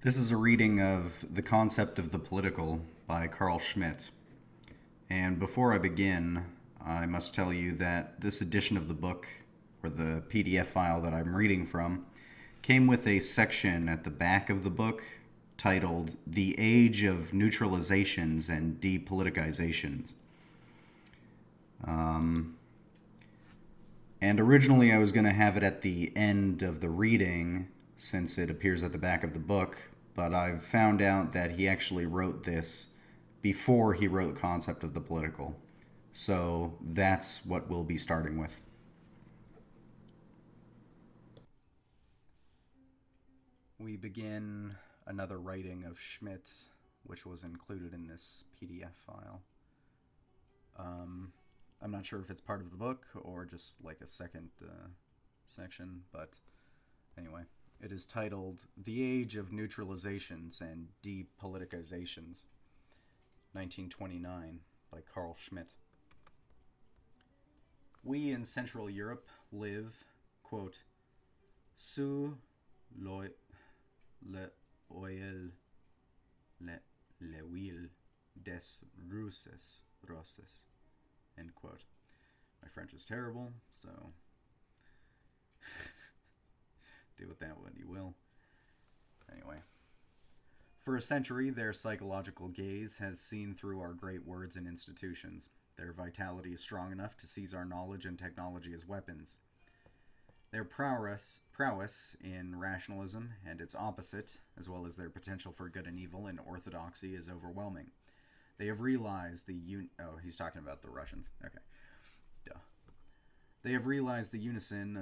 This is a reading of The Concept of the Political by Carl Schmitt. And before I begin, I must tell you that this edition of the book, or the PDF file that I'm reading from, came with a section at the back of the book titled The Age of Neutralizations and Depoliticizations. And originally I was going to have it at the end of the reading since it appears at the back of the book, but I've found out that he actually wrote this before he wrote the concept of the political. So that's what we'll be starting with. We begin another writing of Schmitt, which was included in this PDF file. I'm not sure if it's part of the book or just like a second section, but anyway, it is titled The Age of Neutralizations and Depoliticizations, 1929, by Carl Schmitt. We in Central Europe live, quote, sous l'oil l'huile des Russes, end quote. My French is terrible, so do with that what you will. Anyway, for a century, their psychological gaze has seen through our great words and institutions. Their vitality is strong enough to seize our knowledge and technology as weapons. Their prowess in rationalism and its opposite, as well as their potential for good and evil in orthodoxy, is overwhelming. They have realized he's talking about the Russians. Okay. Duh. They have realized the union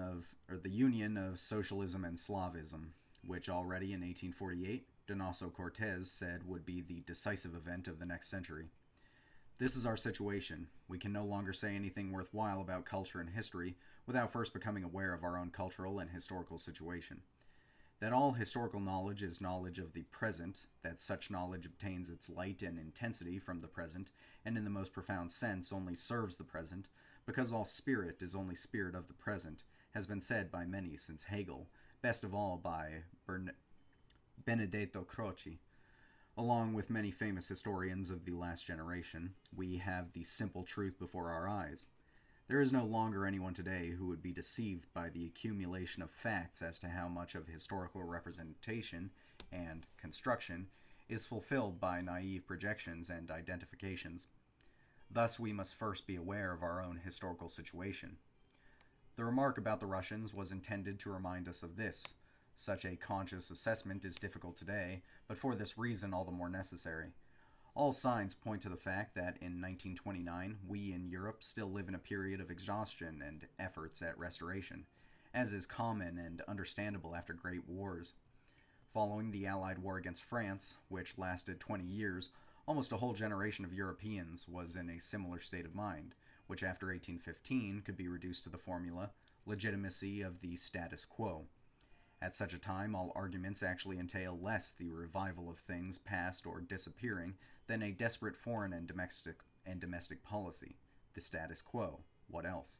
of socialism and Slavism, which already in 1848, Donoso Cortez said would be the decisive event of the next century. This is our situation. We can no longer say anything worthwhile about culture and history without first becoming aware of our own cultural and historical situation. That all historical knowledge is knowledge of the present, that such knowledge obtains its light and intensity from the present, and in the most profound sense only serves the present, because all spirit is only spirit of the present, has been said by many since Hegel, best of all by Benedetto Croce. Along with many famous historians of the last generation, we have the simple truth before our eyes. There is no longer anyone today who would be deceived by the accumulation of facts as to how much of historical representation and construction is fulfilled by naive projections and identifications. Thus, we must first be aware of our own historical situation. The remark about the Russians was intended to remind us of this. Such a conscious assessment is difficult today, but for this reason all the more necessary. All signs point to the fact that in 1929 we in Europe still live in a period of exhaustion and efforts at restoration, as is common and understandable after great wars. Following the Allied war against France, which lasted 20 years, almost a whole generation of Europeans was in a similar state of mind, which after 1815 could be reduced to the formula legitimacy of the status quo. At such a time, all arguments actually entail less the revival of things past or disappearing than a desperate foreign and domestic policy. The status quo. What else?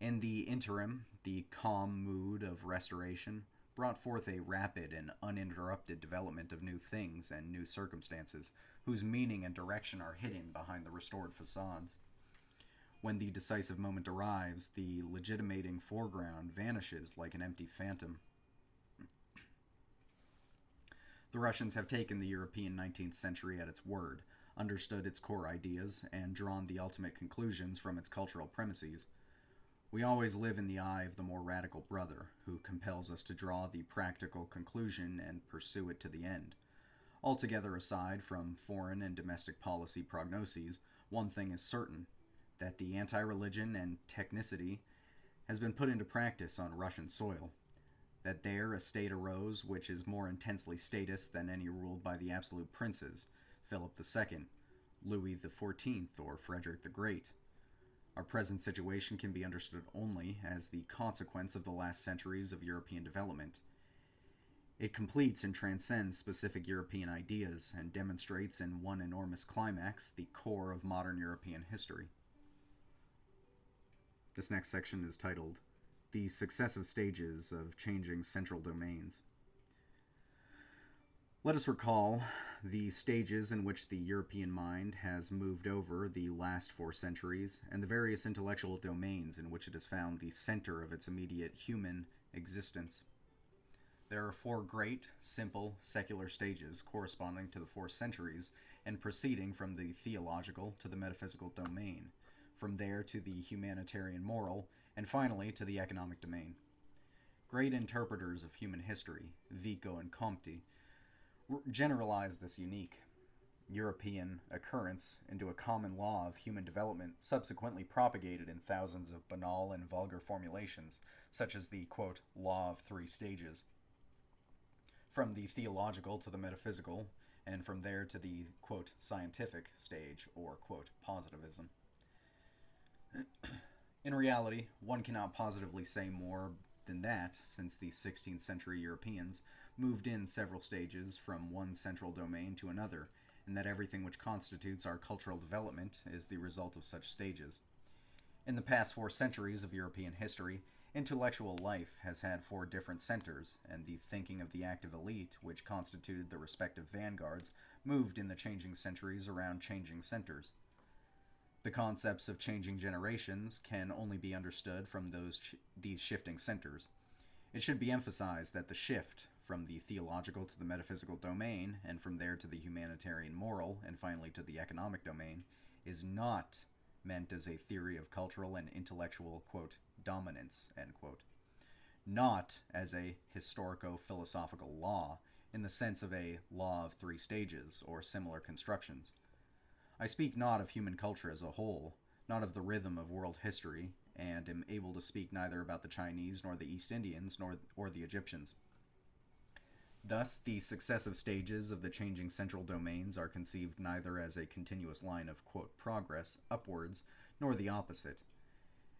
In the interim, the calm mood of restoration brought forth a rapid and uninterrupted development of new things and new circumstances, whose meaning and direction are hidden behind the restored facades. When the decisive moment arrives, the legitimating foreground vanishes like an empty phantom. The Russians have taken the European 19th century at its word, understood its core ideas, and drawn the ultimate conclusions from its cultural premises. We always live in the eye of the more radical brother, who compels us to draw the practical conclusion and pursue it to the end. Altogether aside from foreign and domestic policy prognoses, one thing is certain, that the anti-religion and technicity has been put into practice on Russian soil, that there a state arose which is more intensely statist than any ruled by the absolute princes, Philip II, Louis XIV, or Frederick the Great. Our present situation can be understood only as the consequence of the last centuries of European development. It completes and transcends specific European ideas and demonstrates in one enormous climax the core of modern European history. This next section is titled The Successive Stages of Changing Central Domains. Let us recall the stages in which the European mind has moved over the last 4 centuries and the various intellectual domains in which it has found the center of its immediate human existence. There are 4 great, simple, secular stages corresponding to the 4 centuries and proceeding from the theological to the metaphysical domain, from there to the humanitarian moral, and finally to the economic domain. Great interpreters of human history, Vico and Comte, generalize this unique European occurrence into a common law of human development subsequently propagated in thousands of banal and vulgar formulations, such as the, quote, law of 3 stages. From the theological to the metaphysical, and from there to the, quote, scientific stage, or, quote, positivism. In reality, one cannot positively say more than that, since the 16th century Europeans moved in several stages from one central domain to another, and that everything which constitutes our cultural development is the result of such stages. In the past 4 centuries of European history, intellectual life has had 4 different centers, and the thinking of the active elite, which constituted the respective vanguards, moved in the changing centuries around changing centers. The concepts of changing generations can only be understood from these shifting centers. It should be emphasized that the shift from the theological to the metaphysical domain, and from there to the humanitarian moral, and finally to the economic domain, is not meant as a theory of cultural and intellectual, quote, dominance, end quote. Not as a historico-philosophical law, in the sense of a law of 3 stages, or similar constructions. I speak not of human culture as a whole, not of the rhythm of world history, and am able to speak neither about the Chinese, nor the East Indians, or the Egyptians. Thus, the successive stages of the changing central domains are conceived neither as a continuous line of, quote, progress upwards, nor the opposite.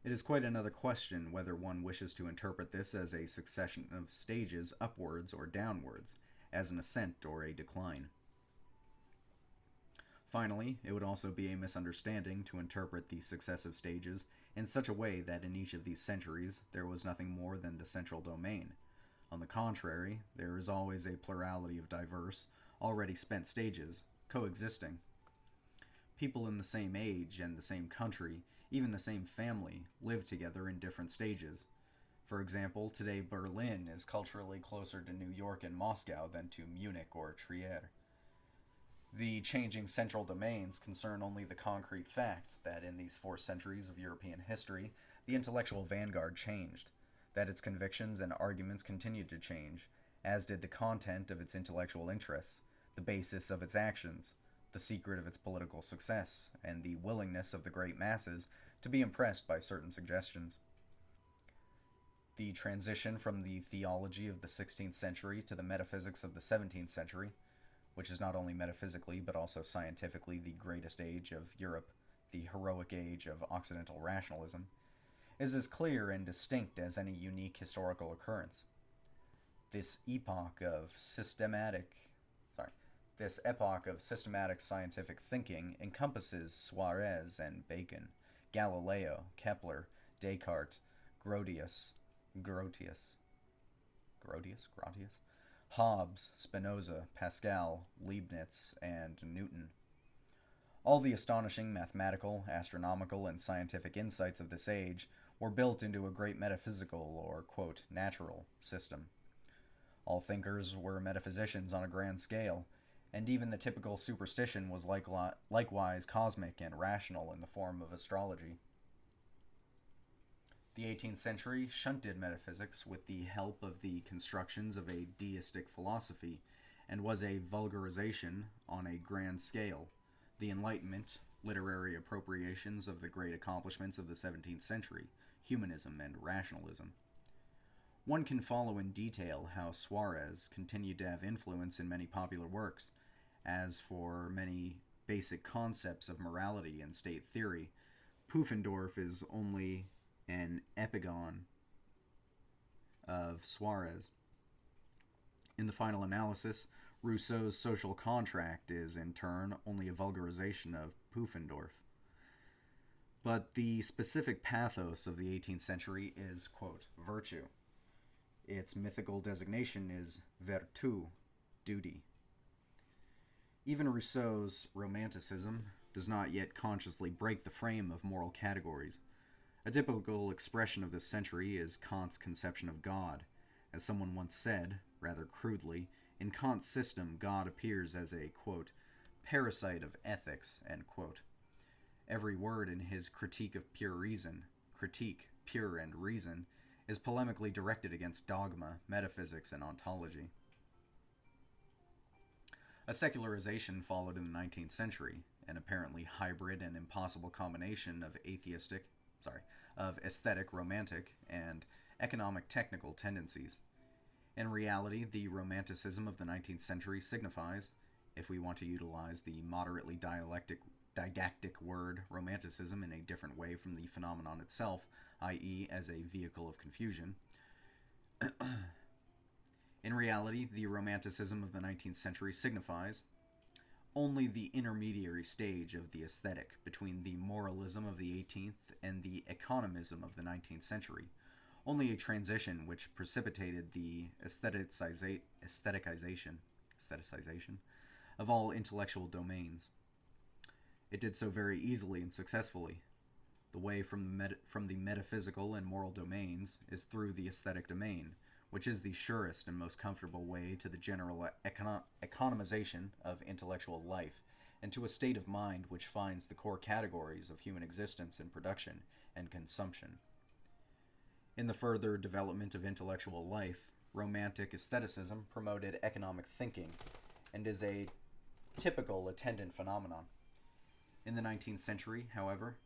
It is quite another question whether one wishes to interpret this as a succession of stages upwards or downwards, as an ascent or a decline. Finally, it would also be a misunderstanding to interpret the successive stages in such a way that in each of these centuries there was nothing more than the central domain. On the contrary, there is always a plurality of diverse, already spent stages, coexisting. People in the same age and the same country, even the same family, live together in different stages. For example, today Berlin is culturally closer to New York and Moscow than to Munich or Trier. The changing central domains concern only the concrete fact that in these 4 centuries of European history, the intellectual vanguard changed, that its convictions and arguments continued to change, as did the content of its intellectual interests, the basis of its actions, the secret of its political success, and the willingness of the great masses to be impressed by certain suggestions. The transition from the theology of the 16th century to the metaphysics of the 17th century, which is not only metaphysically but also scientifically the greatest age of Europe, the heroic age of Occidental rationalism, is as clear and distinct as any unique historical occurrence. This epoch of systematic scientific thinking encompasses Suarez and Bacon, Galileo, Kepler, Descartes, Grotius, Hobbes, Spinoza, Pascal, Leibniz, and Newton. All the astonishing mathematical, astronomical, and scientific insights of this age were built into a great metaphysical or, quote, natural system. All thinkers were metaphysicians on a grand scale, and even the typical superstition was likewise cosmic and rational in the form of astrology. The 18th century shunted metaphysics with the help of the constructions of a deistic philosophy, and was a vulgarization on a grand scale. The Enlightenment, literary appropriations of the great accomplishments of the 17th century, humanism and rationalism. One can follow in detail how Suarez continued to have influence in many popular works. As for many basic concepts of morality and state theory, Pufendorf is only an epigon of Suarez. In the final analysis, Rousseau's social contract is, in turn, only a vulgarization of Pufendorf. But the specific pathos of the 18th century is, quote, virtue. Its mythical designation is vertu, duty. Even Rousseau's Romanticism does not yet consciously break the frame of moral categories. A typical expression of this century is Kant's conception of God. As someone once said, rather crudely, in Kant's system, God appears as a, quote, parasite of ethics, end quote. Every word in his critique of pure reason, critique, pure and reason, is polemically directed against dogma, metaphysics, and ontology. A secularization followed in the 19th century, an apparently hybrid and impossible combination of aesthetic romantic and economic technical tendencies. In reality, the romanticism of the 19th century signifies, if we want to utilize the moderately didactic word romanticism in a different way from the phenomenon itself, i.e., as a vehicle of confusion. In reality, the romanticism of the 19th century signifies only the intermediary stage of the aesthetic between the moralism of the 18th and the economism of the 19th century, only a transition which precipitated the aestheticization of all intellectual domains. It did so very easily and successfully. The way from the metaphysical and moral domains is through the aesthetic domain, which is the surest and most comfortable way to the general economization of intellectual life, and to a state of mind which finds the core categories of human existence in production and consumption. In the further development of intellectual life, romantic aestheticism promoted economic thinking, and is a typical attendant phenomenon. In the 19th century, however,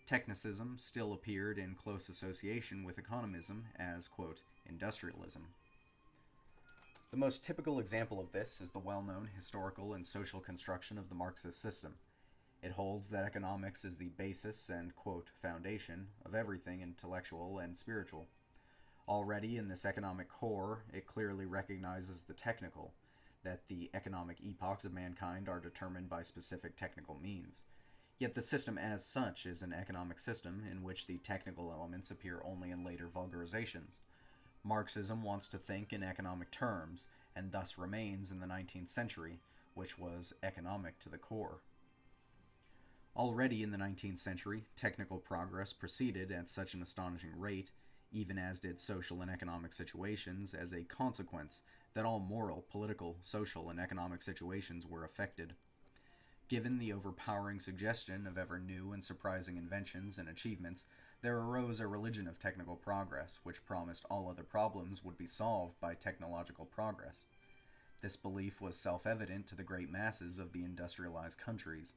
technicism still appeared in close association with economism as, quote, industrialism. The most typical example of this is the well-known historical and social construction of the Marxist system. It holds that economics is the basis and, quote, foundation of everything intellectual and spiritual. Already in this economic core, it clearly recognizes the technical, that the economic epochs of mankind are determined by specific technical means. Yet the system as such is an economic system in which the technical elements appear only in later vulgarizations. Marxism wants to think in economic terms, and thus remains in the 19th century, which was economic to the core. Already in the 19th century, technical progress proceeded at such an astonishing rate, even as did social and economic situations, as a consequence that all moral, political, social, and economic situations were affected. Given the overpowering suggestion of ever new and surprising inventions and achievements, there arose a religion of technical progress, which promised all other problems would be solved by technological progress. This belief was self-evident to the great masses of the industrialized countries.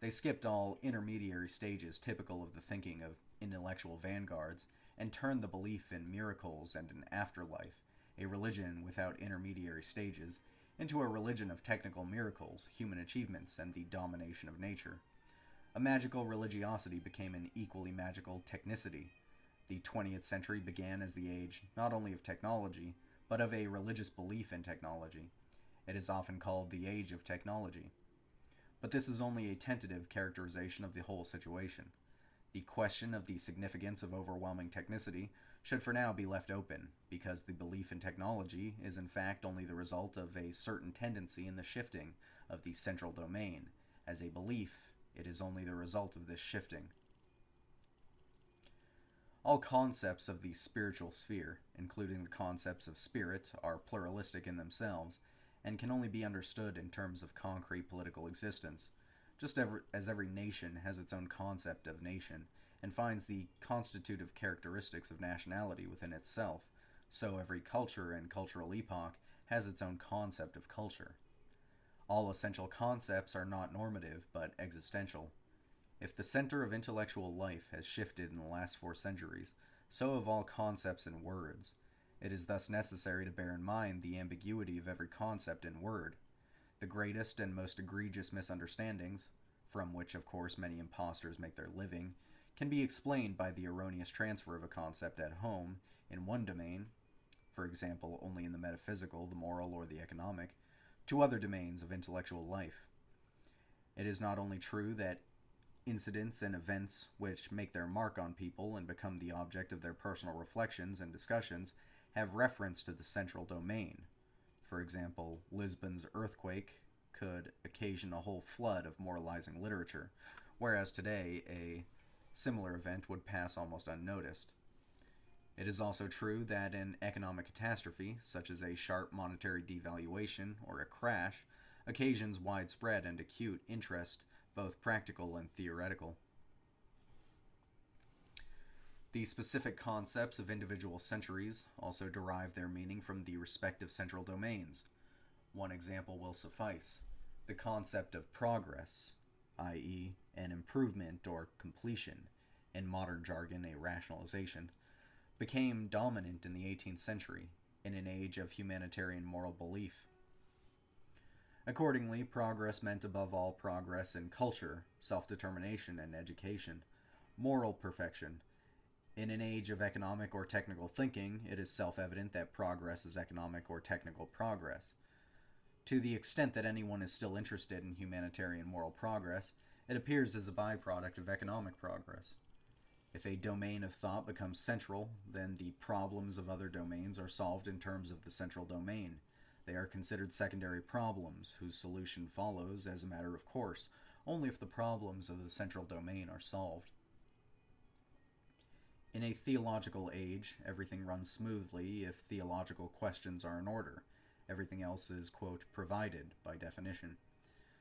They skipped all intermediary stages typical of the thinking of intellectual vanguards, and turned the belief in miracles and an afterlife, a religion without intermediary stages, into a religion of technical miracles, human achievements, and the domination of nature. A magical religiosity became an equally magical technicity. The 20th century began as the age not only of technology, but of a religious belief in technology. It is often called the age of technology. But this is only a tentative characterization of the whole situation. The question of the significance of overwhelming technicity should for now be left open, because the belief in technology is in fact only the result of a certain tendency in the shifting of the central domain. As a belief, it is only the result of this shifting. All concepts of the spiritual sphere, including the concepts of spirit, are pluralistic in themselves, and can only be understood in terms of concrete political existence, just as every nation has its own concept of nation, and finds the constitutive characteristics of nationality within itself, so every culture and cultural epoch has its own concept of culture. All essential concepts are not normative, but existential. If the center of intellectual life has shifted in the last 4 centuries, so have all concepts and words. It is thus necessary to bear in mind the ambiguity of every concept and word. The greatest and most egregious misunderstandings, from which of course many impostors make their living, can be explained by the erroneous transfer of a concept at home in one domain, for example only in the metaphysical, the moral, or the economic, to other domains of intellectual life. It is not only true that incidents and events which make their mark on people and become the object of their personal reflections and discussions have reference to the central domain. For example, Lisbon's earthquake, could occasion a whole flood of moralizing literature, whereas today a similar event would pass almost unnoticed. It is also true that an economic catastrophe, such as a sharp monetary devaluation or a crash, occasions widespread and acute interest, both practical and theoretical. The specific concepts of individual centuries also derive their meaning from the respective central domains. One example will suffice. The concept of progress, i.e., an improvement or completion, in modern jargon a rationalization, became dominant in the 18th century, in an age of humanitarian moral belief. Accordingly, progress meant above all progress in culture, self-determination, and education, moral perfection. In an age of economic or technical thinking, it is self-evident that progress is economic or technical progress. To the extent that anyone is still interested in humanitarian moral progress, it appears as a byproduct of economic progress. If a domain of thought becomes central, then the problems of other domains are solved in terms of the central domain. They are considered secondary problems, whose solution follows as a matter of course, only if the problems of the central domain are solved. In a theological age, everything runs smoothly if theological questions are in order. Everything else is, quote, provided, by definition.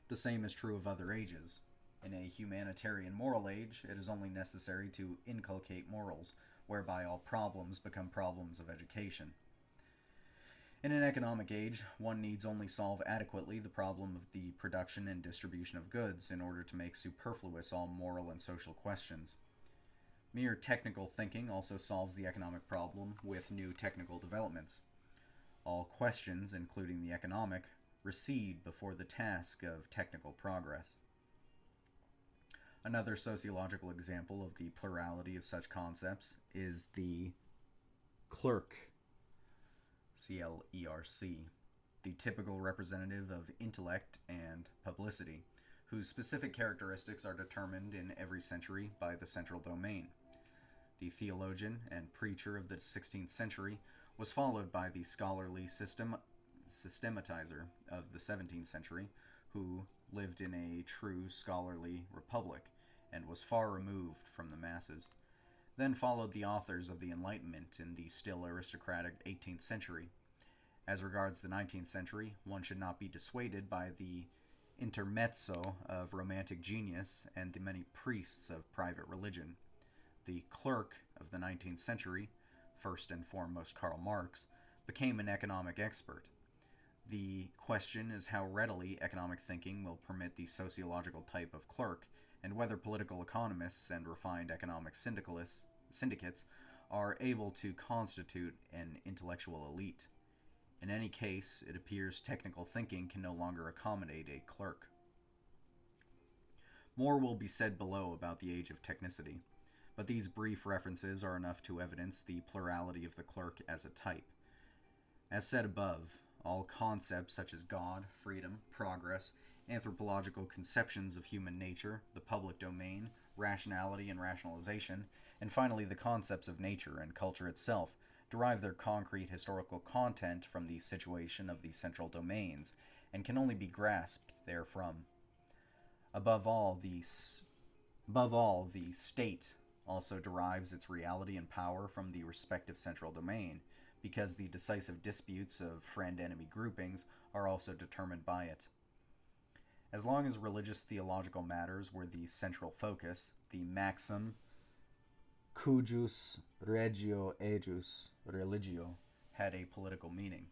The same is true of other ages. In a humanitarian moral age, it is only necessary to inculcate morals, whereby all problems become problems of education. In an economic age, one needs only solve adequately the problem of the production and distribution of goods in order to make superfluous all moral and social questions. Mere technical thinking also solves the economic problem with new technical developments. All questions, including the economic, recede before the task of technical progress. Another sociological example of the plurality of such concepts is the clerk, C-L-E-R-C, the typical representative of intellect and publicity, whose specific characteristics are determined in every century by the central domain. The theologian and preacher of the 16th century was followed by the scholarly systematizer of the 17th century, who lived in a true scholarly republic and was far removed from the masses. Then followed the authors of the Enlightenment in the still aristocratic 18th century. As regards the 19th century, one should not be dissuaded by the intermezzo of romantic genius and the many priests of private religion. The clerk of the 19th century, first and foremost Karl Marx, became an economic expert. The question is how readily economic thinking will permit the sociological type of clerk, and whether political economists and refined economic syndicates are able to constitute an intellectual elite. In any case, it appears technical thinking can no longer accommodate a clerk. More will be said below about the age of technicity, but these brief references are enough to evidence the plurality of the clerk as a type. As said above, all concepts such as God, freedom, progress, anthropological conceptions of human nature, the public domain, rationality and rationalization, and finally the concepts of nature and culture itself, derive their concrete historical content from the situation of the central domains, and can only be grasped therefrom. Above all, the state also derives its reality and power from the respective central domain, because the decisive disputes of friend-enemy groupings are also determined by it. As long as religious theological matters were the central focus, the maxim cujus regio ejus religio had a political meaning.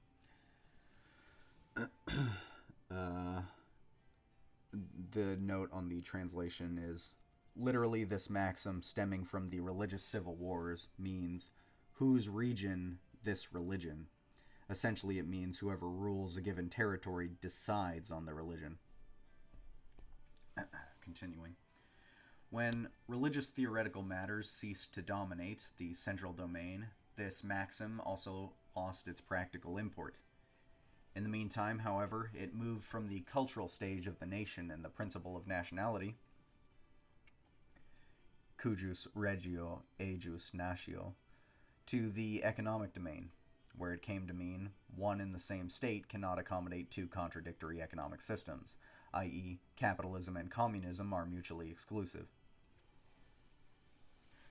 The note on the translation is, literally this maxim stemming from the religious civil wars means, whose region this religion. Essentially it means whoever rules a given territory decides on the religion. Continuing. When religious theoretical matters ceased to dominate the central domain, this maxim also lost its practical import. In the meantime, however, it moved from the cultural stage of the nation and the principle of nationality, cujus regio ejus natio, to the economic domain, where it came to mean one and the same state cannot accommodate two contradictory economic systems, i.e., capitalism and communism are mutually exclusive.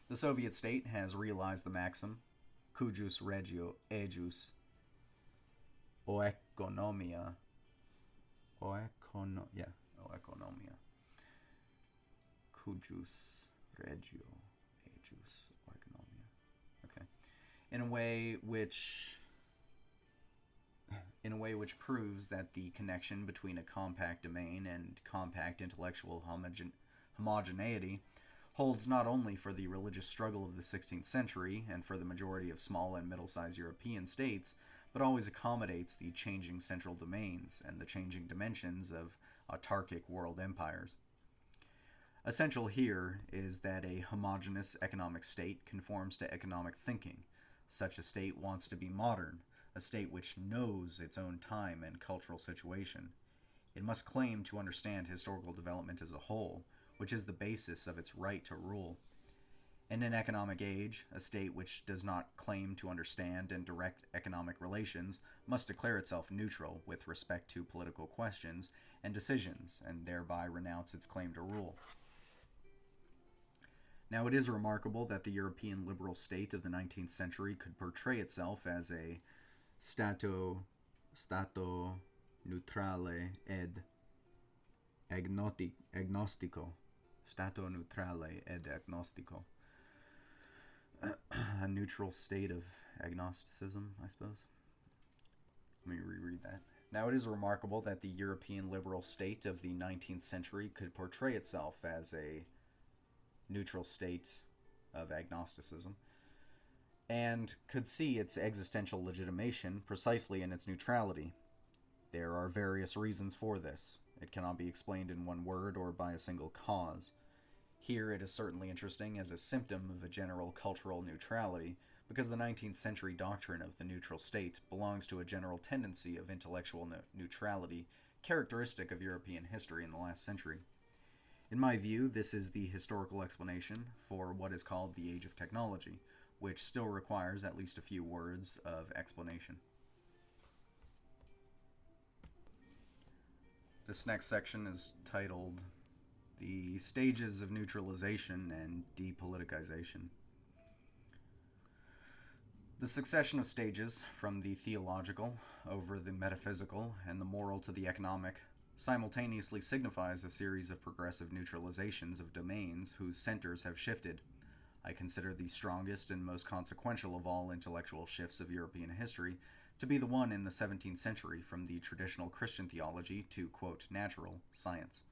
The Soviet state has realized the maxim, cujus regio ejus oeconomia, oeconomia, cujus regio ejus oeconomia. Okay. in a way which proves that the connection between a compact domain and compact intellectual homogeneity holds not only for the religious struggle of the 16th century and for the majority of small and middle-sized European states, but always accommodates the changing central domains and the changing dimensions of autarkic world empires. Essential here is that a homogeneous economic state conforms to economic thinking. Such a state wants to be modern, a state which knows its own time and cultural situation. It must claim to understand historical development as a whole, which is the basis of its right to rule. In an economic age, a state which does not claim to understand and direct economic relations must declare itself neutral with respect to political questions and decisions, and thereby renounce its claim to rule. Now, it is remarkable that the European liberal state of the 19th century could portray itself as a stato neutrale ed agnostico. Stato neutrale ed agnostico. A neutral state of agnosticism, I suppose. Let me reread that. Now, it is remarkable that the European liberal state of the 19th century could portray itself as a neutral state of agnosticism, and could see its existential legitimation precisely in its neutrality. There are various reasons for this. It cannot be explained in one word or by a single cause. Here it is certainly interesting as a symptom of a general cultural neutrality, because the 19th century doctrine of the neutral state belongs to a general tendency of intellectual neutrality characteristic of European history in the last century. In my view, this is the historical explanation for what is called the Age of Technology, which still requires at least a few words of explanation. This next section is titled The Stages of Neutralization and Depoliticization. The succession of stages, from the theological over the metaphysical and the moral to the economic, simultaneously signifies a series of progressive neutralizations of domains whose centers have shifted. I consider the strongest and most consequential of all intellectual shifts of European history to be the one in the 17th century from the traditional Christian theology to, quote, natural science.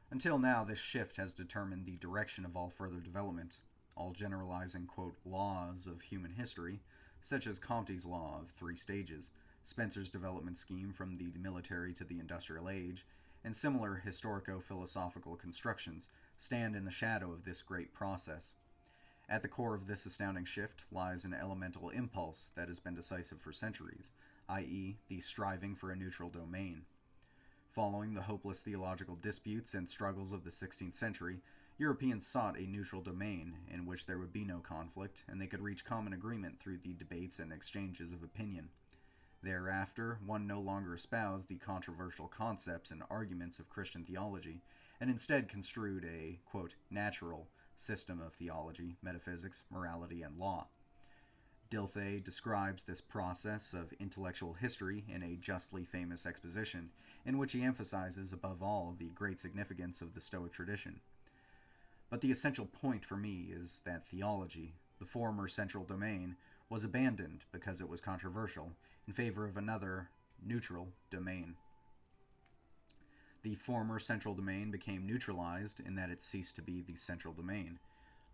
Until now, this shift has determined the direction of all further development. All generalizing, quote, laws of human history, such as Comte's law of 3 stages, Spencer's development scheme from the military to the industrial age, and similar historico-philosophical constructions, stand in the shadow of this great process. At the core of this astounding shift lies an elemental impulse that has been decisive for centuries, i.e., the striving for a neutral domain. Following the hopeless theological disputes and struggles of the 16th century, Europeans sought a neutral domain in which there would be no conflict, and they could reach common agreement through the debates and exchanges of opinion. Thereafter, one no longer espoused the controversial concepts and arguments of Christian theology, and instead construed a, quote, natural system of theology, metaphysics, morality, and law. Dilthey describes this process of intellectual history in a justly famous exposition, in which he emphasizes, above all, the great significance of the Stoic tradition. But the essential point for me is that theology, the former central domain, was abandoned because it was controversial, in favor of another, neutral, domain. The former central domain became neutralized in that it ceased to be the central domain.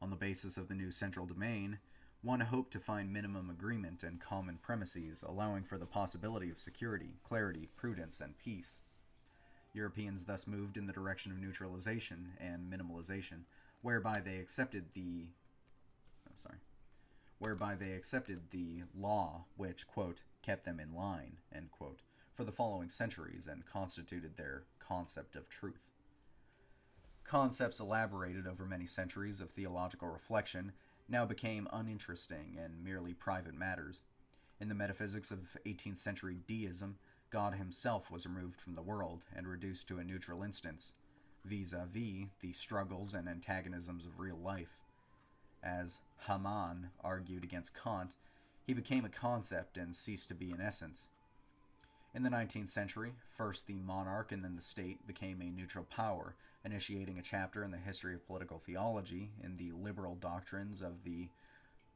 On the basis of the new central domain, one hoped to find minimum agreement and common premises, allowing for the possibility of security, clarity, prudence, and peace. Europeans thus moved in the direction of neutralization and minimalization, whereby they accepted the law which, quote, kept them in line, end quote, for the following centuries and constituted their concept of truth. Concepts elaborated over many centuries of theological reflection now became uninteresting and merely private matters. In the metaphysics of 18th century deism, God himself was removed from the world and reduced to a neutral instance, vis-a-vis the struggles and antagonisms of real life. As Hamann argued against Kant, he became a concept and ceased to be an essence. In the 19th century, first the monarch and then the state became a neutral power, initiating a chapter in the history of political theology in the liberal doctrines of the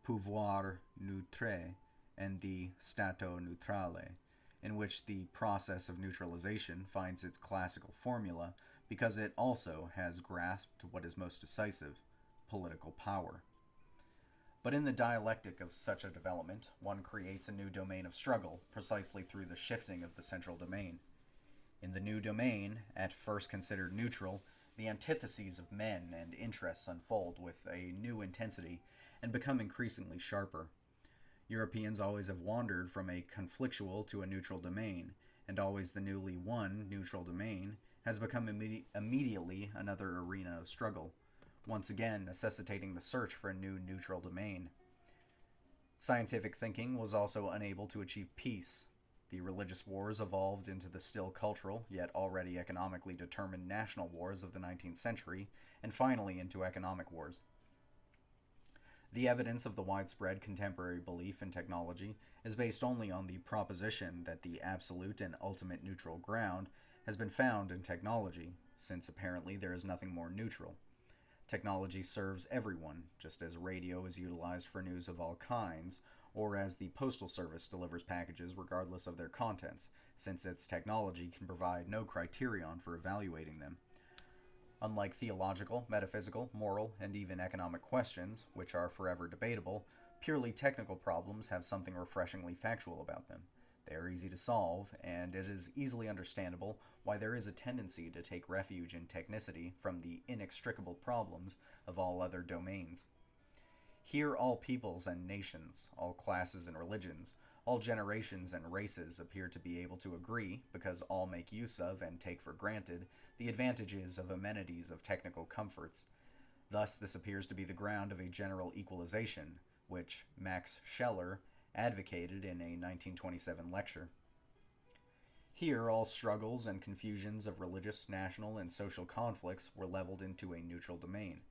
pouvoir neutre and the stato neutrale, in which the process of neutralization finds its classical formula because it also has grasped what is most decisive, political power. But in the dialectic of such a development, one creates a new domain of struggle, precisely through the shifting of the central domain. In the new domain, at first considered neutral, the antitheses of men and interests unfold with a new intensity and become increasingly sharper. Europeans always have wandered from a conflictual to a neutral domain, and always the newly won neutral domain has become immediately another arena of struggle, once again necessitating the search for a new neutral domain. Scientific thinking was also unable to achieve peace. The religious wars evolved into the still cultural, yet already economically determined national wars of the 19th century, and finally into economic wars. The evidence of the widespread contemporary belief in technology is based only on the proposition that the absolute and ultimate neutral ground has been found in technology, since apparently there is nothing more neutral. Technology serves everyone, just as radio is utilized for news of all kinds, or as the Postal Service delivers packages regardless of their contents, since its technology can provide no criterion for evaluating them. Unlike theological, metaphysical, moral, and even economic questions, which are forever debatable, purely technical problems have something refreshingly factual about them. They are easy to solve, and it is easily understandable why there is a tendency to take refuge in technicity from the inextricable problems of all other domains. Here all peoples and nations, all classes and religions, all generations and races appear to be able to agree, because all make use of and take for granted the advantages of amenities of technical comforts. Thus this appears to be the ground of a general equalization, which Max Scheler advocated in a 1927 lecture. Here all struggles and confusions of religious, national, and social conflicts were leveled into a neutral domain.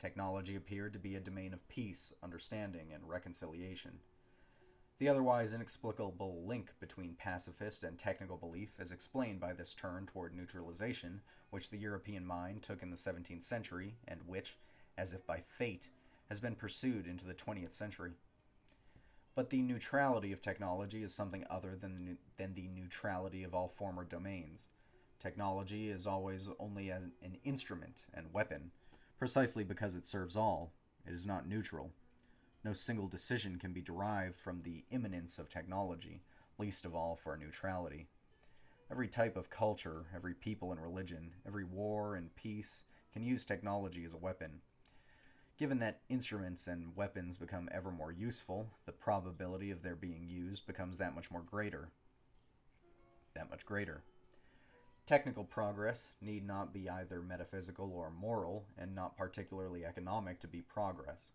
Technology appeared to be a domain of peace, understanding, and reconciliation. The otherwise inexplicable link between pacifist and technical belief is explained by this turn toward neutralization, which the European mind took in the 17th century, and which, as if by fate, has been pursued into the 20th century. But the neutrality of technology is something other than the neutrality of all former domains. Technology is always only an instrument and weapon, precisely because it serves all. It is not neutral. No single decision can be derived from the immanence of technology, least of all for neutrality. Every type of culture, every people and religion, every war and peace can use technology as a weapon. Given that instruments and weapons become ever more useful, the probability of their being used becomes that much greater. Technical progress need not be either metaphysical or moral, and not particularly economic to be progress.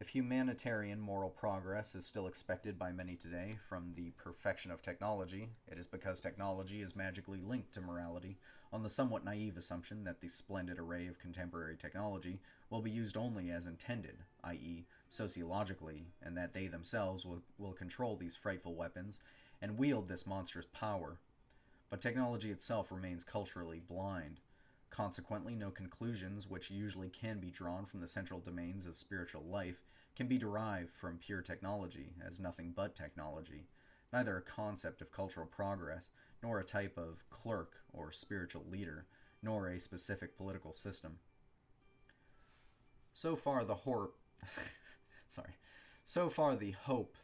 If humanitarian moral progress is still expected by many today from the perfection of technology, it is because technology is magically linked to morality on the somewhat naive assumption that the splendid array of contemporary technology will be used only as intended, i.e., sociologically, and that they themselves will control these frightful weapons and wield this monstrous power. But technology itself remains culturally blind. Consequently, no conclusions which usually can be drawn from the central domains of spiritual life can be derived from pure technology as nothing but technology, neither a concept of cultural progress, nor a type of clerk or spiritual leader, nor a specific political system. So far the hope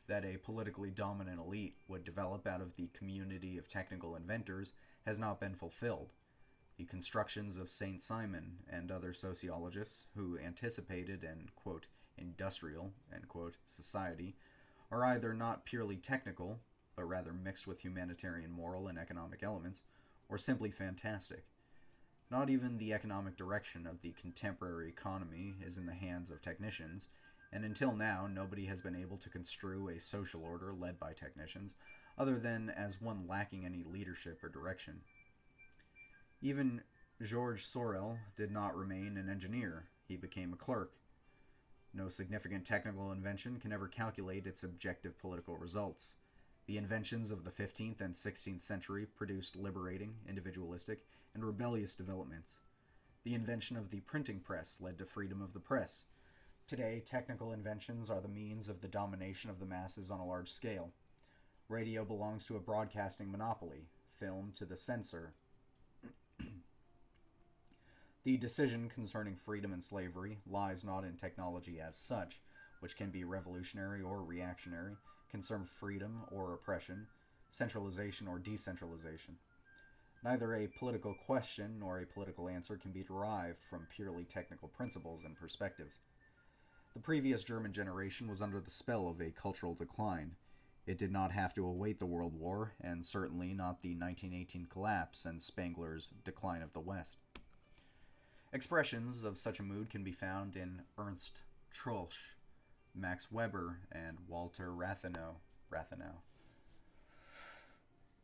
that a politically dominant elite would develop out of the community of technical inventors has not been fulfilled. The constructions of St. Simon and other sociologists who anticipated an, quote, industrial, end quote, society are either not purely technical, but rather mixed with humanitarian, moral, and economic elements, or simply fantastic. Not even the economic direction of the contemporary economy is in the hands of technicians, And until now, nobody has been able to construe a social order led by technicians, other than as one lacking any leadership or direction. Even Georges Sorel did not remain an engineer, he became a clerk. No significant technical invention can ever calculate its objective political results. The inventions of the 15th and 16th century produced liberating, individualistic, and rebellious developments. The invention of the printing press led to freedom of the press. Today, technical inventions are the means of the domination of the masses on a large scale. Radio belongs to a broadcasting monopoly, film to the censor. The decision concerning freedom and slavery lies not in technology as such, which can be revolutionary or reactionary, concern freedom or oppression, centralization or decentralization. Neither a political question nor a political answer can be derived from purely technical principles and perspectives. The previous German generation was under the spell of a cultural decline. It did not have to await the World War, and certainly not the 1918 collapse and Spengler's Decline of the West. Expressions of such a mood can be found in Ernst Troeltsch, Max Weber, and Walter Rathenau.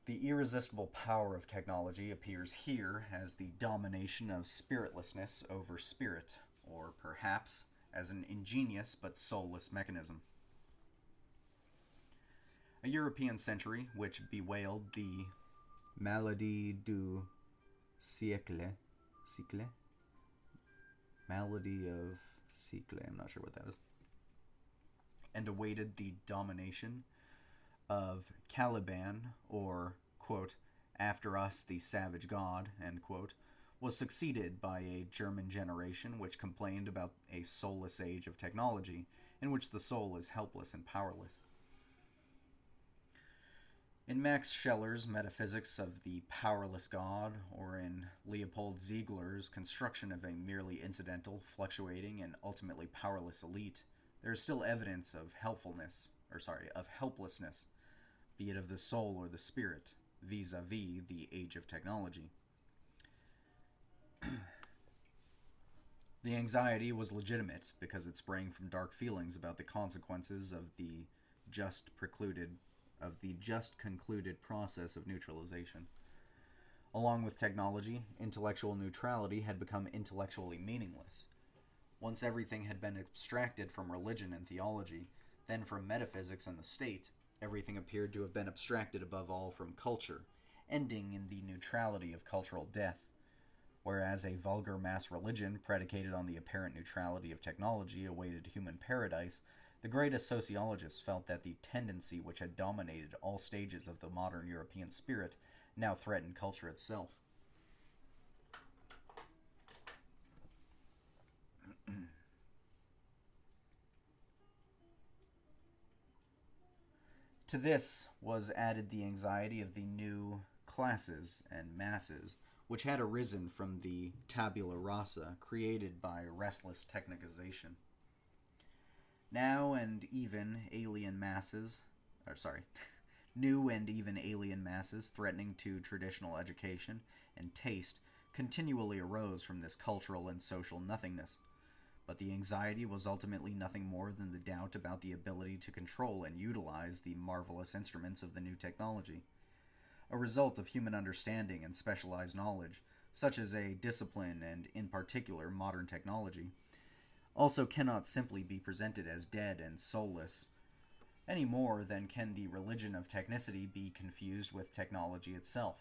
The irresistible power of technology appears here as the domination of spiritlessness over spirit, or perhaps as an ingenious but soulless mechanism. A European century which bewailed the maladie du siècle, malady of siècle, I'm not sure what that is, and awaited the domination of Caliban, or, quote, after us the savage god, end quote, was succeeded by a German generation which complained about a soulless age of technology, in which the soul is helpless and powerless. In Max Scheller's Metaphysics of the Powerless God, or in Leopold Ziegler's construction of a merely incidental, fluctuating, and ultimately powerless elite, there is still evidence of helpfulness, of helplessness, be it of the soul or the spirit, vis-a-vis the age of technology. The anxiety was legitimate because it sprang from dark feelings about the consequences of the just concluded process of neutralization. Along with technology, intellectual neutrality had become intellectually meaningless. Once everything had been abstracted from religion and theology, then from metaphysics and the state, everything appeared to have been abstracted above all from culture, ending in the neutrality of cultural death. Whereas a vulgar mass religion predicated on the apparent neutrality of technology awaited human paradise, the greatest sociologists felt that the tendency which had dominated all stages of the modern European spirit now threatened culture itself. To this was added the anxiety of the new classes and masses, which had arisen from the tabula rasa created by restless technicization. New and even alien masses threatening to traditional education and taste continually arose from this cultural and social nothingness. But the anxiety was ultimately nothing more than the doubt about the ability to control and utilize the marvelous instruments of the new technology. A result of human understanding and specialized knowledge, such as a discipline and, in particular, modern technology, also cannot simply be presented as dead and soulless, any more than can the religion of technicity be confused with technology itself.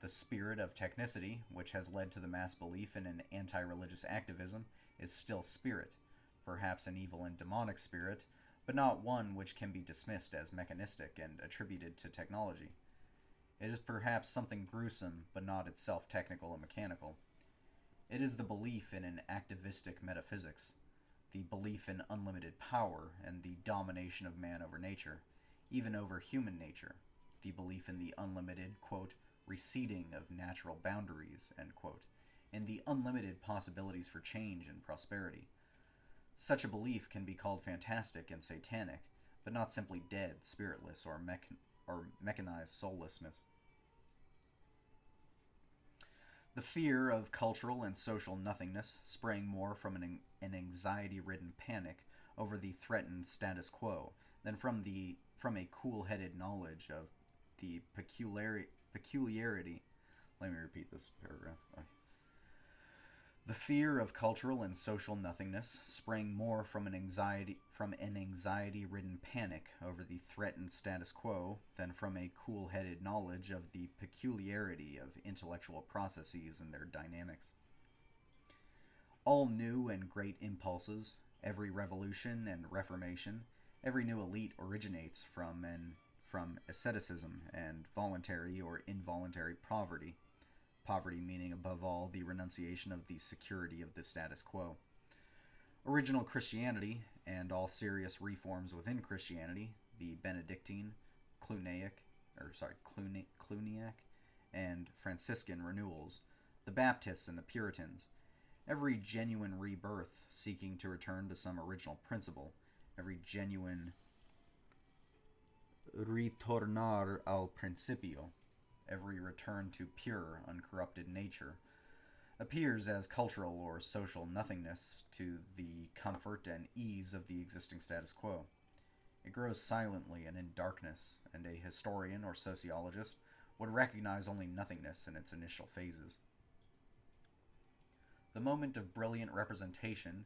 The spirit of technicity, which has led to the mass belief in an anti-religious activism, is still spirit, perhaps an evil and demonic spirit, but not one which can be dismissed as mechanistic and attributed to technology. It is perhaps something gruesome, but not itself technical and mechanical. It is the belief in an activistic metaphysics, the belief in unlimited power and the domination of man over nature, even over human nature, the belief in the unlimited, quote, receding of natural boundaries, end quote, and the unlimited possibilities for change and prosperity. Such a belief can be called fantastic and satanic, but not simply dead, spiritless, or mechanized soullessness. The fear of cultural and social nothingness sprang more from an anxiety-ridden panic over the threatened status quo than from a cool-headed knowledge of the peculiarity. Let me repeat this paragraph. The fear of cultural and social nothingness sprang more from an anxiety-ridden panic over the threatened status quo than from a cool-headed knowledge of the peculiarity of intellectual processes and their dynamics. All new and great impulses, every revolution and reformation, every new elite originates from asceticism and voluntary or involuntary poverty. Poverty meaning, above all, the renunciation of the security of the status quo. Original Christianity and all serious reforms within Christianity, the Benedictine, Cluniac, and Franciscan renewals, the Baptists and the Puritans, every genuine rebirth seeking to return to some original principle, every genuine ritornar al principio, every return to pure, uncorrupted nature, appears as cultural or social nothingness to the comfort and ease of the existing status quo. It grows silently and in darkness, and a historian or sociologist would recognize only nothingness in its initial phases. The moment of brilliant representation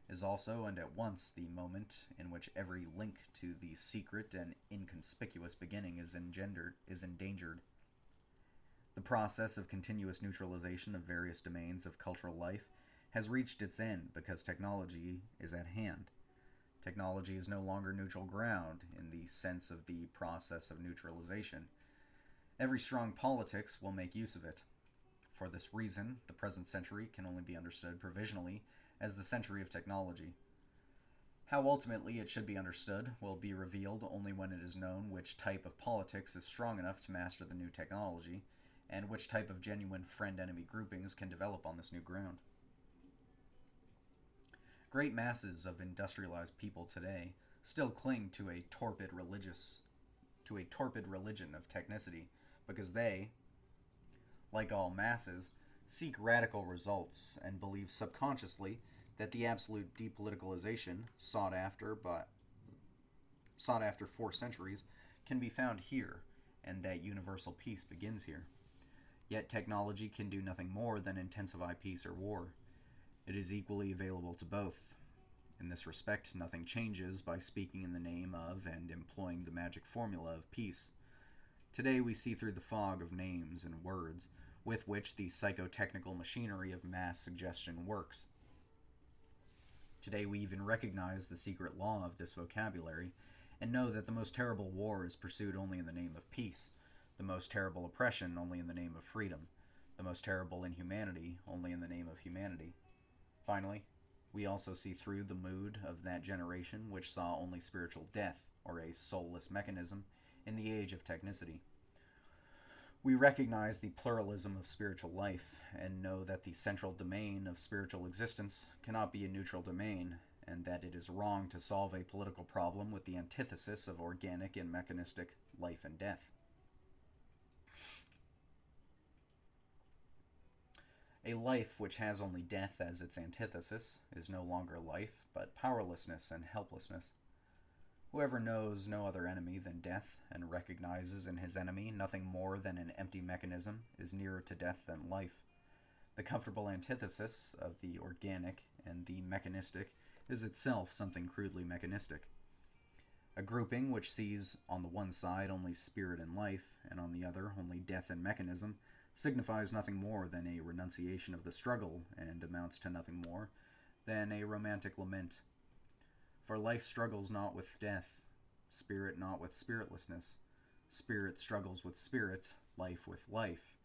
is also and at once the moment in which every link to the secret and inconspicuous beginning is endangered. The process of continuous neutralization of various domains of cultural life has reached its end because technology is at hand. Technology is no longer neutral ground in the sense of the process of neutralization. Every strong politics will make use of it. For this reason, the present century can only be understood provisionally as the century of technology. How ultimately it should be understood will be revealed only when it is known which type of politics is strong enough to master the new technology, and which type of genuine friend-enemy groupings can develop on this new ground. Great masses of industrialized people today still cling to a torpid religion of technicity, because they, like all masses, seek radical results and believe subconsciously that the absolute depoliticalization sought after for centuries can be found here, and that universal peace begins here. Yet technology can do nothing more than intensify peace or war. It is equally available to both. In this respect, nothing changes by speaking in the name of and employing the magic formula of peace. Today we see through the fog of names and words with which the psychotechnical machinery of mass suggestion works. Today we even recognize the secret law of this vocabulary and know that the most terrible war is pursued only in the name of peace, the most terrible oppression only in the name of freedom, the most terrible inhumanity only in the name of humanity. Finally, we also see through the mood of that generation which saw only spiritual death, or a soulless mechanism, in the age of technicity. We recognize the pluralism of spiritual life and know that the central domain of spiritual existence cannot be a neutral domain, and that it is wrong to solve a political problem with the antithesis of organic and mechanistic life and death. A life which has only death as its antithesis is no longer life, but powerlessness and helplessness. Whoever knows no other enemy than death, and recognizes in his enemy nothing more than an empty mechanism, is nearer to death than life. The comfortable antithesis of the organic and the mechanistic is itself something crudely mechanistic. A grouping which sees on the one side only spirit and life, and on the other only death and mechanism, signifies nothing more than a renunciation of the struggle, and amounts to nothing more than a romantic lament. For life struggles not with death, spirit not with spiritlessness. Spirit struggles with spirit, life with life,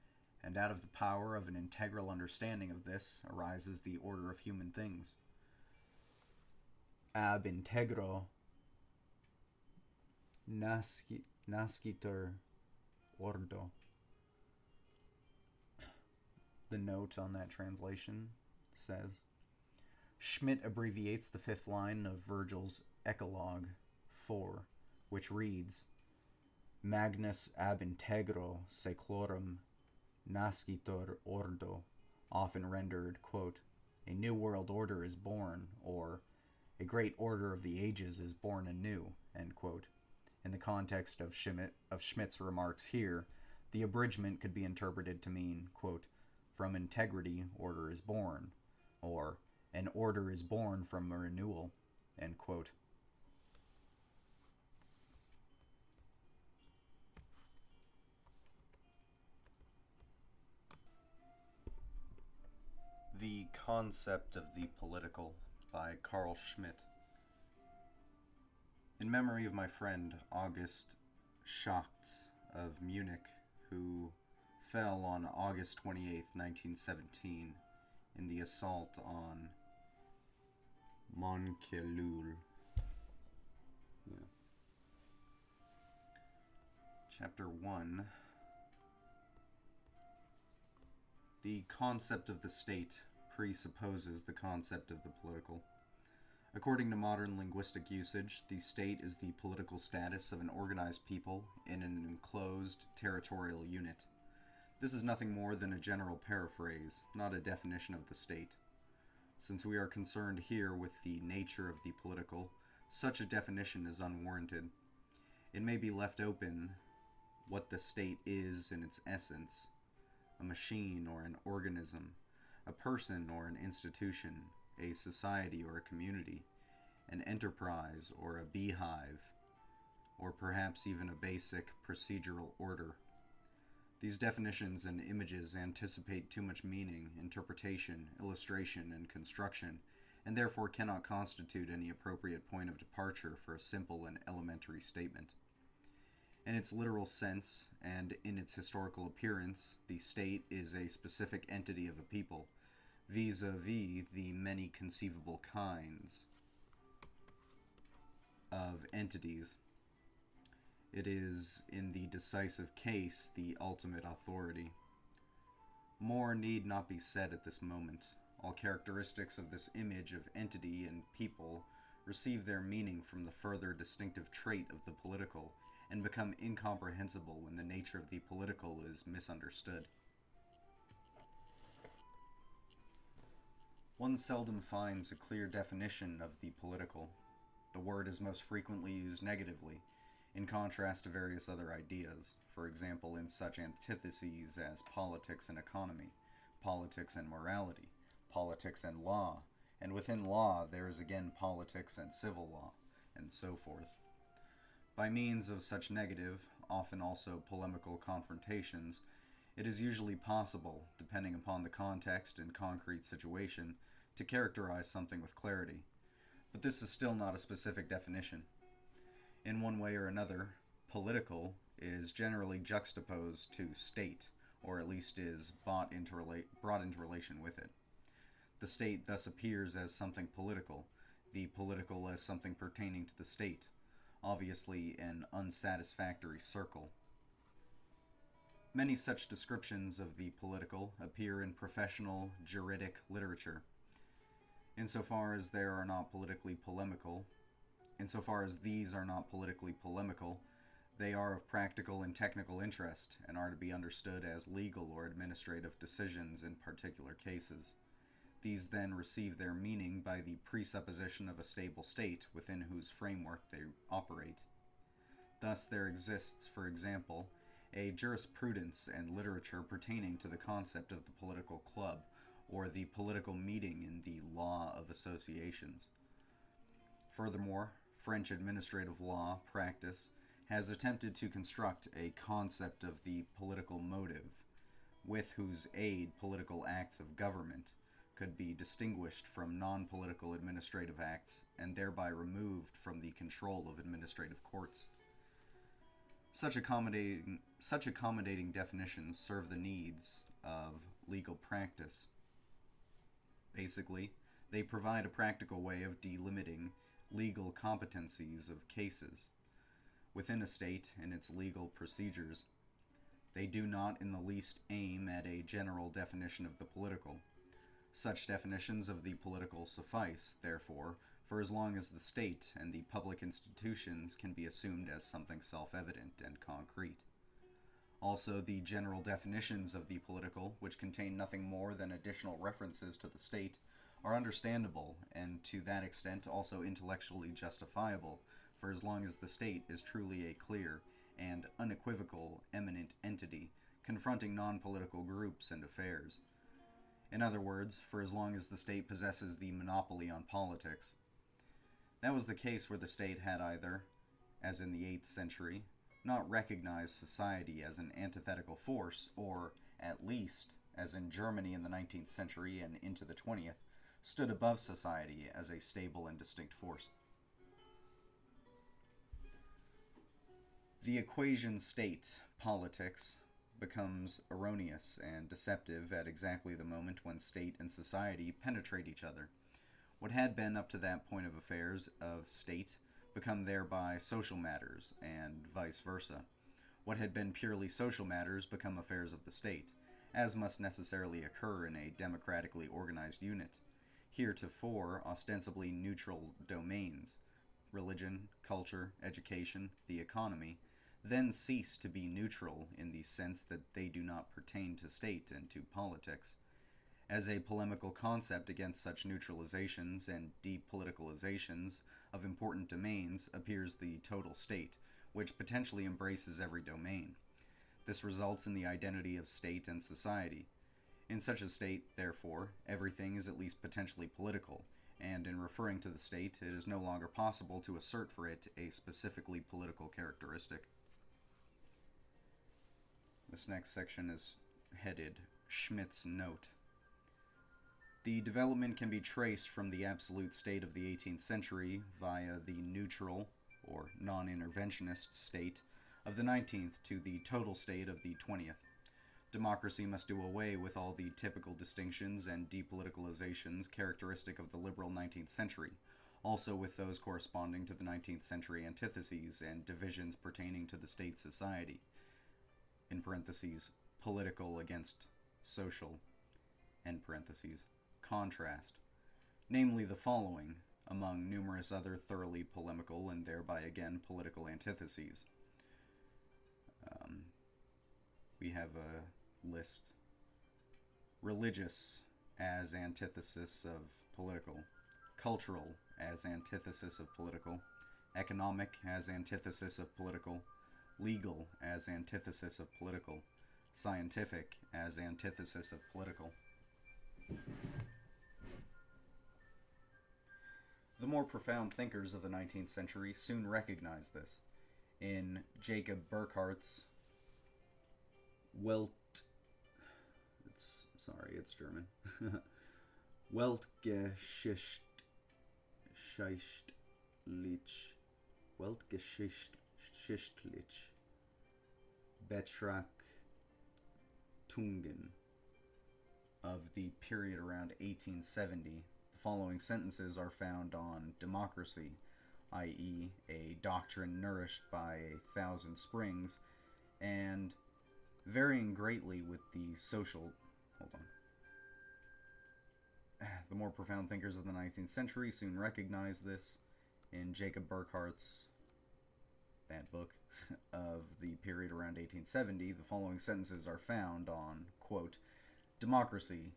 and out of the power of an integral understanding of this arises the order of human things. Ab integro nascitur ordo. The note on that translation says, Schmitt abbreviates the fifth line of Virgil's Eclogue 4, which reads, Magnus ab integro seclorum nascitur ordo, often rendered, quote, a new world order is born, or A great order of the ages is born anew, end quote. In the context of Schmitt's remarks here, the abridgment could be interpreted to mean, quote, from integrity, order is born, or an order is born from a renewal, end quote. The Concept of the Political by Carl Schmitt. In memory of my friend August Schacht of Munich, who fell on August 28, 1917, in the assault on Montkelul. Yeah. Chapter 1. The concept of the state presupposes the concept of the political. According to modern linguistic usage, the state is the political status of an organized people in an enclosed territorial unit. This is nothing more than a general paraphrase, not a definition of the state. Since we are concerned here with the nature of the political, such a definition is unwarranted. It may be left open what the state is in its essence: a machine or an organism, a person or an institution, a society or a community, an enterprise or a beehive, or perhaps even a basic procedural order. These definitions and images anticipate too much meaning, interpretation, illustration, and construction, and therefore cannot constitute any appropriate point of departure for a simple and elementary statement. In its literal sense, and in its historical appearance, the state is a specific entity of a people, vis-a-vis the many conceivable kinds of entities. It is, in the decisive case, the ultimate authority. More need not be said at this moment. All characteristics of this image of entity and people receive their meaning from the further distinctive trait of the political, and become incomprehensible when the nature of the political is misunderstood. One seldom finds a clear definition of the political. The word is most frequently used negatively, in contrast to various other ideas, for example in such antitheses as politics and economy, politics and morality, politics and law, and within law there is again politics and civil law, and so forth. By means of such negative, often also polemical confrontations, it is usually possible, depending upon the context and concrete situation, to characterize something with clarity. But this is still not a specific definition. In one way or another, political is generally juxtaposed to state, or at least is brought into relation with it. The state thus appears as something political, the political as something pertaining to the state, obviously an unsatisfactory circle. Many such descriptions of the political appear in professional juridic literature. Insofar as these are not politically polemical, they are of practical and technical interest, and are to be understood as legal or administrative decisions in particular cases. These then receive their meaning by the presupposition of a stable state within whose framework they operate. Thus there exists, for example, a jurisprudence and literature pertaining to the concept of the political club, or the political meeting in the law of associations. Furthermore, French administrative law practice has attempted to construct a concept of the political motive, with whose aid political acts of government could be distinguished from non-political administrative acts and thereby removed from the control of administrative courts. Such accommodating definitions serve the needs of legal practice. Basically, they provide a practical way of delimiting legal competencies of cases within a state and its legal procedures. They do not in the least aim at a general definition of the political. Such definitions of the political suffice, therefore, for as long as the state and the public institutions can be assumed as something self-evident and concrete. Also, the general definitions of the political, which contain nothing more than additional references to the state, are understandable and to that extent also intellectually justifiable, for as long as the state is truly a clear and unequivocal eminent entity confronting non-political groups and affairs. In other words, for as long as the state possesses the monopoly on politics. That was the case where the state had either, as in the 8th century, not recognized society as an antithetical force, or, at least, as in Germany in the 19th century and into the 20th, stood above society as a stable and distinct force. The equation state-politics becomes erroneous and deceptive at exactly the moment when state and society penetrate each other. What had been up to that point of affairs of state become thereby social matters, and vice versa. What had been purely social matters become affairs of the state, as must necessarily occur in a democratically organized unit. Heretofore ostensibly neutral domains, religion, culture, education, the economy, then cease to be neutral in the sense that they do not pertain to state and to politics. As a polemical concept against such neutralizations and depoliticalizations of important domains appears the total state, which potentially embraces every domain. This results in the identity of state and society. In such a state, therefore, everything is at least potentially political, and in referring to the state, it is no longer possible to assert for it a specifically political characteristic. This next section is headed Schmitt's Note. The development can be traced from the absolute state of the 18th century via the neutral, or non-interventionist state of the 19th to the total state of the 20th. Democracy must do away with all the typical distinctions and depoliticalizations characteristic of the liberal 19th century, also with those corresponding to the 19th century antitheses and divisions pertaining to the state society, in parentheses, political against social, end parentheses, contrast, namely the following, among numerous other thoroughly polemical and thereby again political antitheses. We have a list. Religious as antithesis of political, cultural as antithesis of political, economic as antithesis of political, legal as antithesis of political, scientific as antithesis of political. The more profound thinkers of the 19th century soon recognized this. In Jacob Burckhardt's it's German. Weltgeschichtlich Betrachtungen of the period around 1870. The following sentences are found on democracy, i.e., a doctrine nourished by 1,000 springs, and varying greatly with the social... The more profound thinkers of the 19th century soon recognized this. In Jacob Burckhardt's, that book, of the period around 1870, the following sentences are found on, quote, democracy,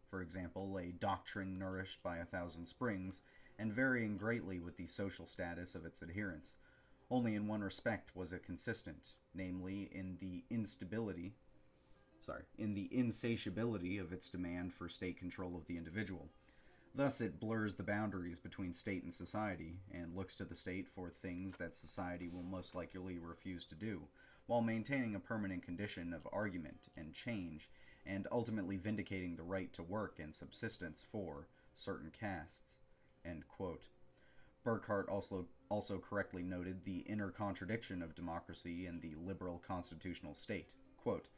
for example, a doctrine nourished by 1,000 springs, and varying greatly with the social status of its adherents. Only in one respect was it consistent, namely in the insatiability of its demand for state control of the individual. Thus it blurs the boundaries between state and society, and looks to the state for things that society will most likely refuse to do, while maintaining a permanent condition of argument and change, and ultimately vindicating the right to work and subsistence for certain castes. End quote. Burckhardt also correctly noted the inner contradiction of democracy and the liberal constitutional state. Quote,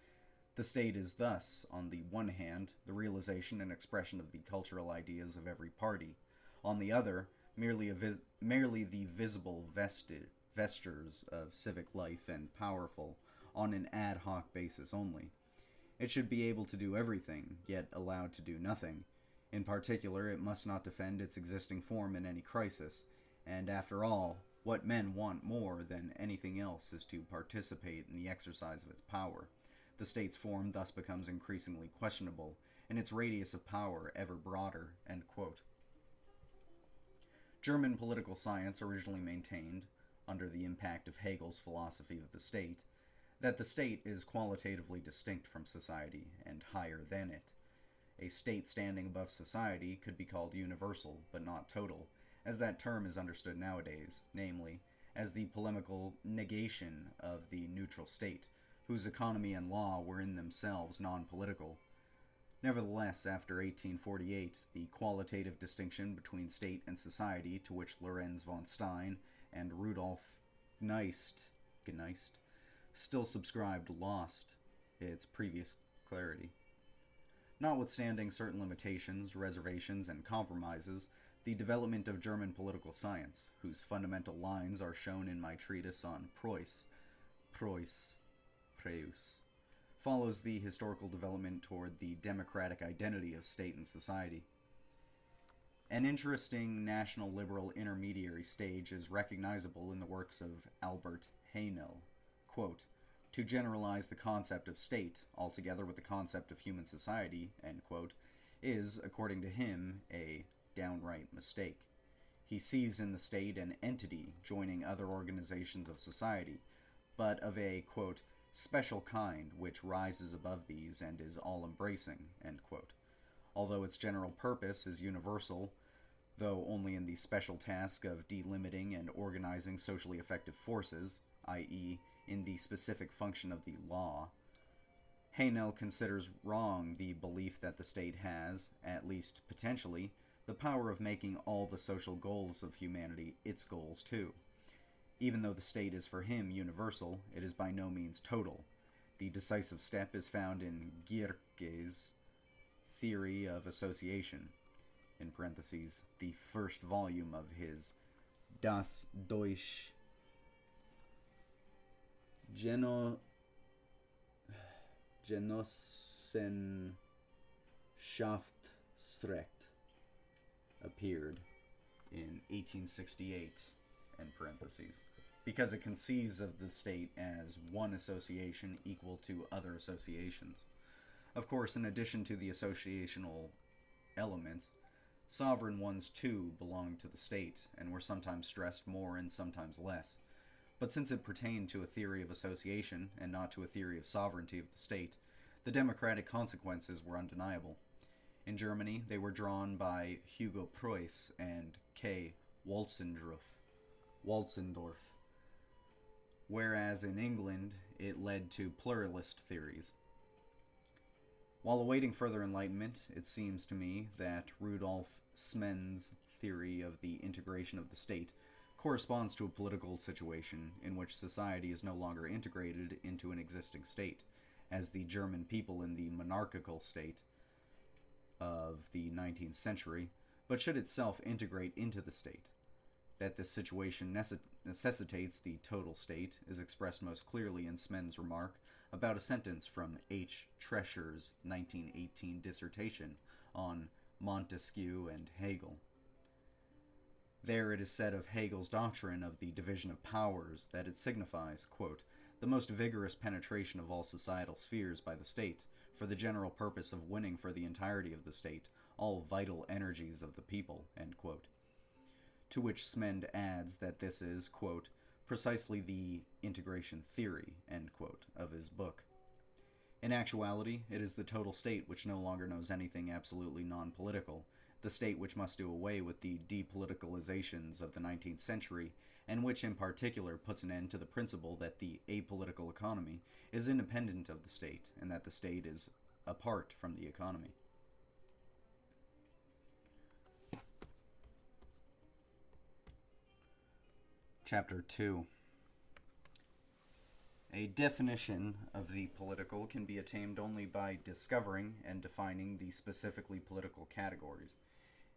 the state is thus, on the one hand, the realization and expression of the cultural ideas of every party, on the other, merely the visible vestures of civic life, and powerful on an ad hoc basis only. It should be able to do everything, yet allowed to do nothing. In particular, it must not defend its existing form in any crisis, and after all, what men want more than anything else is to participate in the exercise of its power. The state's form thus becomes increasingly questionable, and its radius of power ever broader. End quote. German political science originally maintained, under the impact of Hegel's philosophy of the state, that the state is qualitatively distinct from society and higher than it. A state standing above society could be called universal, but not total, as that term is understood nowadays, namely, as the polemical negation of the neutral state, whose economy and law were in themselves non-political. Nevertheless, after 1848, the qualitative distinction between state and society, to which Lorenz von Stein and Rudolf Gneist still subscribed, lost its previous clarity. Notwithstanding certain limitations, reservations, and compromises, the development of German political science, whose fundamental lines are shown in my treatise on Preuss, follows the historical development toward the democratic identity of state and society. An interesting national liberal intermediary stage is recognizable in the works of Albert Haenel. Quote, "To generalize the concept of state, altogether with the concept of human society," end quote, is, according to him, a downright mistake. He sees in the state an entity joining other organizations of society, but of a, quote, "special kind which rises above these and is all-embracing," end quote. Although its general purpose is universal, though only in the special task of delimiting and organizing socially effective forces, i.e., in the specific function of the law, Haenel considers wrong the belief that the state has, at least potentially, the power of making all the social goals of humanity its goals too. Even though the state is for him universal, it is by no means total. The decisive step is found in Gierke's theory of association, in parentheses, the first volume of his Das Deutsche Genossenschaftsrecht, appeared in 1868, end parentheses, because it conceives of the state as one association equal to other associations. Of course, in addition to the associational elements, sovereign ones too belonged to the state, and were sometimes stressed more and sometimes less. But since it pertained to a theory of association, and not to a theory of sovereignty of the state, the democratic consequences were undeniable. In Germany, they were drawn by Hugo Preuss and K. Walzendorf, whereas in England it led to pluralist theories. While awaiting further enlightenment, it seems to me that Rudolf Schmitt's theory of the integration of the state corresponds to a political situation in which society is no longer integrated into an existing state, as the German people in the monarchical state of the 19th century, but should itself integrate into the state. That this situation necessitates the total state is expressed most clearly in Schmitt's remark about a sentence from H. Trescher's 1918 dissertation on Montesquieu and Hegel. There it is said of Hegel's doctrine of the division of powers that it signifies, quote, "the most vigorous penetration of all societal spheres by the state, for the general purpose of winning for the entirety of the state all vital energies of the people," end quote. To which Schmitt adds that this is, quote, "precisely the integration theory," end quote, of his book. In actuality, it is the total state which no longer knows anything absolutely non-political, the state which must do away with the depoliticalizations of the 19th century, and which in particular puts an end to the principle that the apolitical economy is independent of the state, and that the state is apart from the economy. Chapter 2. A definition of the political can be attained only by discovering and defining the specifically political categories.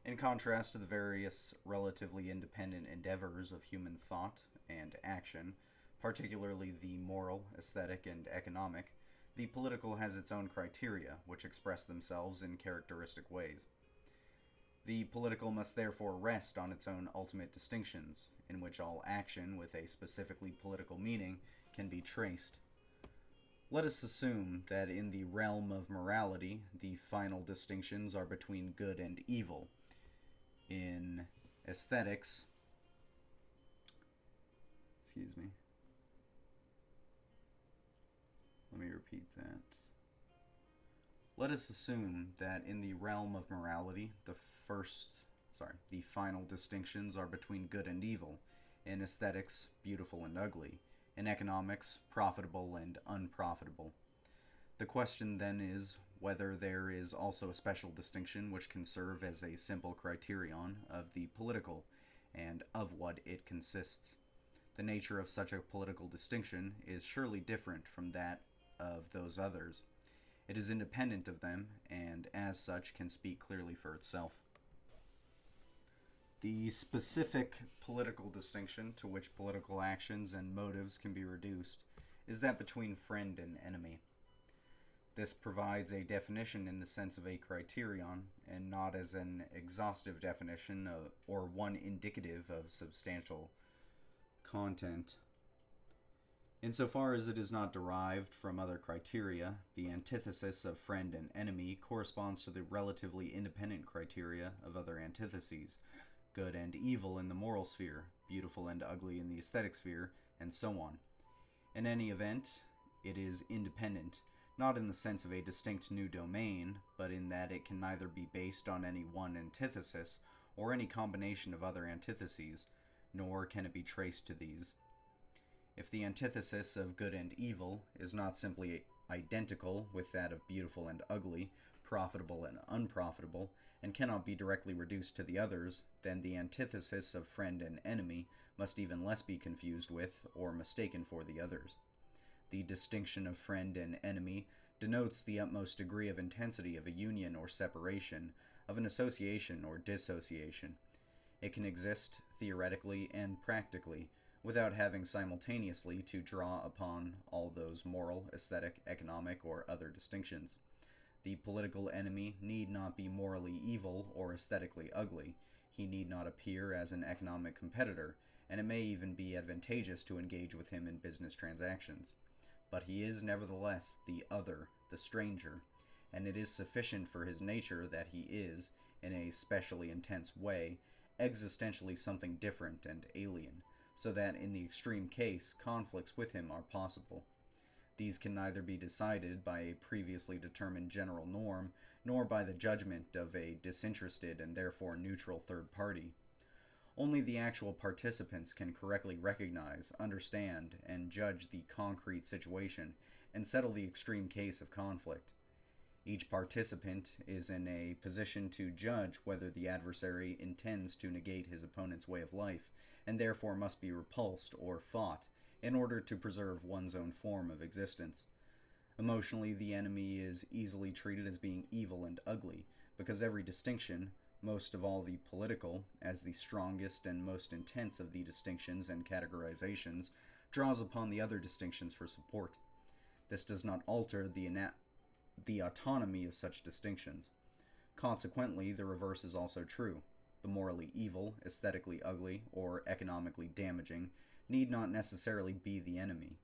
In contrast to the various relatively independent endeavors of human thought and action, particularly the moral, aesthetic, and economic, the political has its own criteria, which express themselves in characteristic ways. The political must therefore rest on its own ultimate distinctions, in which all action with a specifically political meaning can be traced. Let us assume that in the realm of morality, the final distinctions are between good and evil. In aesthetics, excuse me, let me repeat that. Let us assume that in the realm of morality, the final distinctions are between good and evil. In aesthetics, beautiful and ugly. In economics, profitable and unprofitable. The question then is whether there is also a special distinction which can serve as a simple criterion of the political and of what it consists. The nature of such a political distinction is surely different from that of those others. It is independent of them, and as such can speak clearly for itself. The specific political distinction to which political actions and motives can be reduced is that between friend and enemy. This provides a definition in the sense of a criterion, and not as an exhaustive definition or one indicative of substantial content. Insofar as it is not derived from other criteria, the antithesis of friend and enemy corresponds to the relatively independent criteria of other antitheses, good and evil in the moral sphere, beautiful and ugly in the aesthetic sphere, and so on. In any event, it is independent, not in the sense of a distinct new domain, but in that it can neither be based on any one antithesis or any combination of other antitheses, nor can it be traced to these. If the antithesis of good and evil is not simply identical with that of beautiful and ugly, profitable and unprofitable, and cannot be directly reduced to the others, then the antithesis of friend and enemy must even less be confused with or mistaken for the others. The distinction of friend and enemy denotes the utmost degree of intensity of a union or separation, of an association or dissociation. It can exist theoretically and practically, without having simultaneously to draw upon all those moral, aesthetic, economic, or other distinctions. The political enemy need not be morally evil or aesthetically ugly. He need not appear as an economic competitor, and it may even be advantageous to engage with him in business transactions. But he is nevertheless the other, the stranger, and it is sufficient for his nature that he is, in a specially intense way, existentially something different and alien, so that in the extreme case conflicts with him are possible. These can neither be decided by a previously determined general norm, nor by the judgment of a disinterested and therefore neutral third party. Only the actual participants can correctly recognize, understand, and judge the concrete situation, and settle the extreme case of conflict. Each participant is in a position to judge whether the adversary intends to negate his opponent's way of life, and therefore must be repulsed or fought, in order to preserve one's own form of existence. Emotionally, the enemy is easily treated as being evil and ugly, because every distinction, most of all the political, as the strongest and most intense of the distinctions and categorizations, draws upon the other distinctions for support. This does not alter the autonomy of such distinctions. Consequently, the reverse is also true. The morally evil, aesthetically ugly, or economically damaging need not necessarily be the enemy.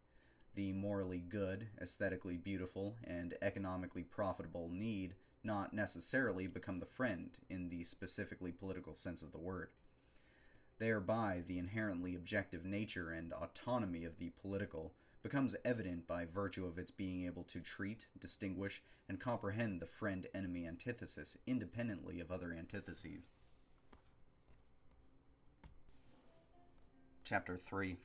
The morally good, aesthetically beautiful, and economically profitable need not necessarily become the friend in the specifically political sense of the word. Thereby, the inherently objective nature and autonomy of the political becomes evident by virtue of its being able to treat, distinguish, and comprehend the friend-enemy antithesis independently of other antitheses. Chapter 3.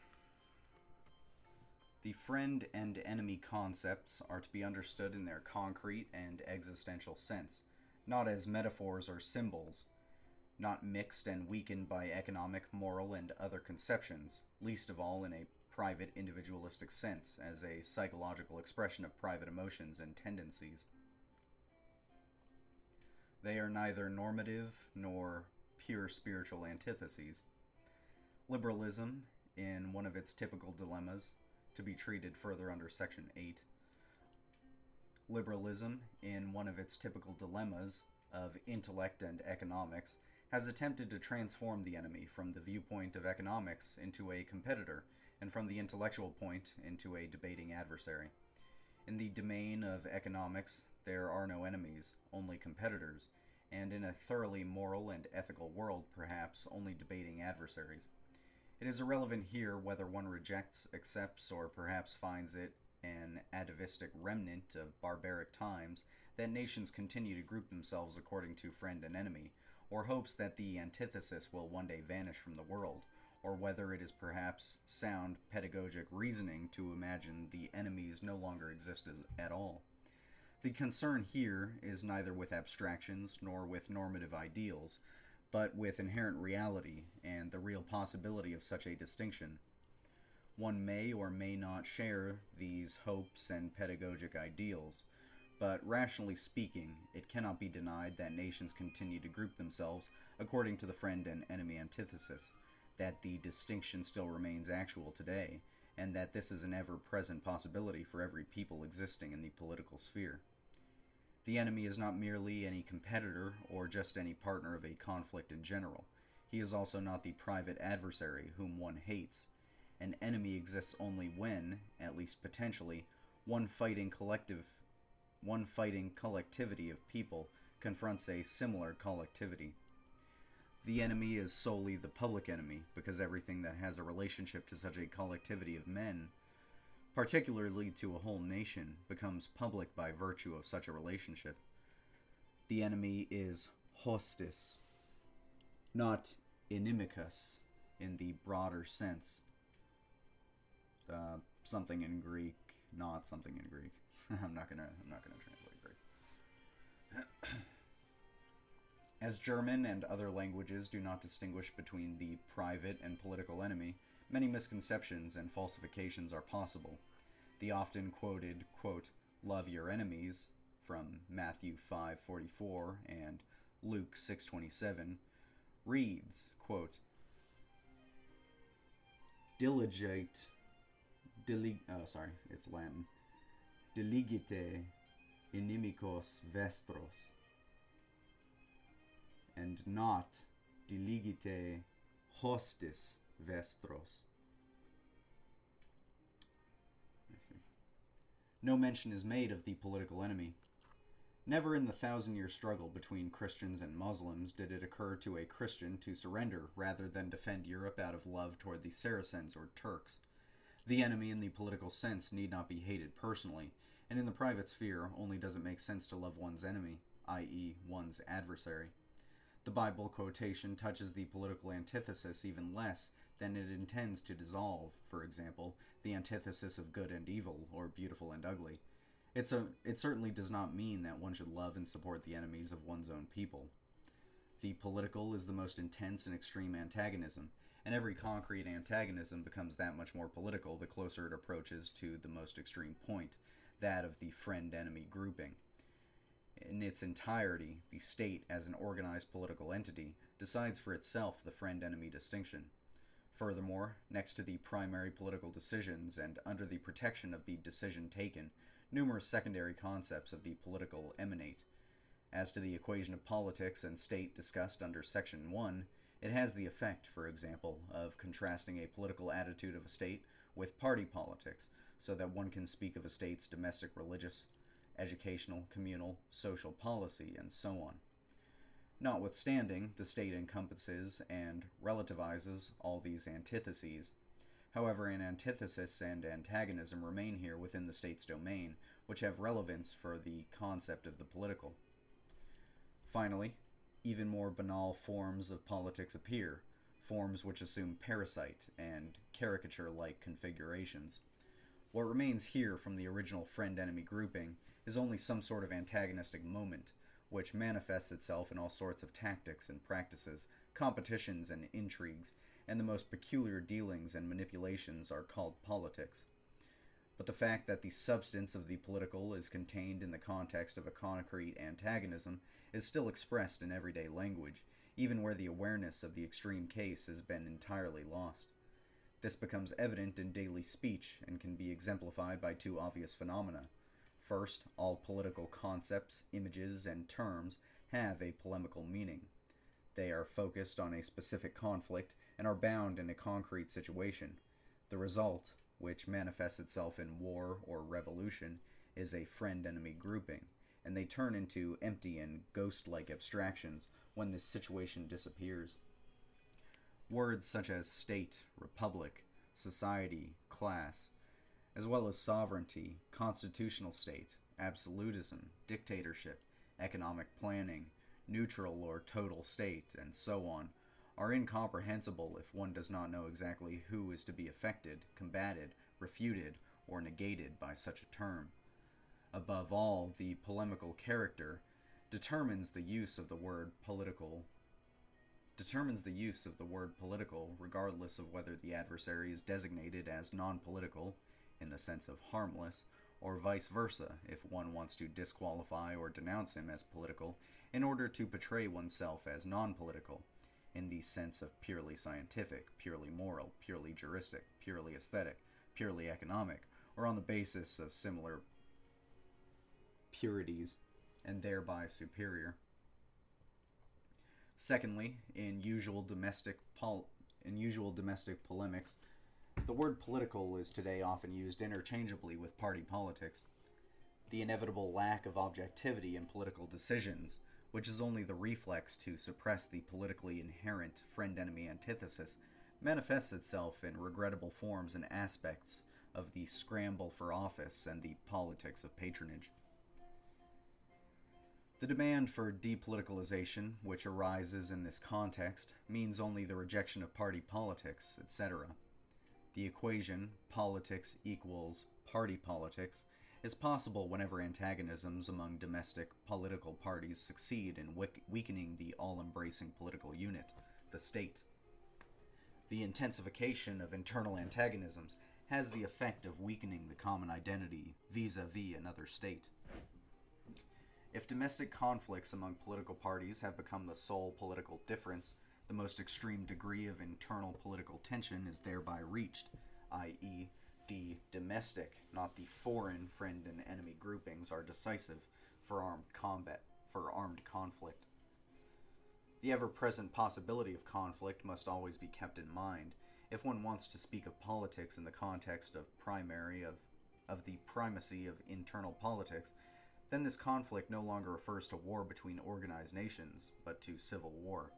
The friend and enemy concepts are to be understood in their concrete and existential sense, not as metaphors or symbols, not mixed and weakened by economic, moral, and other conceptions, least of all in a private individualistic sense, as a psychological expression of private emotions and tendencies. They are neither normative nor pure spiritual antitheses. Liberalism, in one of its typical dilemmas, to be treated further under Section 8. Liberalism, in one of its typical dilemmas of intellect and economics, has attempted to transform the enemy from the viewpoint of economics into a competitor, and from the intellectual point into a debating adversary. In the domain of economics, there are no enemies, only competitors, and in a thoroughly moral and ethical world, perhaps only debating adversaries. It is irrelevant here whether one rejects, accepts, or perhaps finds it an atavistic remnant of barbaric times that nations continue to group themselves according to friend and enemy, or hopes that the antithesis will one day vanish from the world, or whether it is perhaps sound pedagogic reasoning to imagine the enemies no longer existed at all. The concern here is neither with abstractions nor with normative ideals, but with inherent reality and the real possibility of such a distinction. One may or may not share these hopes and pedagogic ideals, but rationally speaking, it cannot be denied that nations continue to group themselves according to the friend and enemy antithesis, that the distinction still remains actual today, and that this is an ever-present possibility for every people existing in the political sphere. The enemy is not merely any competitor or just any partner of a conflict in general. He is also not the private adversary whom one hates. An enemy exists only when, at least potentially, one fighting collectivity of people confronts a similar collectivity. The enemy is solely the public enemy, because everything that has a relationship to such a collectivity of men, particularly to a whole nation, becomes public by virtue of such a relationship. The enemy is hostis, not inimicus in the broader sense. Something in Greek, not something in Greek. I'm not gonna translate Greek. As German and other languages do not distinguish between the private and political enemy, many misconceptions and falsifications are possible. The often quoted, quote, "love your enemies," from Matthew 5:44 and Luke 6:27, reads, quote, it's Latin, "diligite inimicos vestros," and not "diligite hostis vestros." No mention is made of the political enemy. Never in the 1,000-year struggle between Christians and Muslims did it occur to a Christian to surrender rather than defend Europe out of love toward the Saracens or Turks. The enemy in the political sense need not be hated personally, and in the private sphere only does it make sense to love one's enemy, i.e. one's adversary. The Bible quotation touches the political antithesis even less than it intends to dissolve, for example, the antithesis of good and evil, or beautiful and ugly. It certainly does not mean that one should love and support the enemies of one's own people. The political is the most intense and extreme antagonism, and every concrete antagonism becomes that much more political the closer it approaches to the most extreme point, that of the friend-enemy grouping. In its entirety, the state, as an organized political entity, decides for itself the friend-enemy distinction. Furthermore, next to the primary political decisions and under the protection of the decision taken, numerous secondary concepts of the political emanate. As to the equation of politics and state discussed under Section 1, it has the effect, for example, of contrasting a political attitude of a state with party politics, so that one can speak of a state's domestic, religious, educational, communal, social policy, and so on. Notwithstanding, the state encompasses and relativizes all these antitheses. However, an antithesis and antagonism remain here within the state's domain, which have relevance for the concept of the political. Finally, even more banal forms of politics appear, forms which assume parasite and caricature-like configurations. What remains here from the original friend-enemy grouping is only some sort of antagonistic moment, which manifests itself in all sorts of tactics and practices, competitions and intrigues, and the most peculiar dealings and manipulations are called politics. But the fact that the substance of the political is contained in the context of a concrete antagonism is still expressed in everyday language, even where the awareness of the extreme case has been entirely lost. This becomes evident in daily speech and can be exemplified by two obvious phenomena. First, all political concepts, images, and terms have a polemical meaning. They are focused on a specific conflict and are bound in a concrete situation. The result, which manifests itself in war or revolution, is a friend-enemy grouping, and they turn into empty and ghost-like abstractions when this situation disappears. Words such as state, republic, society, class, as well as sovereignty, constitutional state, absolutism, dictatorship, economic planning, neutral or total state, and so on, are incomprehensible if one does not know exactly who is to be affected, combated, refuted, or negated by such a term. Above all, the polemical character determines the use of the word political regardless of whether the adversary is designated as non-political in the sense of harmless, or vice versa if one wants to disqualify or denounce him as political in order to portray oneself as non-political in the sense of purely scientific, purely moral, purely juristic, purely aesthetic, purely economic, or on the basis of similar purities and thereby superior. Secondly, in usual domestic polemics, the word political is today often used interchangeably with party politics. The inevitable lack of objectivity in political decisions, which is only the reflex to suppress the politically inherent friend-enemy antithesis, manifests itself in regrettable forms and aspects of the scramble for office and the politics of patronage. The demand for depoliticalization, which arises in this context, means only the rejection of party politics, etc. The equation, politics equals party politics, is possible whenever antagonisms among domestic political parties succeed in weakening the all-embracing political unit, the state. The intensification of internal antagonisms has the effect of weakening the common identity vis-a-vis another state. If domestic conflicts among political parties have become the sole political difference, the most extreme degree of internal political tension is thereby reached, i.e., the domestic, not the foreign friend and enemy groupings are decisive for armed conflict. The ever-present possibility of conflict must always be kept in mind if one wants to speak of politics in the context of the primacy of internal politics. Then this conflict no longer refers to war between organized nations, but to civil war.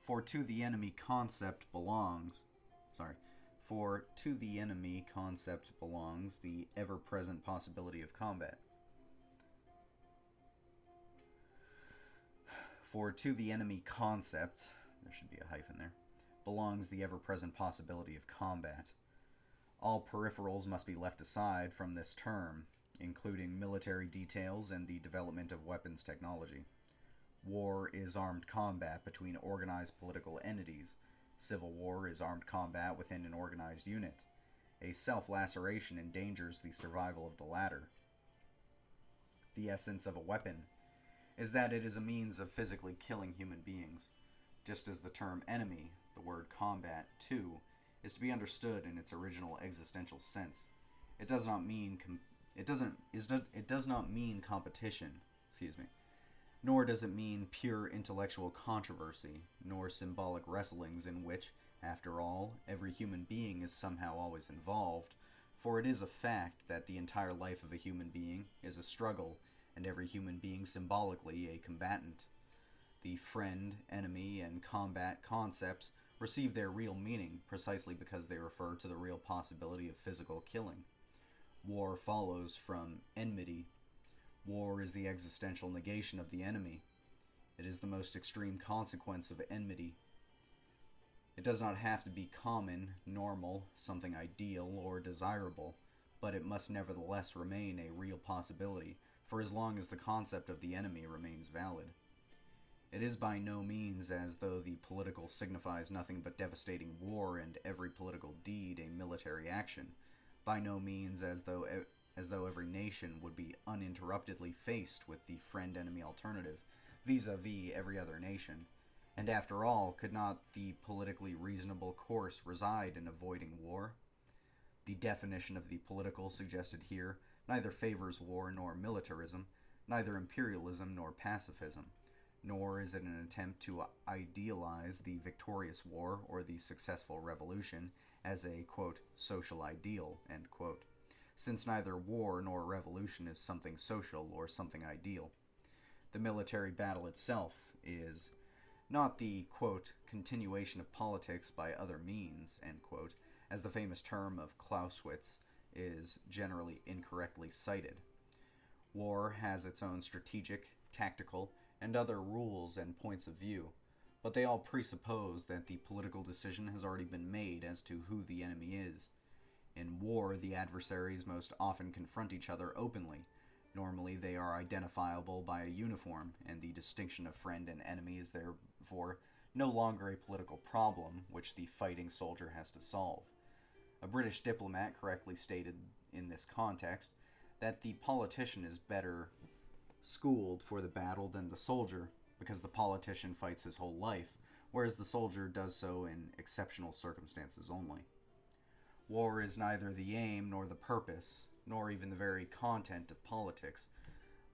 For to the enemy concept belongs the ever-present possibility of combat. For to the enemy concept, there should be a hyphen there, belongs the ever-present possibility of combat. All peripherals must be left aside from this term, including military details and the development of weapons technology. War is armed combat between organized political entities. Civil war is armed combat within an organized unit. A self-laceration endangers the survival of the latter. The essence of a weapon is that it is a means of physically killing human beings, just as the term enemy, the word combat, too, is to be understood in its original existential sense. It does not mean competition, nor does it mean pure intellectual controversy, nor symbolic wrestlings in which, after all, every human being is somehow always involved, for it is a fact that the entire life of a human being is a struggle, and every human being symbolically a combatant. The friend, enemy, and combat concepts receive their real meaning precisely because they refer to the real possibility of physical killing. War follows from enmity. War is the existential negation of the enemy. It is the most extreme consequence of enmity. It does not have to be common, normal, something ideal or desirable, but it must nevertheless remain a real possibility for as long as the concept of the enemy remains valid. It is by no means as though the political signifies nothing but devastating war and every political deed a military action, by no means as though every nation would be uninterruptedly faced with the friend-enemy alternative vis-a-vis every other nation. And after all, could not the politically reasonable course reside in avoiding war? The definition of the political suggested here neither favors war nor militarism, neither imperialism nor pacifism, nor is it an attempt to idealize the victorious war or the successful revolution as a, quote, social ideal, end quote. since neither war nor revolution is something social or something ideal. The military battle itself is not the, quote, continuation of politics by other means, end quote, as the famous term of Clausewitz is generally incorrectly cited. War has its own strategic, tactical, and other rules and points of view, but they all presuppose that the political decision has already been made as to who the enemy is. In war, the adversaries most often confront each other openly. Normally, they are identifiable by a uniform, and the distinction of friend and enemy is therefore no longer a political problem which the fighting soldier has to solve. A British diplomat correctly stated in this context that the politician is better schooled for the battle than the soldier, because the politician fights his whole life, whereas the soldier does so in exceptional circumstances only. War is neither the aim nor the purpose, nor even the very content of politics,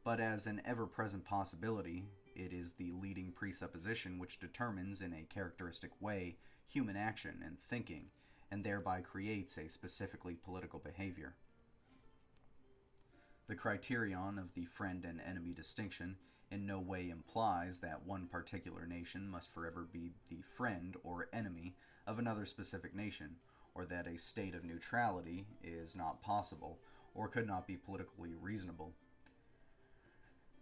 but as an ever-present possibility, it is the leading presupposition which determines in a characteristic way human action and thinking, and thereby creates a specifically political behavior. The criterion of the friend and enemy distinction in no way implies that one particular nation must forever be the friend or enemy of another specific nation, or that a state of neutrality is not possible or could not be politically reasonable.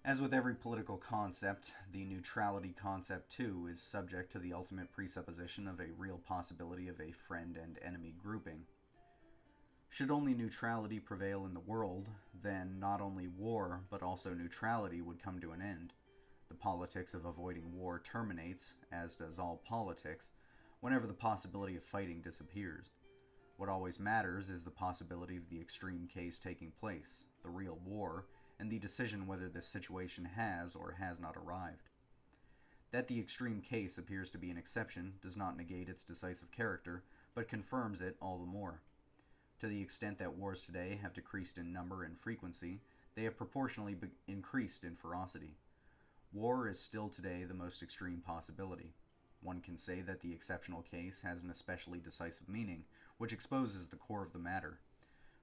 As with every political concept, the neutrality concept too is subject to the ultimate presupposition of a real possibility of a friend and enemy grouping. Should only neutrality prevail in the world, then not only war but also neutrality would come to an end. The politics of avoiding war terminates, as does all politics, whenever the possibility of fighting disappears. What always matters is the possibility of the extreme case taking place, the real war, and the decision whether this situation has or has not arrived. That the extreme case appears to be an exception does not negate its decisive character, but confirms it all the more. To the extent that wars today have decreased in number and frequency, they have proportionally increased in ferocity. War is still today the most extreme possibility. One can say that the exceptional case has an especially decisive meaning, which exposes the core of the matter.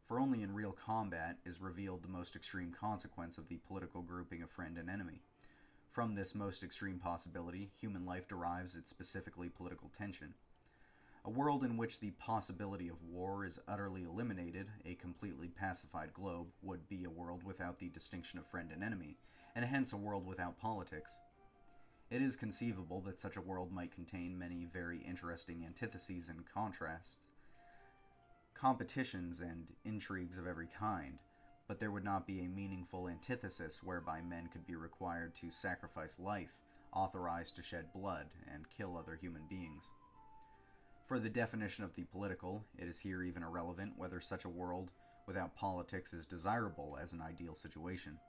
For only in real combat is revealed the most extreme consequence of the political grouping of friend and enemy. From this most extreme possibility, human life derives its specifically political tension. A world in which the possibility of war is utterly eliminated, a completely pacified globe, would be a world without the distinction of friend and enemy, and hence a world without politics. It is conceivable that such a world might contain many very interesting antitheses and contrasts, competitions and intrigues of every kind, but there would not be a meaningful antithesis whereby men could be required to sacrifice life, authorized to shed blood, and kill other human beings. For the definition of the political, it is here even irrelevant whether such a world without politics is desirable as an ideal situation.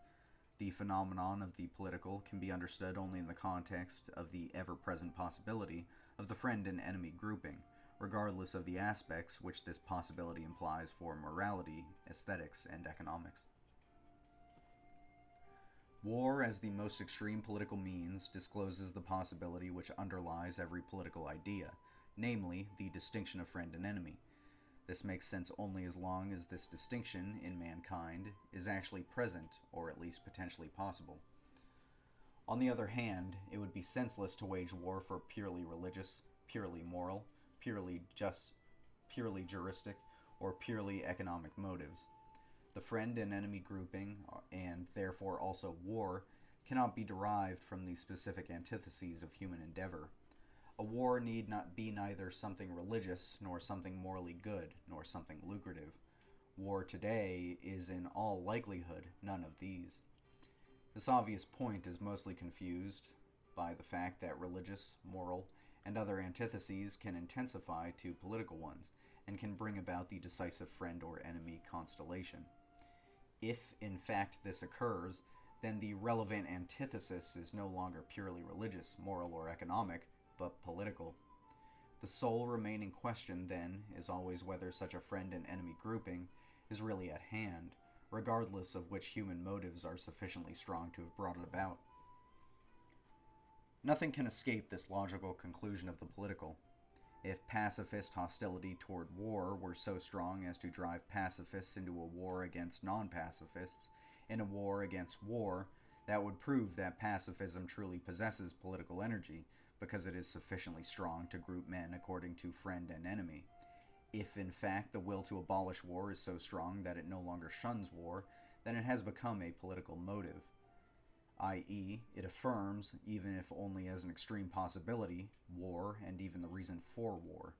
The phenomenon of the political can be understood only in the context of the ever-present possibility of the friend and enemy grouping, regardless of the aspects which this possibility implies for morality, aesthetics, and economics. War, as the most extreme political means, discloses the possibility which underlies every political idea, namely, the distinction of friend and enemy. This makes sense only as long as this distinction in mankind is actually present, or at least potentially possible. On the other hand, it would be senseless to wage war for purely religious, purely moral, purely just, purely juristic, or purely economic motives. The friend and enemy grouping, and therefore also war, cannot be derived from the specific antitheses of human endeavor. A war need not be neither something religious, nor something morally good, nor something lucrative. War today is in all likelihood none of these. This obvious point is mostly confused by the fact that religious, moral, and other antitheses can intensify to political ones, and can bring about the decisive friend or enemy constellation. If, in fact, this occurs, then the relevant antithesis is no longer purely religious, moral, or economic, but political. The sole remaining question, then, is always whether such a friend and enemy grouping is really at hand, regardless of which human motives are sufficiently strong to have brought it about. Nothing can escape this logical conclusion of the political. If pacifist hostility toward war were so strong as to drive pacifists into a war against non pacifists, in a war against war, that would prove that pacifism truly possesses political energy, because it is sufficiently strong to group men according to friend and enemy. If, in fact, the will to abolish war is so strong that it no longer shuns war, then it has become a political motive, i.e., it affirms, even if only as an extreme possibility, war and even the reason for war.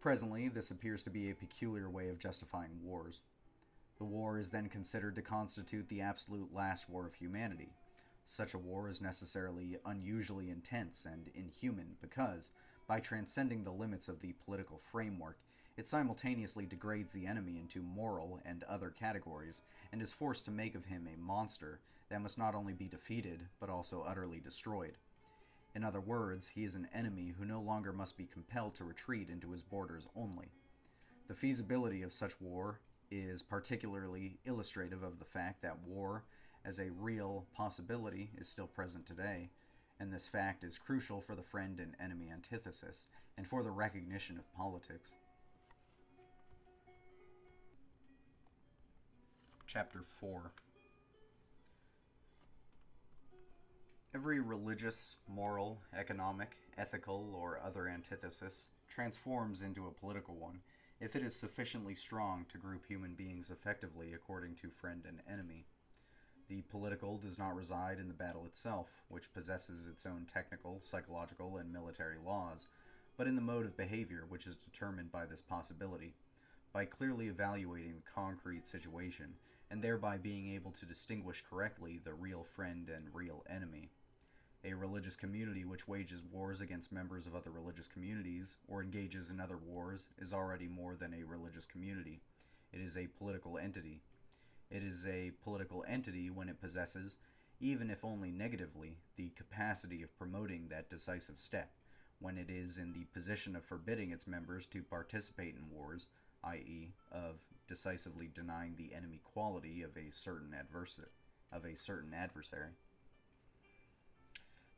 Presently, this appears to be a peculiar way of justifying wars. The war is then considered to constitute the absolute last war of humanity. Such a war is necessarily unusually intense and inhuman because, by transcending the limits of the political framework, it simultaneously degrades the enemy into moral and other categories and is forced to make of him a monster that must not only be defeated but also utterly destroyed. In other words, he is an enemy who no longer must be compelled to retreat into his borders only. The feasibility of such war is particularly illustrative of the fact that war, as a real possibility, is still present today, and this fact is crucial for the friend and enemy antithesis and for the recognition of politics. Chapter 4. Every religious, moral, economic, ethical, or other antithesis transforms into a political one if it is sufficiently strong to group human beings effectively according to friend and enemy. The political does not reside in the battle itself, which possesses its own technical, psychological, and military laws, but in the mode of behavior which is determined by this possibility. By clearly evaluating the concrete situation, and thereby being able to distinguish correctly the real friend and real enemy. A religious community which wages wars against members of other religious communities, or engages in other wars, is already more than a religious community. It is a political entity. It is a political entity when it possesses, even if only negatively, the capacity of promoting that decisive step, when it is in the position of forbidding its members to participate in wars, i.e., of decisively denying the enemy quality of a certain adversary.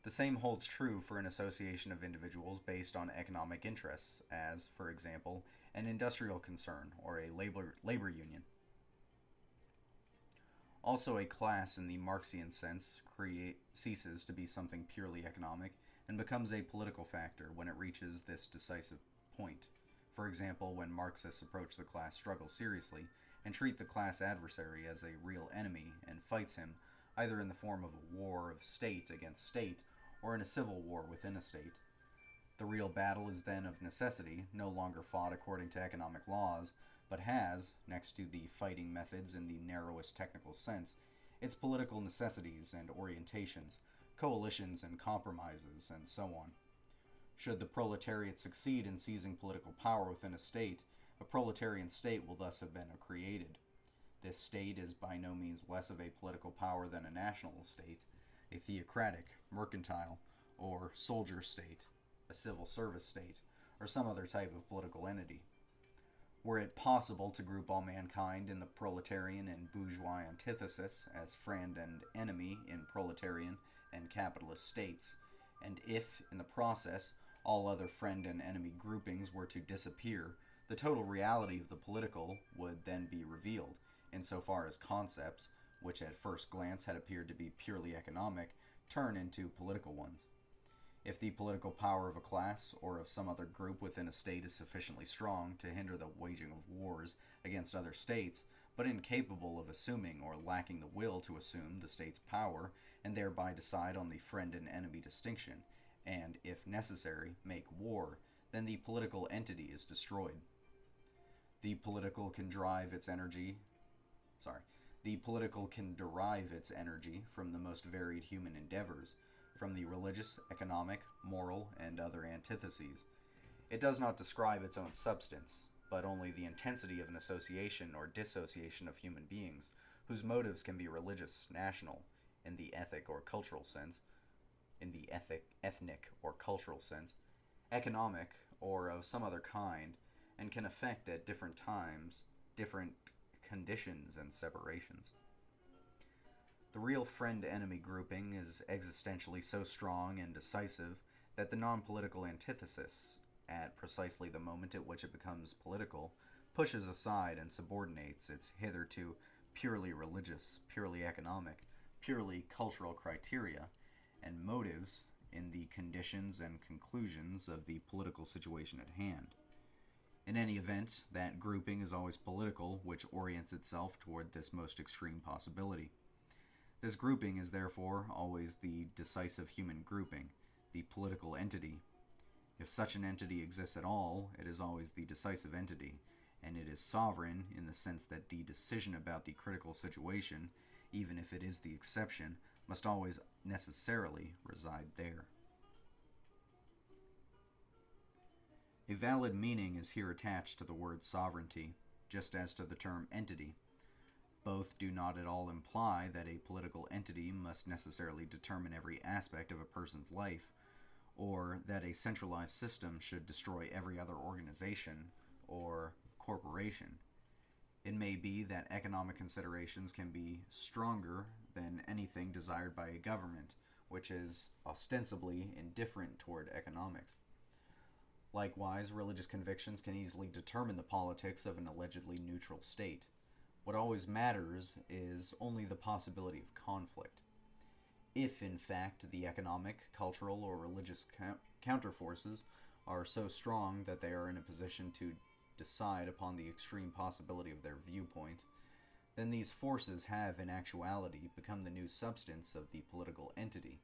The same holds true for an association of individuals based on economic interests, as, for example, an industrial concern or a labor union. Also, a class in the Marxian sense ceases to be something purely economic and becomes a political factor when it reaches this decisive point. For example, when Marxists approach the class struggle seriously and treat the class adversary as a real enemy and fights him either in the form of a war of state against state or in a civil war within a state. The real battle is then of necessity no longer fought according to economic laws, but has, next to the fighting methods in the narrowest technical sense, its political necessities and orientations, coalitions and compromises, and so on. Should the proletariat succeed in seizing political power within a state, a proletarian state will thus have been created. This state is by no means less of a political power than a national state, a theocratic, mercantile, or soldier state, a civil service state, or some other type of political entity. Were it possible to group all mankind in the proletarian and bourgeois antithesis as friend and enemy in proletarian and capitalist states, and if, in the process, all other friend and enemy groupings were to disappear, the total reality of the political would then be revealed, insofar as concepts, which at first glance had appeared to be purely economic, turn into political ones. If the political power of a class or of some other group within a state is sufficiently strong to hinder the waging of wars against other states, but incapable of assuming or lacking the will to assume the state's power and thereby decide on the friend and enemy distinction, and, if necessary, make war, then the political entity is destroyed. The political can derive its energy from the most varied human endeavors, from the religious, economic, moral, and other antitheses. It does not describe its own substance, but only the intensity of an association or dissociation of human beings, whose motives can be religious, national, in the ethnic or cultural sense, economic, or of some other kind, and can affect at different times different conditions and separations. The real friend-enemy grouping is existentially so strong and decisive that the non-political antithesis at precisely the moment at which it becomes political, pushes aside and subordinates its hitherto purely religious, purely economic, purely cultural criteria and motives in the conditions and conclusions of the political situation at hand. In any event, that grouping is always political, which orients itself toward this most extreme possibility. This grouping is therefore always the decisive human grouping, the political entity. If such an entity exists at all, it is always the decisive entity, and it is sovereign in the sense that the decision about the critical situation, even if it is the exception, must always necessarily reside there. A valid meaning is here attached to the word sovereignty, just as to the term entity. Both do not at all imply that a political entity must necessarily determine every aspect of a person's life, or that a centralized system should destroy every other organization or corporation. It may be that economic considerations can be stronger than anything desired by a government, which is ostensibly indifferent toward economics. Likewise, religious convictions can easily determine the politics of an allegedly neutral state. What always matters is only the possibility of conflict. If, in fact, the economic, cultural, or religious counterforces are so strong that they are in a position to decide upon the extreme possibility of their viewpoint, then these forces have, in actuality, become the new substance of the political entity.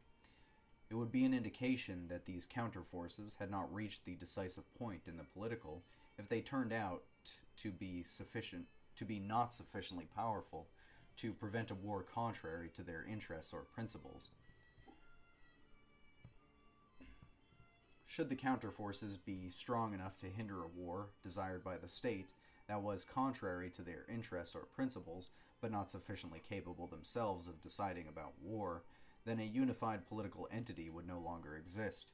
It would be an indication that these counterforces had not reached the decisive point in the political if they turned out to be not sufficiently powerful to prevent a war contrary to their interests or principles. Should the counterforces be strong enough to hinder a war desired by the state that was contrary to their interests or principles, but not sufficiently capable themselves of deciding about war, then a unified political entity would no longer exist.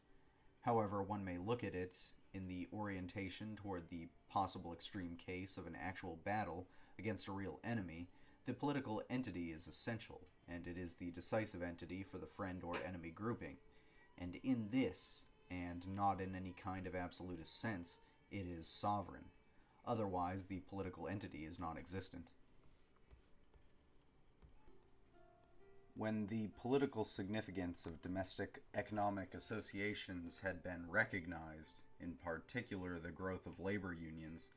However, one may look at it in the orientation toward the possible extreme case of an actual battle against a real enemy. The political entity is essential, and it is the decisive entity for the friend or enemy grouping. And in this, and not in any kind of absolutist sense, it is sovereign. Otherwise, the political entity is non-existent. When the political significance of domestic economic associations had been recognized, in particular the growth of labor unions,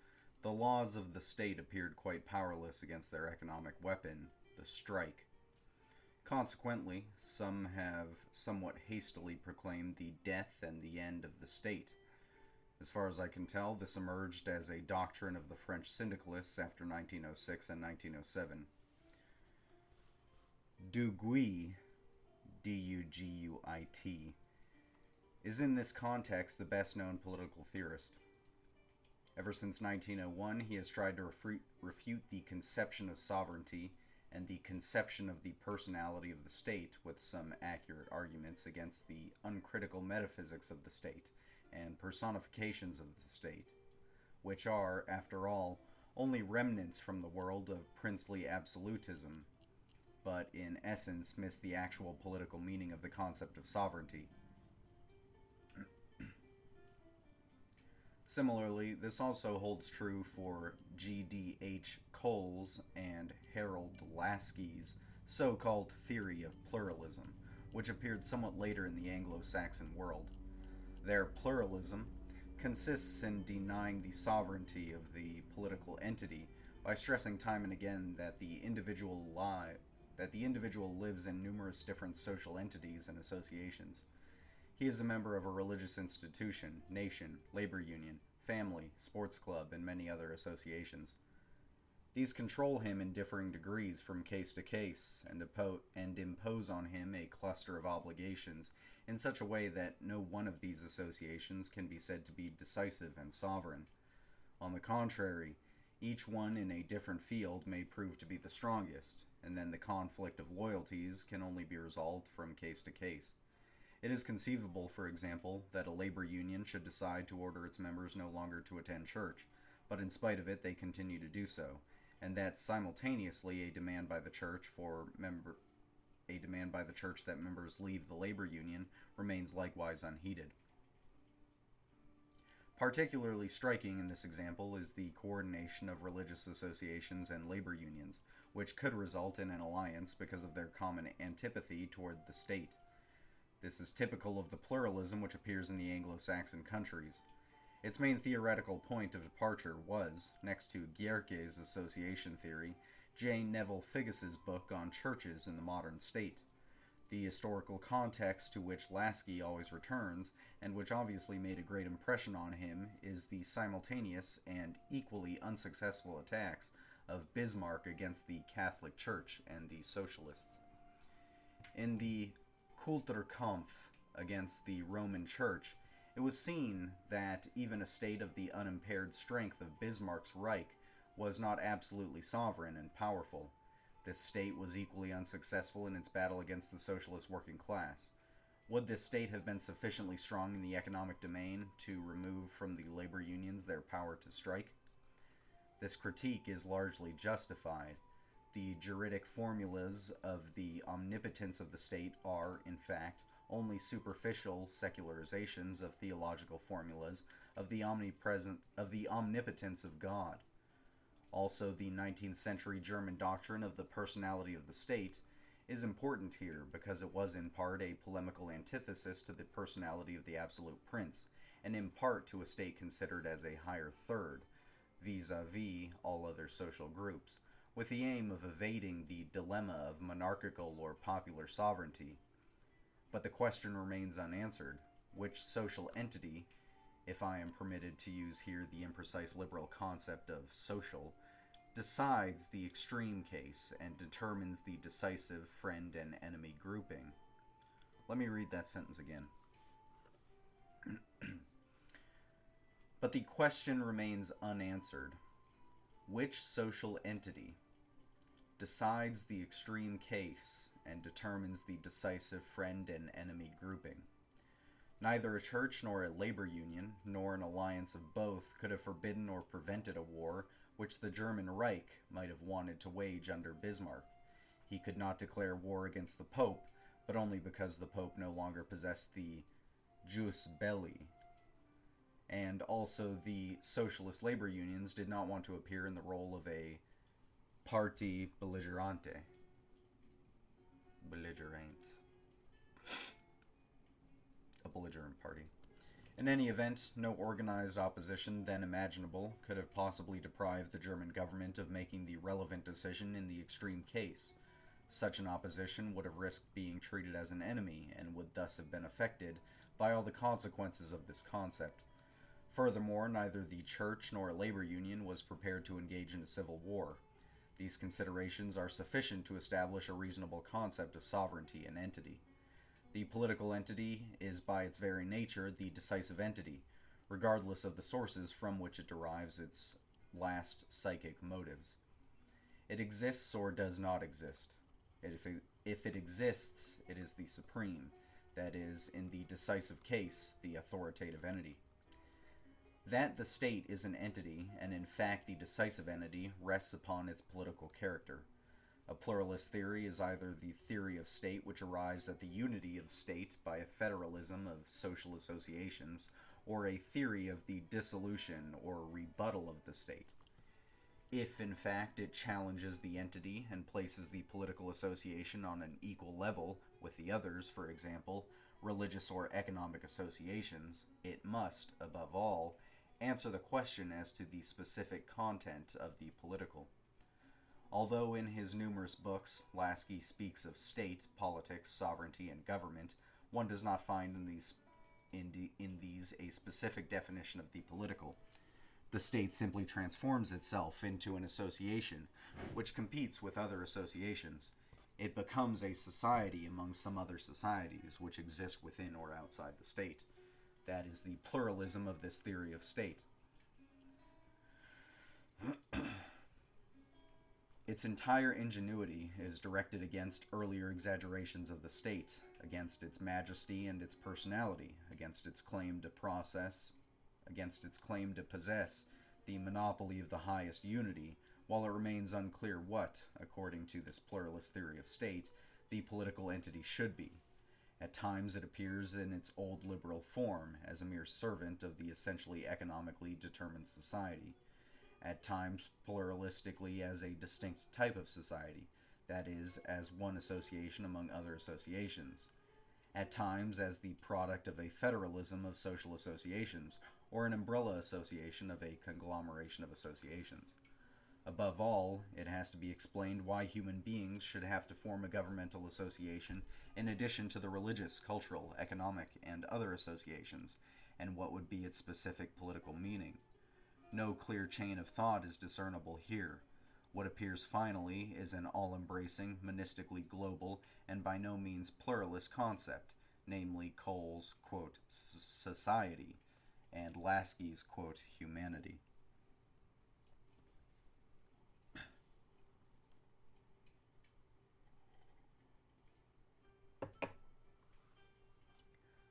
the laws of the state appeared quite powerless against their economic weapon, the strike. Consequently, some have somewhat hastily proclaimed the death and the end of the state. As far as I can tell, this emerged as a doctrine of the French syndicalists after 1906 and 1907. Duguit, D-U-G-U-I-T, is in this context the best-known political theorist. Ever since 1901, he has tried to refute the conception of sovereignty and the conception of the personality of the state with some accurate arguments against the uncritical metaphysics of the state and personifications of the state, which are, after all, only remnants from the world of princely absolutism, but in essence miss the actual political meaning of the concept of sovereignty. Similarly, this also holds true for G.D.H. Cole's and Harold Laski's so-called theory of pluralism, which appeared somewhat later in the Anglo-Saxon world. Their pluralism consists in denying the sovereignty of the political entity by stressing time and again that the individual lives in numerous different social entities and associations. He is a member of a religious institution, nation, labor union, family, sports club, and many other associations. These control him in differing degrees from case to case and impose on him a cluster of obligations in such a way that no one of these associations can be said to be decisive and sovereign. On the contrary, each one in a different field may prove to be the strongest, and then the conflict of loyalties can only be resolved from case to case. It is conceivable, for example, that a labor union should decide to order its members no longer to attend church, but in spite of it they continue to do so, and that simultaneously a demand by the church that members leave the labor union remains likewise unheeded. Particularly striking in this example is the coordination of religious associations and labor unions, which could result in an alliance because of their common antipathy toward the state. This is typical of the pluralism which appears in the Anglo-Saxon countries. Its main theoretical point of departure was, next to Gierke's association theory, J. Neville Figgis's book on churches in the modern state. The historical context to which Lasky always returns, and which obviously made a great impression on him, is the simultaneous and equally unsuccessful attacks of Bismarck against the Catholic Church and the Socialists. In the Kulturkampf against the Roman Church, it was seen that even a state of the unimpaired strength of Bismarck's Reich was not absolutely sovereign and powerful. This state was equally unsuccessful in its battle against the socialist working class. Would this state have been sufficiently strong in the economic domain to remove from the labor unions their power to strike? This critique is largely justified. The juridic formulas of the omnipotence of the state are, in fact, only superficial secularizations of theological formulas of the omnipotence of God. Also, the 19th century German doctrine of the personality of the state is important here because it was in part a polemical antithesis to the personality of the absolute prince, and in part to a state considered as a higher third, vis-a-vis all other social groups, with the aim of evading the dilemma of monarchical or popular sovereignty. But the question remains unanswered: which social entity, if I am permitted to use here the imprecise liberal concept of social, decides the extreme case and determines the decisive friend and enemy grouping? Let me read that sentence again. But the question remains unanswered. Which social entity decides the extreme case and determines the decisive friend and enemy grouping? Neither a church nor a labor union, nor an alliance of both, could have forbidden or prevented a war which the German Reich might have wanted to wage under Bismarck. He could not declare war against the Pope, but only because the Pope no longer possessed the jus belli. And also the socialist labor unions did not want to appear in the role of a parti belligerante. A belligerent party. In any event, no organized opposition then imaginable could have possibly deprived the German government of making the relevant decision in the extreme case. Such an opposition would have risked being treated as an enemy and would thus have been affected by all the consequences of this concept. Furthermore, neither the church nor a labor union was prepared to engage in a civil war. These considerations are sufficient to establish a reasonable concept of sovereignty and entity. The political entity is by its very nature the decisive entity, regardless of the sources from which it derives its last psychic motives. It exists or does not exist. If it exists, it is the supreme, that is, in the decisive case, the authoritative entity. That the state is an entity, and in fact the decisive entity, rests upon its political character. A pluralist theory is either the theory of state which arrives at the unity of state by a federalism of social associations, or a theory of the dissolution or rebuttal of the state. If, in fact, it challenges the entity and places the political association on an equal level with the others, for example, religious or economic associations, it must, above all, answer the question as to the specific content of the political. Although in his numerous books Lasky speaks of state, politics, sovereignty, and government, one does not find in these a specific definition of the political. The state simply transforms itself into an association, which competes with other associations. It becomes a society among some other societies, which exist within or outside the state. That is the pluralism of this theory of state. Its entire ingenuity is directed against earlier exaggerations of the state, against its majesty and its personality, against its claim to possess the monopoly of the highest unity, while it remains unclear what, according to this pluralist theory of state, the political entity should be. At times it appears in its old liberal form, as a mere servant of the essentially economically determined society. At times pluralistically as a distinct type of society, that is, as one association among other associations. At times as the product of a federalism of social associations, or an umbrella association of a conglomeration of associations. Above all, it has to be explained why human beings should have to form a governmental association in addition to the religious, cultural, economic, and other associations, and what would be its specific political meaning. No clear chain of thought is discernible here. What appears finally is an all-embracing, monistically global, and by no means pluralist concept, namely Cole's, quote, society, and Lasky's, quote, humanity.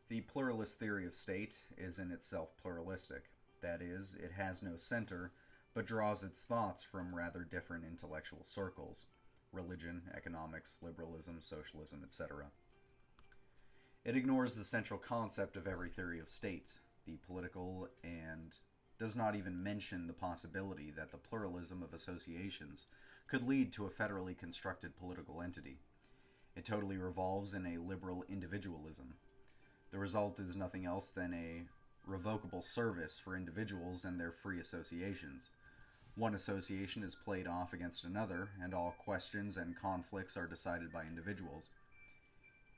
The pluralist theory of state is in itself pluralistic. That is, it has no center, but draws its thoughts from rather different intellectual circles: religion, economics, liberalism, socialism, etc. It ignores the central concept of every theory of state, the political, and does not even mention the possibility that the pluralism of associations could lead to a federally constructed political entity. It totally revolves in a liberal individualism. The result is nothing else than a revocable service for individuals and their free associations. One association is played off against another, and all questions and conflicts are decided by individuals.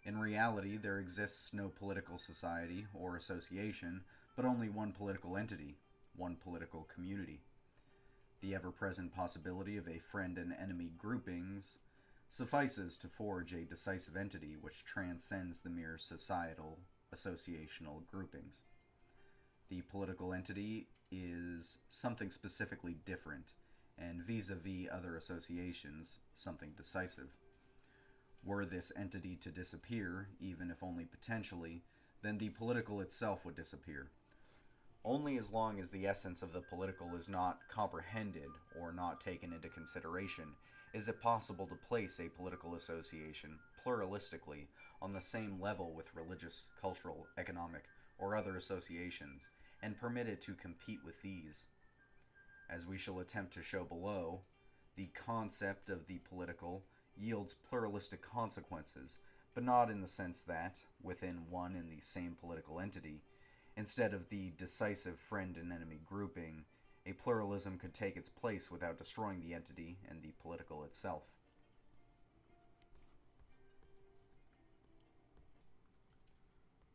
In reality, there exists no political society or association, but only one political entity, one political community. The ever-present possibility of a friend and enemy groupings suffices to forge a decisive entity which transcends the mere societal, associational groupings. The political entity is something specifically different, and vis-a-vis other associations, something decisive. Were this entity to disappear, even if only potentially, then the political itself would disappear. Only as long as the essence of the political is not comprehended or not taken into consideration is it possible to place a political association pluralistically on the same level with religious, cultural, economic, or other associations, and permit it to compete with these. As we shall attempt to show below, the concept of the political yields pluralistic consequences, but not in the sense that, within one and the same political entity, instead of the decisive friend and enemy grouping, a pluralism could take its place without destroying the entity and the political itself.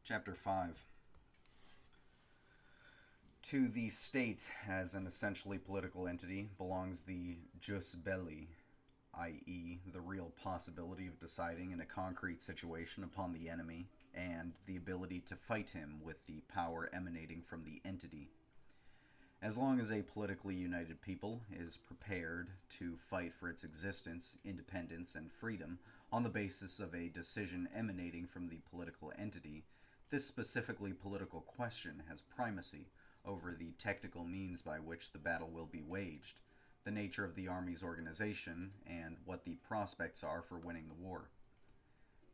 Chapter 5. To the state as an essentially political entity belongs the jus belli, i.e., the real possibility of deciding in a concrete situation upon the enemy, and the ability to fight him with the power emanating from the entity. As long as a politically united people is prepared to fight for its existence, independence, and freedom on the basis of a decision emanating from the political entity, this specifically political question has primacy over the technical means by which the battle will be waged, the nature of the army's organization, and what the prospects are for winning the war.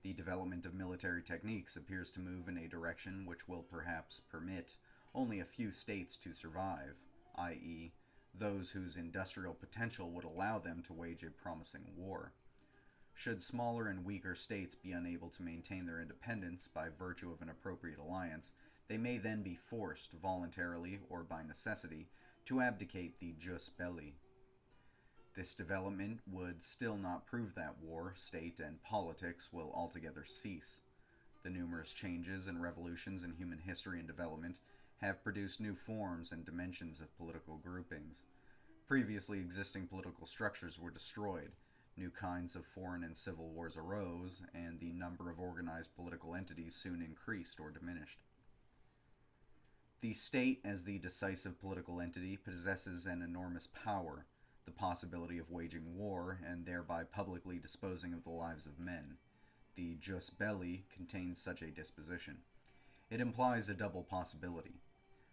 The development of military techniques appears to move in a direction which will perhaps permit only a few states to survive, i.e., those whose industrial potential would allow them to wage a promising war. Should smaller and weaker states be unable to maintain their independence by virtue of an appropriate alliance, they may then be forced, voluntarily or by necessity, to abdicate the jus belli. This development would still not prove that war, state, and politics will altogether cease. The numerous changes and revolutions in human history and development have produced new forms and dimensions of political groupings. Previously existing political structures were destroyed, new kinds of foreign and civil wars arose, and the number of organized political entities soon increased or diminished. The state, as the decisive political entity, possesses an enormous power, the possibility of waging war, and thereby publicly disposing of the lives of men. The jus belli contains such a disposition. It implies a double possibility: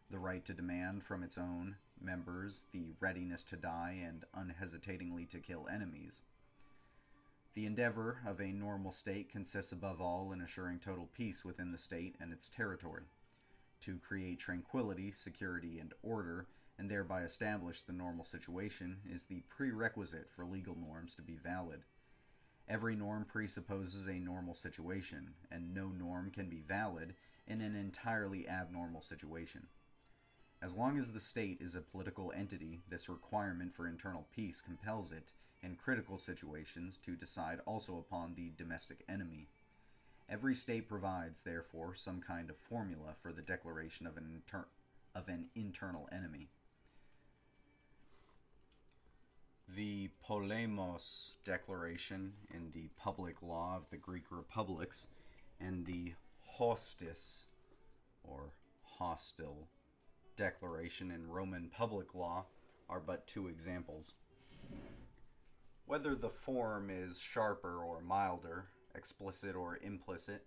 the right to demand from its own members the readiness to die and unhesitatingly to kill enemies. The endeavor of a normal state consists above all in assuring total peace within the state and its territory. To create tranquility, security, and order, and thereby establish the normal situation, is the prerequisite for legal norms to be valid. Every norm presupposes a normal situation, and no norm can be valid in an entirely abnormal situation. As long as the state is a political entity, this requirement for internal peace compels it, in critical situations, to decide also upon the domestic enemy. Every state provides, therefore, some kind of formula for the declaration of an internal enemy. The polemos declaration in the public law of the Greek republics and the hostis, or hostile, declaration in Roman public law are but two examples. Whether the form is sharper or milder, explicit or implicit,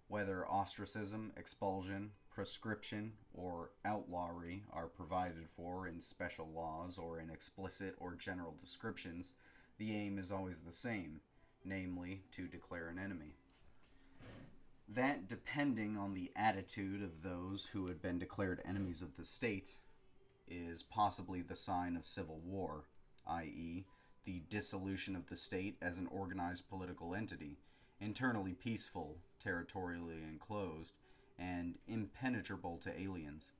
whether ostracism, expulsion, proscription, or outlawry are provided for in special laws or in explicit or general descriptions, the aim is always the same, namely, to declare an enemy. That, depending on the attitude of those who had been declared enemies of the state, is possibly the sign of civil war, i.e., the dissolution of the state as an organized political entity, internally peaceful, territorially enclosed, and impenetrable to aliens.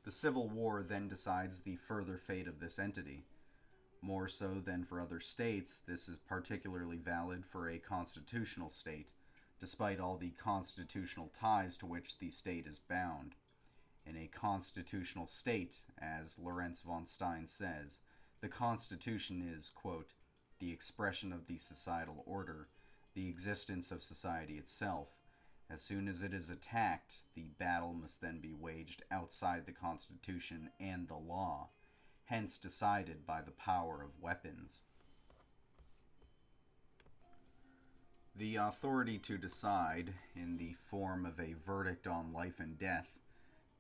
The Civil War then decides the further fate of this entity. More so than for other states, this is particularly valid for a constitutional state, despite all the constitutional ties to which the state is bound. In a constitutional state, as Lorenz von Stein says, the Constitution is, quote, the expression of the societal order, the existence of society itself. As soon as it is attacked, the battle must then be waged outside the Constitution and the law, hence decided by the power of weapons. The authority to decide, in the form of a verdict on life and death,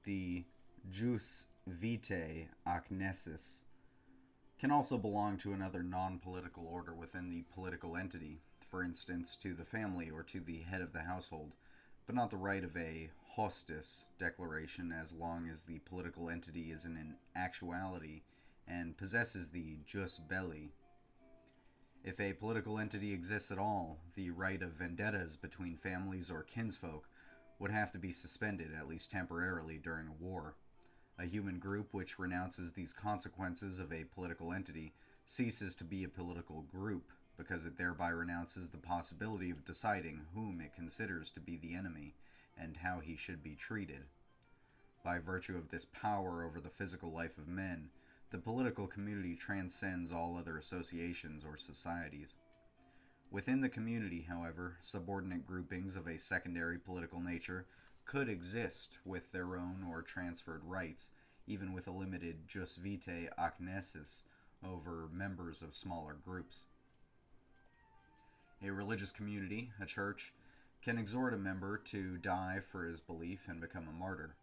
the jus vitae ac nescis, can also belong to another non-political order within the political entity, for instance to the family or to the head of the household, but not the right of a hostis declaration as long as the political entity is in an actuality and possesses the jus belli. If a political entity exists at all, the right of vendettas between families or kinsfolk would have to be suspended, at least temporarily, during a war. A human group which renounces these consequences of a political entity ceases to be a political group, because it thereby renounces the possibility of deciding whom it considers to be the enemy and how he should be treated. By virtue of this power over the physical life of men, the political community transcends all other associations or societies. Within the community, however, subordinate groupings of a secondary political nature could exist with their own or transferred rights, even with a limited jus vitae ac nescis over members of smaller groups. A religious community, a church, can exhort a member to die for his belief and become a martyr,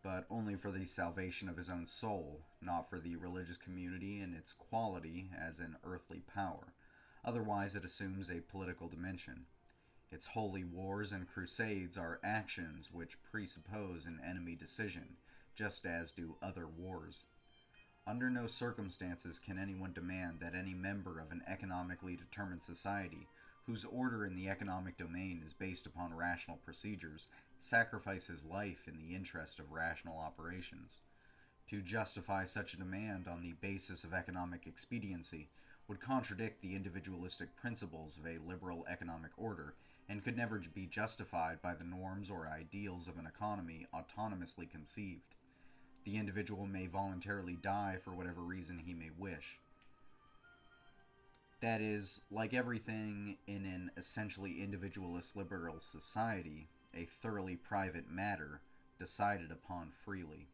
but only for the salvation of his own soul, not for the religious community and its quality as an earthly power. Otherwise it assumes a political dimension. Its holy wars and crusades are actions which presuppose an enemy decision, just as do other wars. Under no circumstances can anyone demand that any member of an economically determined society, whose order in the economic domain is based upon rational procedures, sacrifice his life in the interest of rational operations. To justify such a demand on the basis of economic expediency would contradict the individualistic principles of a liberal economic order, and could never be justified by the norms or ideals of an economy autonomously conceived. The individual may voluntarily die for whatever reason he may wish. That is, like everything in an essentially individualist liberal society, a thoroughly private matter, decided upon freely.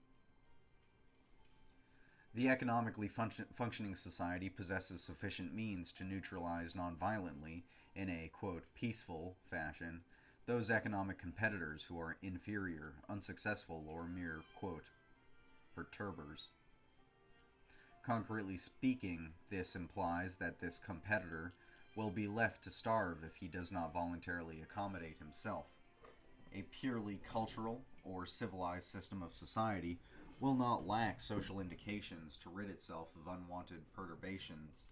The economically functioning society possesses sufficient means to neutralize nonviolently, in a, quote, peaceful fashion, those economic competitors who are inferior, unsuccessful, or mere, quote, perturbers. Concretely speaking, this implies that this competitor will be left to starve if he does not voluntarily accommodate himself. A purely cultural or civilized system of society will not lack social indications to rid itself of unwanted perturbations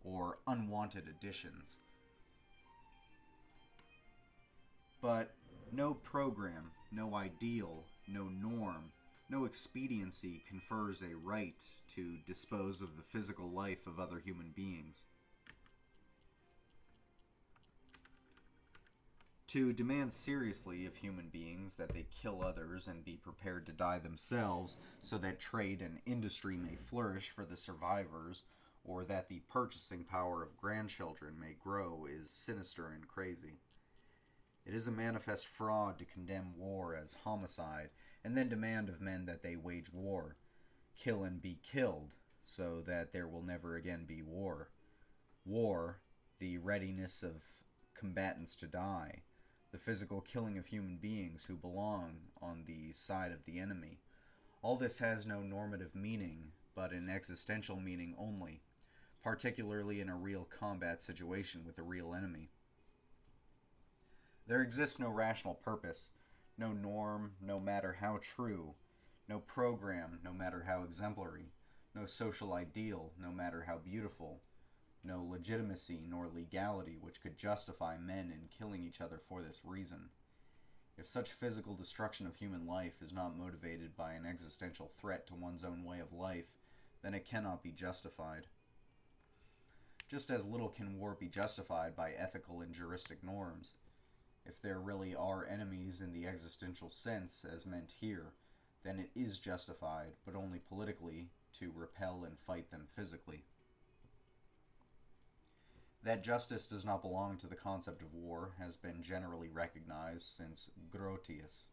or unwanted additions. But no program, no ideal, no norm, no expediency confers a right to dispose of the physical life of other human beings. To demand seriously of human beings that they kill others and be prepared to die themselves so that trade and industry may flourish for the survivors, or that the purchasing power of grandchildren may grow, is sinister and crazy. It is a manifest fraud to condemn war as homicide and then demand of men that they wage war, kill and be killed, so that there will never again be war. War, the readiness of combatants to die, the physical killing of human beings who belong on the side of the enemy. All this has no normative meaning, but an existential meaning only, particularly in a real combat situation with a real enemy. There exists no rational purpose, no norm, no matter how true, no program, no matter how exemplary, no social ideal, no matter how beautiful, no legitimacy nor legality which could justify men in killing each other for this reason. If such physical destruction of human life is not motivated by an existential threat to one's own way of life, then it cannot be justified. Just as little can war be justified by ethical and juristic norms. If there really are enemies in the existential sense as meant here, then it is justified, but only politically, to repel and fight them physically. That justice does not belong to the concept of war has been generally recognized since Grotius.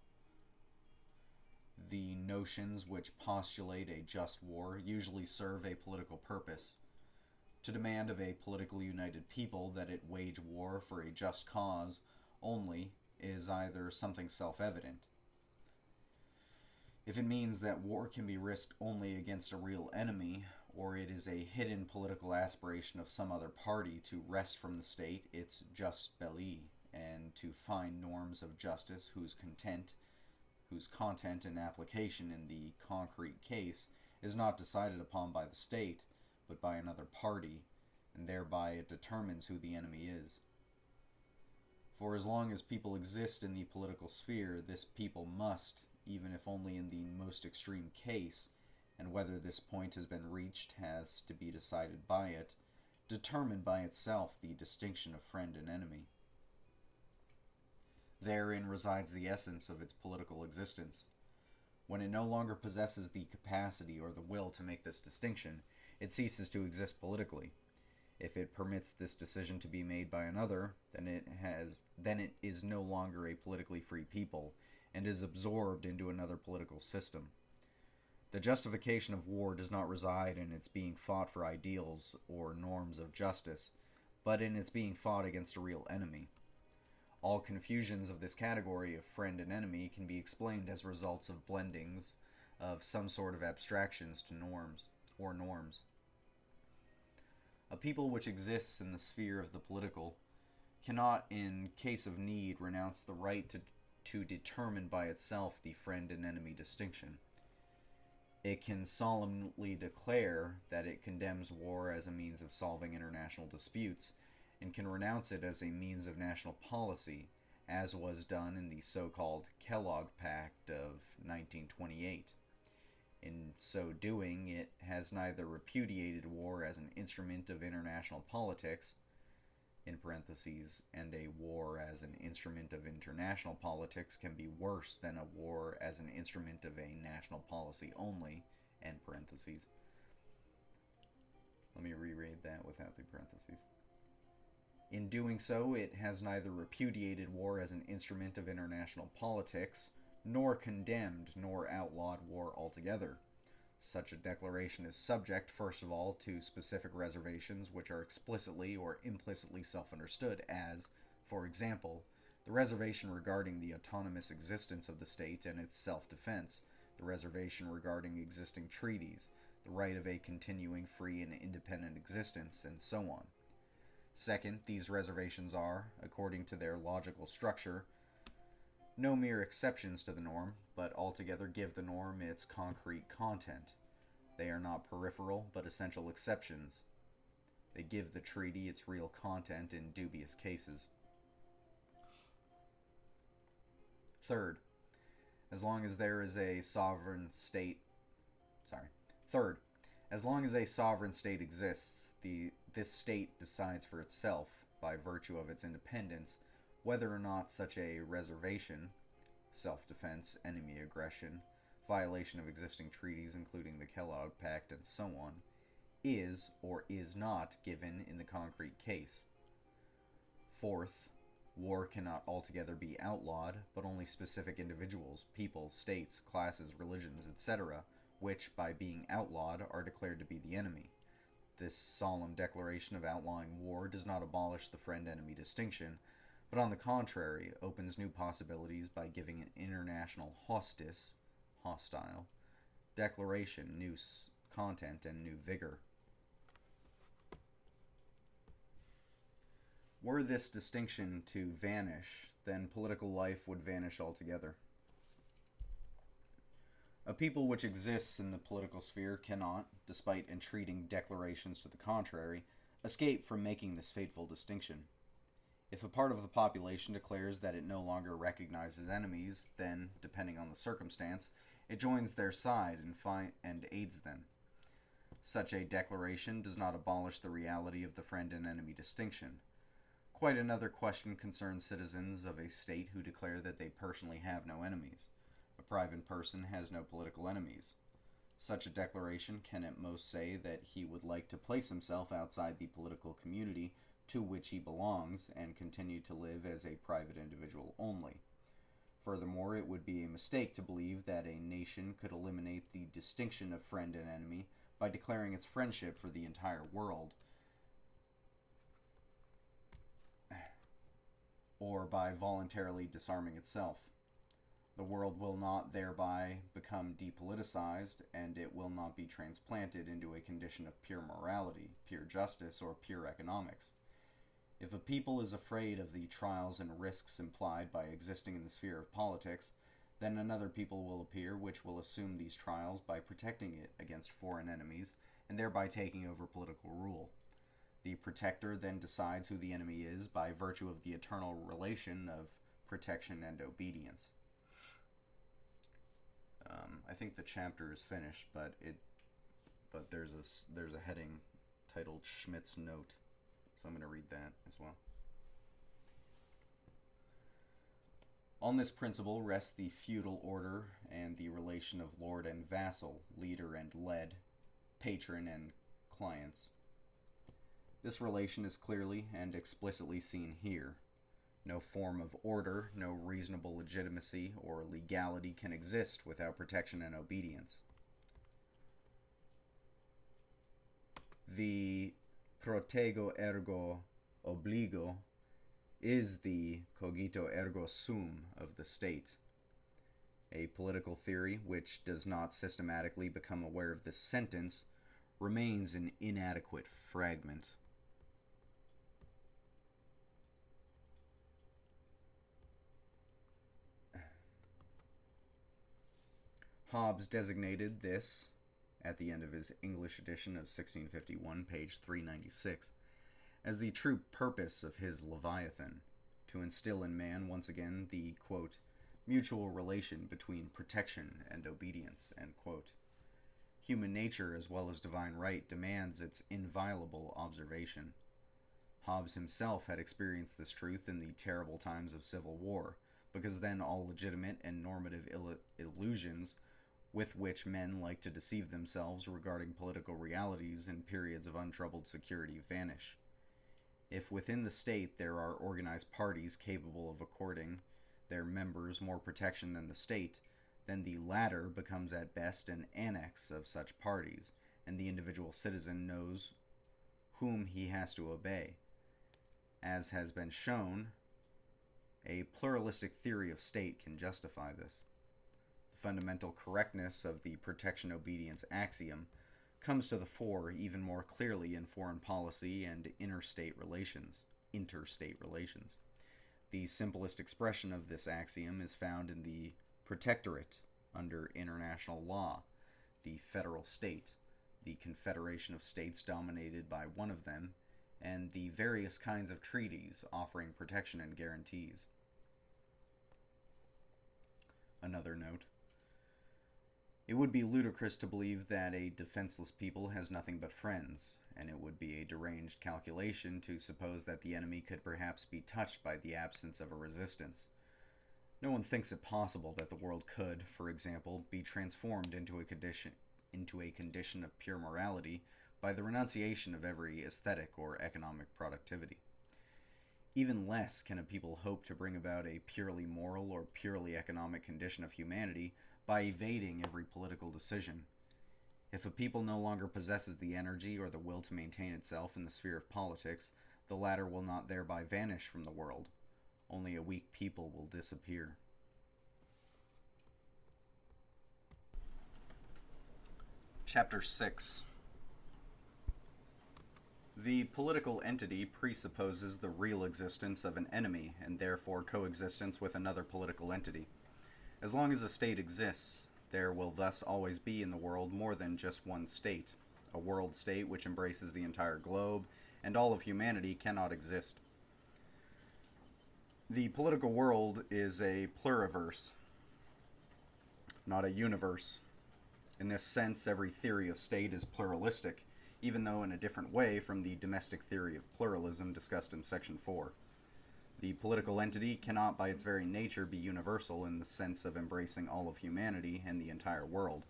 The notions which postulate a just war usually serve a political purpose. To demand of a politically united people that it wage war for a just cause only is either something self-evident. If it means that war can be risked only against a real enemy, or it is a hidden political aspiration of some other party to wrest from the state its jus belli, and to find norms of justice whose content and application in the concrete case is not decided upon by the state, but by another party, and thereby it determines who the enemy is. For as long as people exist in the political sphere, this people must, even if only in the most extreme case, and whether this point has been reached has to be decided by it, determine by itself the distinction of friend and enemy. Therein resides the essence of its political existence. When it no longer possesses the capacity or the will to make this distinction, it ceases to exist politically. If it permits this decision to be made by another, then it is no longer a politically free people, and is absorbed into another political system. The justification of war does not reside in its being fought for ideals or norms of justice, but in its being fought against a real enemy. All confusions of this category of friend and enemy can be explained as results of blendings of some sort of abstractions to norms. A people which exists in the sphere of the political cannot, in case of need, renounce the right to determine by itself the friend and enemy distinction. It can solemnly declare that it condemns war as a means of solving international disputes, and can renounce it as a means of national policy, as was done in the so-called Kellogg Pact of 1928. In so doing, it has neither repudiated war as an instrument of international politics, in parentheses, and a war as an instrument of international politics can be worse than a war as an instrument of a national policy only, end parentheses. Let me reread that without the parentheses. In doing so, it has neither repudiated war as an instrument of international politics, nor condemned nor outlawed war altogether. Such a declaration is subject, first of all, to specific reservations which are explicitly or implicitly self-understood as, for example, the reservation regarding the autonomous existence of the state and its self-defense, the reservation regarding existing treaties, the right of a continuing free and independent existence, and so on. Second, these reservations are, according to their logical structure, no mere exceptions to the norm, but altogether give the norm its concrete content. They are not peripheral, but essential exceptions. They give the treaty its real content in dubious cases. Third, as long as there is a sovereign state, Third, as long as a sovereign state exists, this state decides for itself, by virtue of its independence, whether or not such a reservation, self-defense, enemy aggression, violation of existing treaties including the Kellogg Pact and so on, is or is not given in the concrete case. Fourth, war cannot altogether be outlawed, but only specific individuals, peoples, states, classes, religions, etc., which, by being outlawed, are declared to be the enemy. This solemn declaration of outlawing war does not abolish the friend-enemy distinction, but on the contrary, opens new possibilities by giving an international hostile, declaration new content and new vigor. Were this distinction to vanish, then political life would vanish altogether. A people which exists in the political sphere cannot, despite entreating declarations to the contrary, escape from making this fateful distinction. If a part of the population declares that it no longer recognizes enemies, then, depending on the circumstance, it joins their side and aids them. Such a declaration does not abolish the reality of the friend and enemy distinction. Quite another question concerns citizens of a state who declare that they personally have no enemies. A private person has no political enemies. Such a declaration can at most say that he would like to place himself outside the political community to which he belongs and continue to live as a private individual only. Furthermore, it would be a mistake to believe that a nation could eliminate the distinction of friend and enemy by declaring its friendship for the entire world, or by voluntarily disarming itself. The world will not thereby become depoliticized, and it will not be transplanted into a condition of pure morality, pure justice, or pure economics. If a people is afraid of the trials and risks implied by existing in the sphere of politics, then another people will appear which will assume these trials by protecting it against foreign enemies, and thereby taking over political rule. The protector then decides who the enemy is by virtue of the eternal relation of protection and obedience. I think the chapter is finished, but there's a heading titled Schmitt's Note, so I'm going to read that as well. On this principle rests the feudal order and the relation of lord and vassal, leader and led, patron and clients. This relation is clearly and explicitly seen here. No form of order, no reasonable legitimacy or legality can exist without protection and obedience. The protego ergo obligo is the cogito ergo sum of the state. A political theory which does not systematically become aware of this sentence remains an inadequate fragment. Hobbes designated this, at the end of his English edition of 1651, page 396, as the true purpose of his Leviathan, to instill in man once again the, quote, mutual relation between protection and obedience, end quote. Human nature, as well as divine right, demands its inviolable observation. Hobbes himself had experienced this truth in the terrible times of civil war, because then all legitimate and normative illusions with which men like to deceive themselves regarding political realities in periods of untroubled security vanish. If within the state there are organized parties capable of according their members more protection than the state, then the latter becomes at best an annex of such parties, and the individual citizen knows whom he has to obey. As has been shown, a pluralistic theory of state can justify this. The fundamental correctness of the protection-obedience axiom comes to the fore even more clearly in foreign policy and interstate relations. The simplest expression of this axiom is found in the protectorate under international law, the federal state, the confederation of states dominated by one of them, and the various kinds of treaties offering protection and guarantees. Another note. It would be ludicrous to believe that a defenseless people has nothing but friends, and it would be a deranged calculation to suppose that the enemy could perhaps be touched by the absence of a resistance. No one thinks it possible that the world could, for example, be transformed into a condition of pure morality by the renunciation of every aesthetic or economic productivity. Even less can a people hope to bring about a purely moral or purely economic condition of humanity by evading every political decision. If a people no longer possesses the energy or the will to maintain itself in the sphere of politics, the latter will not thereby vanish from the world. Only a weak people will disappear. Chapter 6. The political entity presupposes the real existence of an enemy and therefore coexistence with another political entity. As long as a state exists, there will thus always be in the world more than just one state. A world state which embraces the entire globe and all of humanity cannot exist. The political world is a pluriverse, not a universe. In this sense, every theory of state is pluralistic, even though in a different way from the domestic theory of pluralism discussed in Section 4. The political entity cannot by its very nature be universal in the sense of embracing all of humanity and the entire world.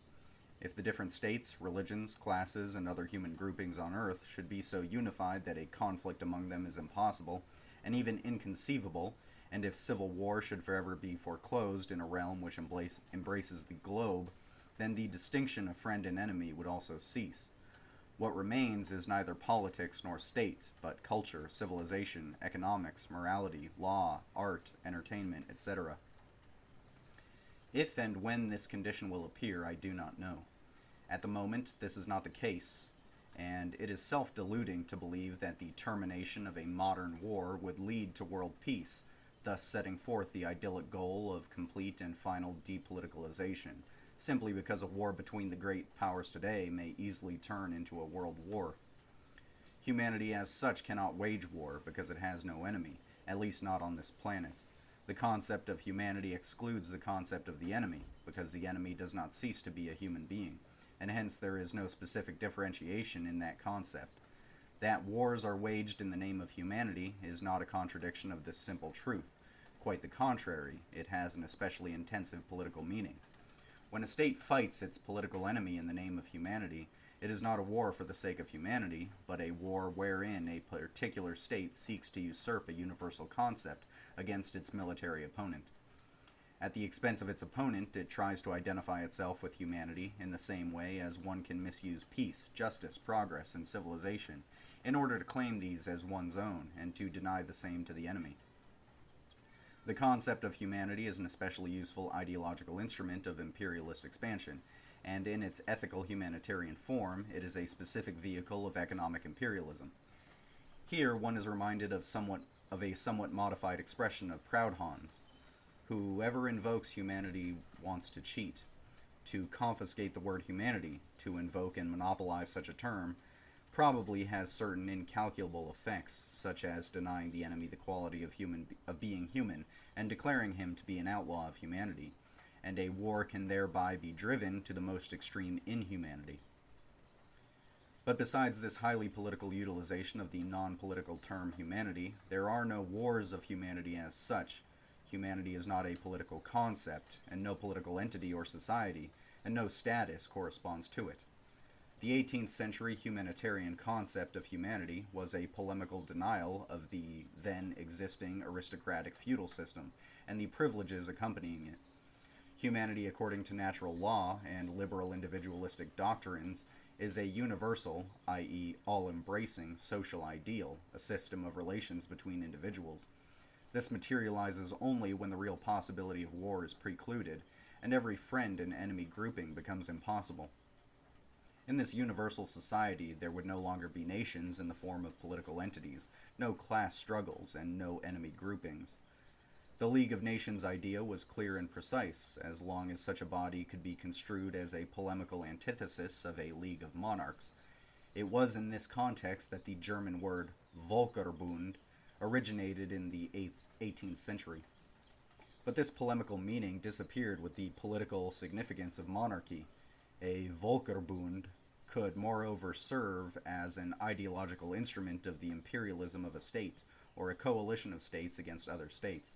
If the different states, religions, classes, and other human groupings on Earth should be so unified that a conflict among them is impossible, and even inconceivable, and if civil war should forever be foreclosed in a realm which embraces the globe, then the distinction of friend and enemy would also cease. What remains is neither politics nor state, but culture, civilization, economics, morality, law, art, entertainment, etc. If and when this condition will appear, I do not know. At the moment, this is not the case, and it is self-deluding to believe that the termination of a modern war would lead to world peace, thus setting forth the idyllic goal of complete and final depoliticalization, simply because a war between the great powers today may easily turn into a world war. Humanity as such cannot wage war because it has no enemy, at least not on this planet. The concept of humanity excludes the concept of the enemy, because the enemy does not cease to be a human being, and hence there is no specific differentiation in that concept. That wars are waged in the name of humanity is not a contradiction of this simple truth. Quite the contrary, it has an especially intensive political meaning. When a state fights its political enemy in the name of humanity, it is not a war for the sake of humanity, but a war wherein a particular state seeks to usurp a universal concept against its military opponent. At the expense of its opponent, it tries to identify itself with humanity in the same way as one can misuse peace, justice, progress, and civilization in order to claim these as one's own and to deny the same to the enemy. The concept of humanity is an especially useful ideological instrument of imperialist expansion, and in its ethical humanitarian form, it is a specific vehicle of economic imperialism. Here one is reminded of a somewhat modified expression of Proudhon's: whoever invokes humanity wants to cheat. To confiscate the word humanity, to invoke and monopolize such a term, probably has certain incalculable effects, such as denying the enemy the quality of being human and declaring him to be an outlaw of humanity, and a war can thereby be driven to the most extreme inhumanity. But besides this highly political utilization of the non-political term humanity, there are no wars of humanity as such. Humanity is not a political concept, and no political entity or society, and no status corresponds to it. The 18th century humanitarian concept of humanity was a polemical denial of the then existing aristocratic feudal system and the privileges accompanying it. Humanity according to natural law and liberal individualistic doctrines is a universal, i.e. all-embracing, social ideal, a system of relations between individuals. This materializes only when the real possibility of war is precluded, and every friend and enemy grouping becomes impossible. In this universal society, there would no longer be nations in the form of political entities, no class struggles, and no enemy groupings. The League of Nations idea was clear and precise, as long as such a body could be construed as a polemical antithesis of a League of Monarchs. It was in this context that the German word Völkerbund originated in the 18th century. But this polemical meaning disappeared with the political significance of monarchy. A Völkerbund could moreover serve as an ideological instrument of the imperialism of a state, or a coalition of states against other states.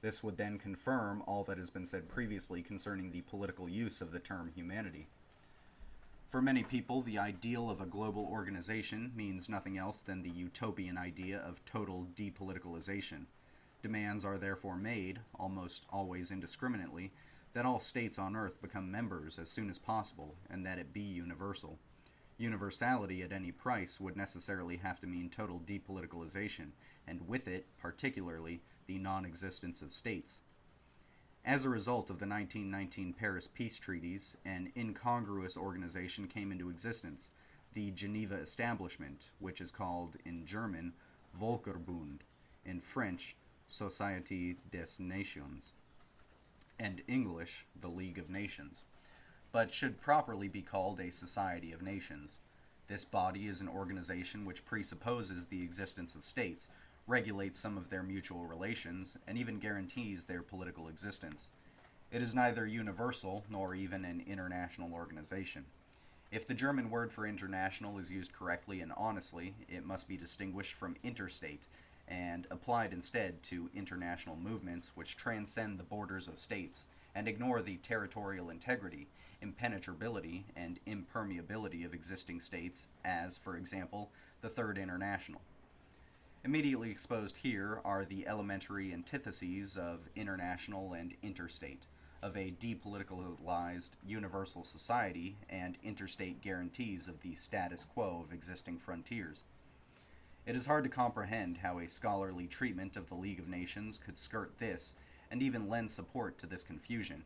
This would then confirm all that has been said previously concerning the political use of the term humanity. For many people, the ideal of a global organization means nothing else than the utopian idea of total depoliticalization. Demands are therefore made, almost always indiscriminately, that all states on Earth become members as soon as possible, and that it be universal. Universality at any price would necessarily have to mean total depoliticalization, and with it, particularly, the non-existence of states. As a result of the 1919 Paris Peace Treaties, an incongruous organization came into existence, the Geneva Establishment, which is called in German Völkerbund, in French Société des Nations, and English the League of Nations, but should properly be called a Society of Nations. This body is an organization which presupposes the existence of states, regulates some of their mutual relations, and even guarantees their political existence. It is neither universal nor even an international organization. If the German word for international is used correctly and honestly, it must be distinguished from interstate and applied instead to international movements which transcend the borders of states and ignore the territorial integrity, impenetrability, and impermeability of existing states, as, for example, the Third International. Immediately exposed here are the elementary antitheses of international and interstate, of a depoliticalized universal society and interstate guarantees of the status quo of existing frontiers. It is hard to comprehend how a scholarly treatment of the League of Nations could skirt this and even lend support to this confusion.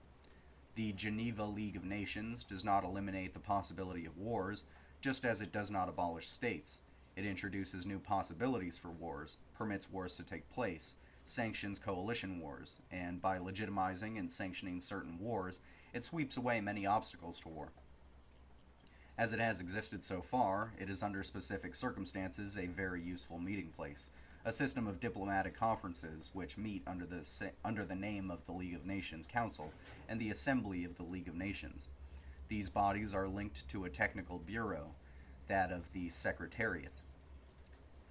The Geneva League of Nations does not eliminate the possibility of wars, just as it does not abolish states. It introduces new possibilities for wars, permits wars to take place, sanctions coalition wars, and by legitimizing and sanctioning certain wars, it sweeps away many obstacles to war. As it has existed so far, it is under specific circumstances a very useful meeting place, a system of diplomatic conferences which meet under the name of the League of Nations Council and the Assembly of the League of Nations. These bodies are linked to a technical bureau, that of the Secretariat.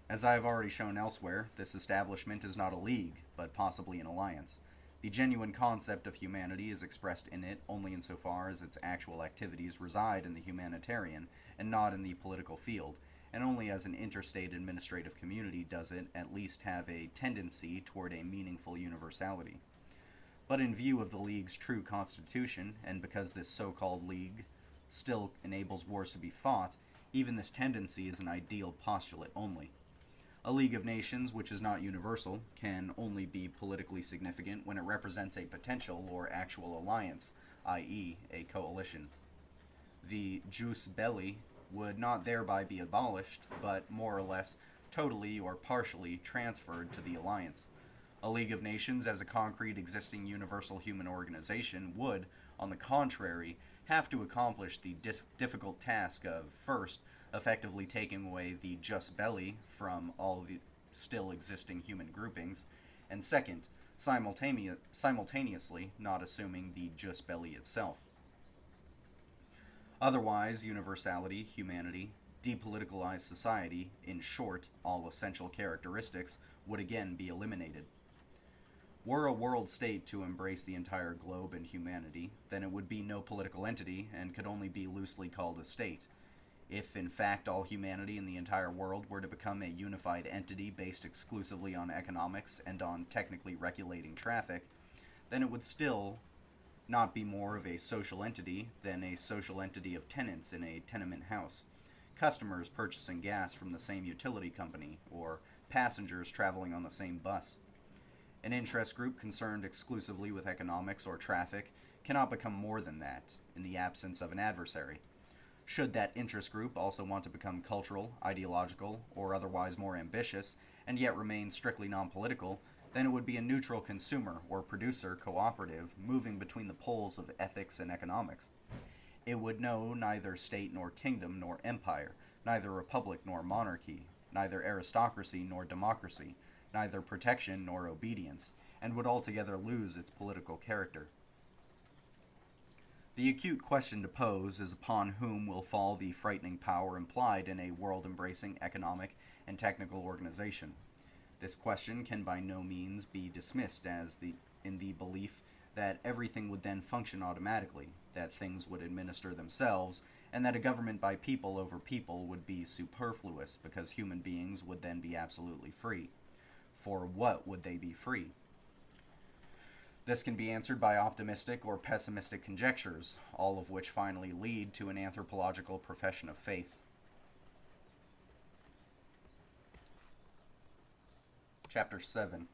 As I have already shown elsewhere, this establishment is not a league, but possibly an alliance. The genuine concept of humanity is expressed in it only insofar as its actual activities reside in the humanitarian and not in the political field, and only as an interstate administrative community does it at least have a tendency toward a meaningful universality. But in view of the League's true constitution, and because this so-called League still enables wars to be fought, even this tendency is an ideal postulate only. A League of Nations which is not universal can only be politically significant when it represents a potential or actual alliance, i.e., a coalition. The jus belli would not thereby be abolished, but more or less totally or partially transferred to the alliance. A League of Nations as a concrete existing universal human organization would, on the contrary, have to accomplish the difficult task of, first, effectively taking away the jus belli from all the still existing human groupings, and second, simultaneously not assuming the jus belli itself. Otherwise, universality, humanity, depoliticalized society, in short, all essential characteristics, would again be eliminated. Were a world state to embrace the entire globe and humanity, then it would be no political entity and could only be loosely called a state. If, in fact, all humanity in the entire world were to become a unified entity based exclusively on economics and on technically regulating traffic, then it would still not be more of a social entity than a social entity of tenants in a tenement house, customers purchasing gas from the same utility company, or passengers traveling on the same bus. An interest group concerned exclusively with economics or traffic cannot become more than that, in the absence of an adversary. Should that interest group also want to become cultural, ideological, or otherwise more ambitious, and yet remain strictly non-political, then it would be a neutral consumer or producer cooperative moving between the poles of ethics and economics. It would know neither state nor kingdom nor empire, neither republic nor monarchy, neither aristocracy nor democracy, neither protection nor obedience, and would altogether lose its political character. The acute question to pose is upon whom will fall the frightening power implied in a world-embracing economic and technical organization. This question can by no means be dismissed in the belief that everything would then function automatically, that things would administer themselves, and that a government by people over people would be superfluous because human beings would then be absolutely free. For what would they be free? This can be answered by optimistic or pessimistic conjectures, all of which finally lead to an anthropological profession of faith. Chapter 7.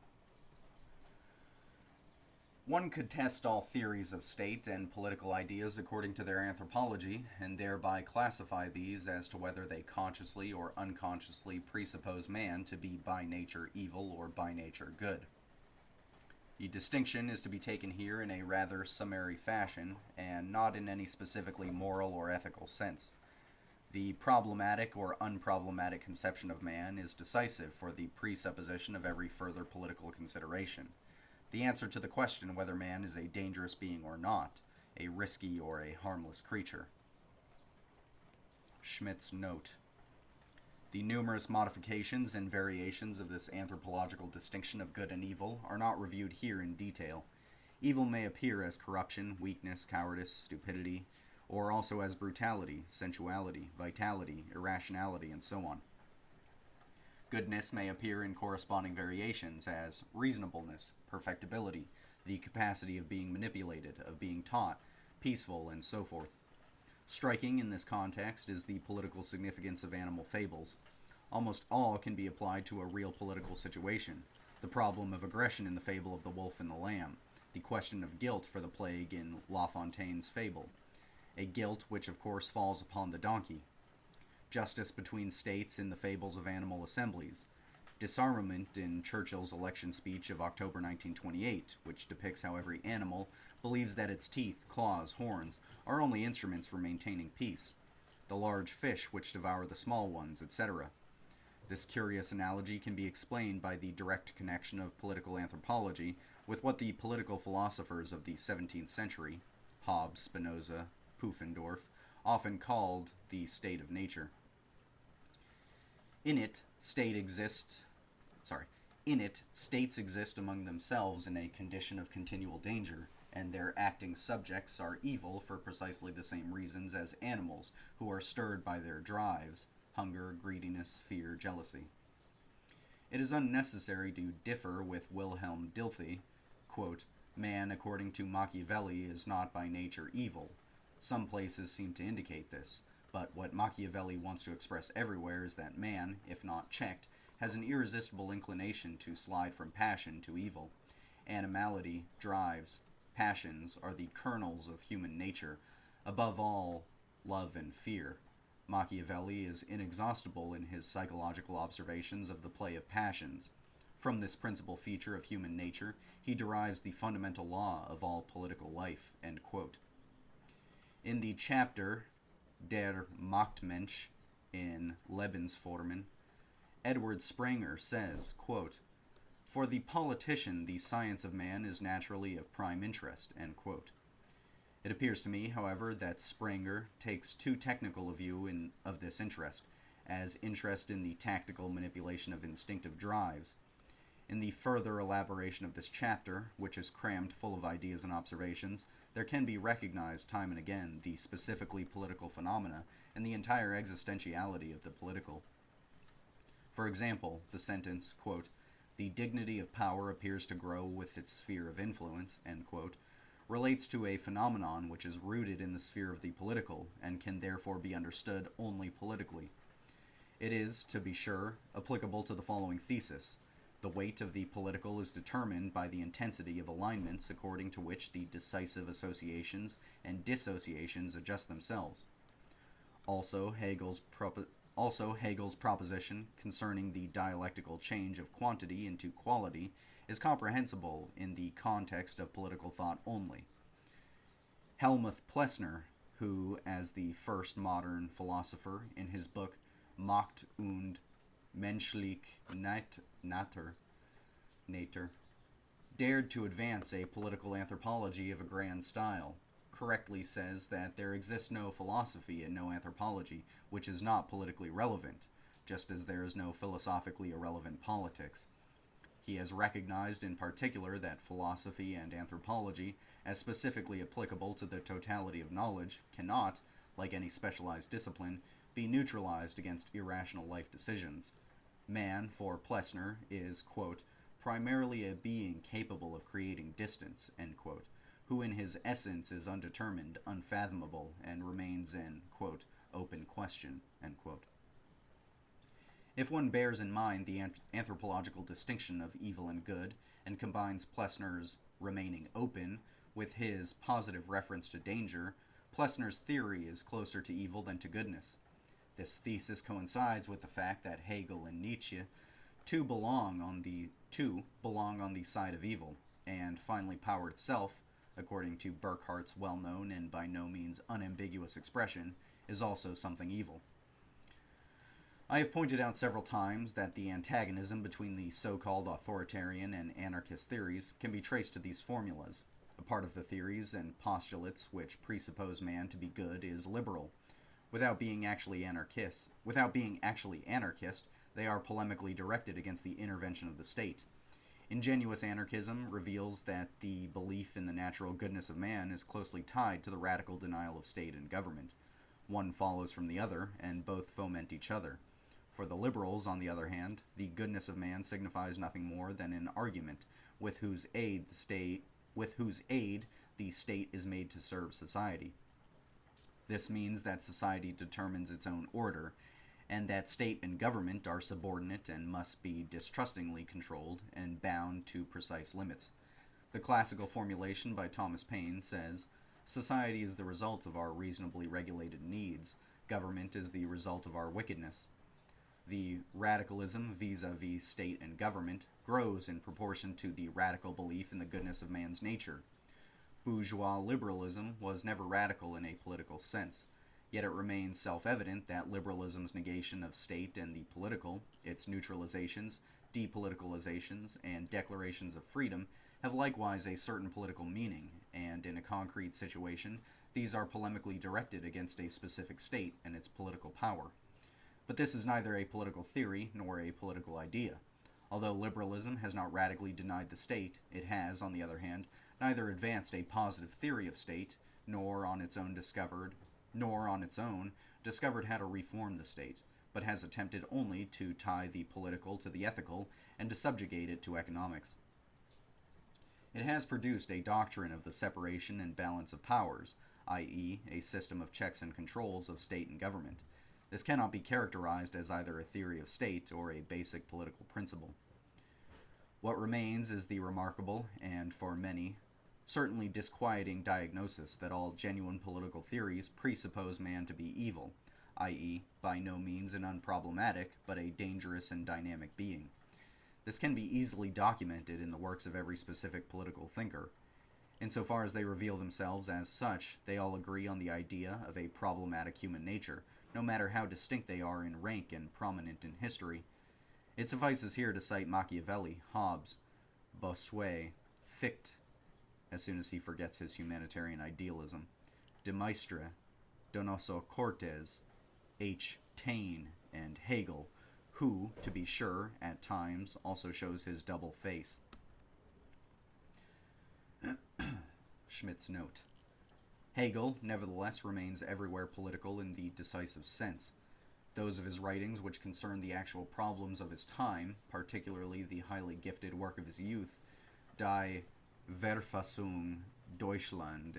One could test all theories of state and political ideas according to their anthropology, and thereby classify these as to whether they consciously or unconsciously presuppose man to be by nature evil or by nature good. The distinction is to be taken here in a rather summary fashion, and not in any specifically moral or ethical sense. The problematic or unproblematic conception of man is decisive for the presupposition of every further political consideration. The answer to the question whether man is a dangerous being or not, a risky or a harmless creature. Schmitt's note. The numerous modifications and variations of this anthropological distinction of good and evil are not reviewed here in detail. Evil may appear as corruption, weakness, cowardice, stupidity, or also as brutality, sensuality, vitality, irrationality, and so on. Goodness may appear in corresponding variations as reasonableness, perfectibility, the capacity of being manipulated, of being taught, peaceful, and so forth. Striking in this context is the political significance of animal fables. Almost all can be applied to a real political situation. The problem of aggression in the fable of the wolf and the lamb, the question of guilt for the plague in La Fontaine's fable, a guilt which of course falls upon the donkey. Justice between states in the fables of animal assemblies. Disarmament in Churchill's election speech of October 1928, which depicts how every animal believes that its teeth, claws, horns are only instruments for maintaining peace. The large fish which devour the small ones, etc. This curious analogy can be explained by the direct connection of political anthropology with what the political philosophers of the 17th century, Hobbes, Spinoza, Pufendorf, often called the state of nature. In it, states exist among themselves in a condition of continual danger, and their acting subjects are evil for precisely the same reasons as animals who are stirred by their drives, hunger, greediness, fear, jealousy. It is unnecessary to differ with Wilhelm Dilthey, quote, "Man, according to Machiavelli, is not by nature evil." Some places seem to indicate this, but what Machiavelli wants to express everywhere is that man, if not checked, has an irresistible inclination to slide from passion to evil. Animality, drives, passions are the kernels of human nature, above all, love and fear. Machiavelli is inexhaustible in his psychological observations of the play of passions. From this principal feature of human nature, he derives the fundamental law of all political life, end quote. In the chapter Der Machtmensch in Lebensformen, Edward Sprenger says, quote, "For the politician, the science of man is naturally of prime interest," end quote. It appears to me, however, that Sprenger takes too technical a view of this interest, as interest in the tactical manipulation of instinctive drives. In the further elaboration of this chapter, which is crammed full of ideas and observations, there can be recognized time and again the specifically political phenomena and the entire existentiality of the political. For example, the sentence, quote, "The dignity of power appears to grow with its sphere of influence," end quote, relates to a phenomenon which is rooted in the sphere of the political and can therefore be understood only politically. It is, to be sure, applicable to the following thesis. The weight of the political is determined by the intensity of alignments according to which the decisive associations and dissociations adjust themselves. Also, Hegel's proposition concerning the dialectical change of quantity into quality is comprehensible in the context of political thought only. Helmuth Plessner, who, as the first modern philosopher, in his book Macht und menschliche Natur, dared to advance a political anthropology of a grand style, correctly says that there exists no philosophy and no anthropology which is not politically relevant, just as there is no philosophically irrelevant politics. He has recognized in particular that philosophy and anthropology, as specifically applicable to the totality of knowledge, cannot, like any specialized discipline, be neutralized against irrational life decisions. Man, for Plessner, is, quote, primarily a being capable of creating distance, end quote, who in his essence is undetermined, unfathomable, and remains an, quote, open question, end quote. If one bears in mind the anthropological distinction of evil and good, and combines Plessner's remaining open with his positive reference to danger, Plessner's theory is closer to evil than to goodness. This thesis coincides with the fact that Hegel and Nietzsche two belong on the side of evil, and finally power itself, according to Burckhardt's well-known and by no means unambiguous expression, is also something evil. I have pointed out several times that the antagonism between the so-called authoritarian and anarchist theories can be traced to these formulas. A part of the theories and postulates which presuppose man to be good is liberal. Without being actually anarchist, they are polemically directed against the intervention of the state. Ingenuous anarchism reveals that the belief in the natural goodness of man is closely tied to the radical denial of state and government. One follows from the other, and both foment each other. For the liberals, on the other hand, the goodness of man signifies nothing more than an argument with whose aid the state is made to serve society. This means that society determines its own order, and that state and government are subordinate and must be distrustingly controlled and bound to precise limits. The classical formulation by Thomas Paine says, "Society is the result of our reasonably regulated needs. Government is the result of our wickedness." The radicalism vis-a-vis state and government grows in proportion to the radical belief in the goodness of man's nature. Bourgeois liberalism was never radical in a political sense, yet it remains self-evident that liberalism's negation of state and the political, its neutralizations, depoliticalizations, and declarations of freedom have likewise a certain political meaning, and in a concrete situation, these are polemically directed against a specific state and its political power. But this is neither a political theory nor a political idea. Although liberalism has not radically denied the state, it has, on the other hand, neither advanced a positive theory of state, nor on its own discovered how to reform the state, but has attempted only to tie the political to the ethical and to subjugate it to economics. It has produced a doctrine of the separation and balance of powers, i.e., a system of checks and controls of state and government. This cannot be characterized as either a theory of state or a basic political principle. What remains is the remarkable, and for many, certainly disquieting diagnosis that all genuine political theories presuppose man to be evil, i.e., by no means an unproblematic, but a dangerous and dynamic being. This can be easily documented in the works of every specific political thinker. Insofar as they reveal themselves as such, they all agree on the idea of a problematic human nature, no matter how distinct they are in rank and prominent in history. It suffices here to cite Machiavelli, Hobbes, Bossuet, Fichte, as soon as he forgets his humanitarian idealism, de Maistre, Donoso Cortes, H. Taine, and Hegel, who, to be sure, at times also shows his double face. Schmitt's note. Hegel, nevertheless, remains everywhere political in the decisive sense. Those of his writings which concern the actual problems of his time, particularly the highly gifted work of his youth, Die Verfassung Deutschlands,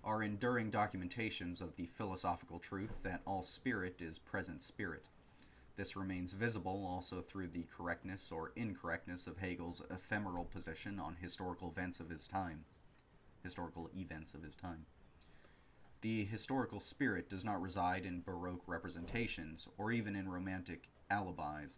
are enduring documentations of the philosophical truth that all spirit is present spirit. This remains visible also through the correctness or incorrectness of Hegel's ephemeral position on historical events of his time. The historical spirit does not reside in Baroque representations or even in romantic alibis.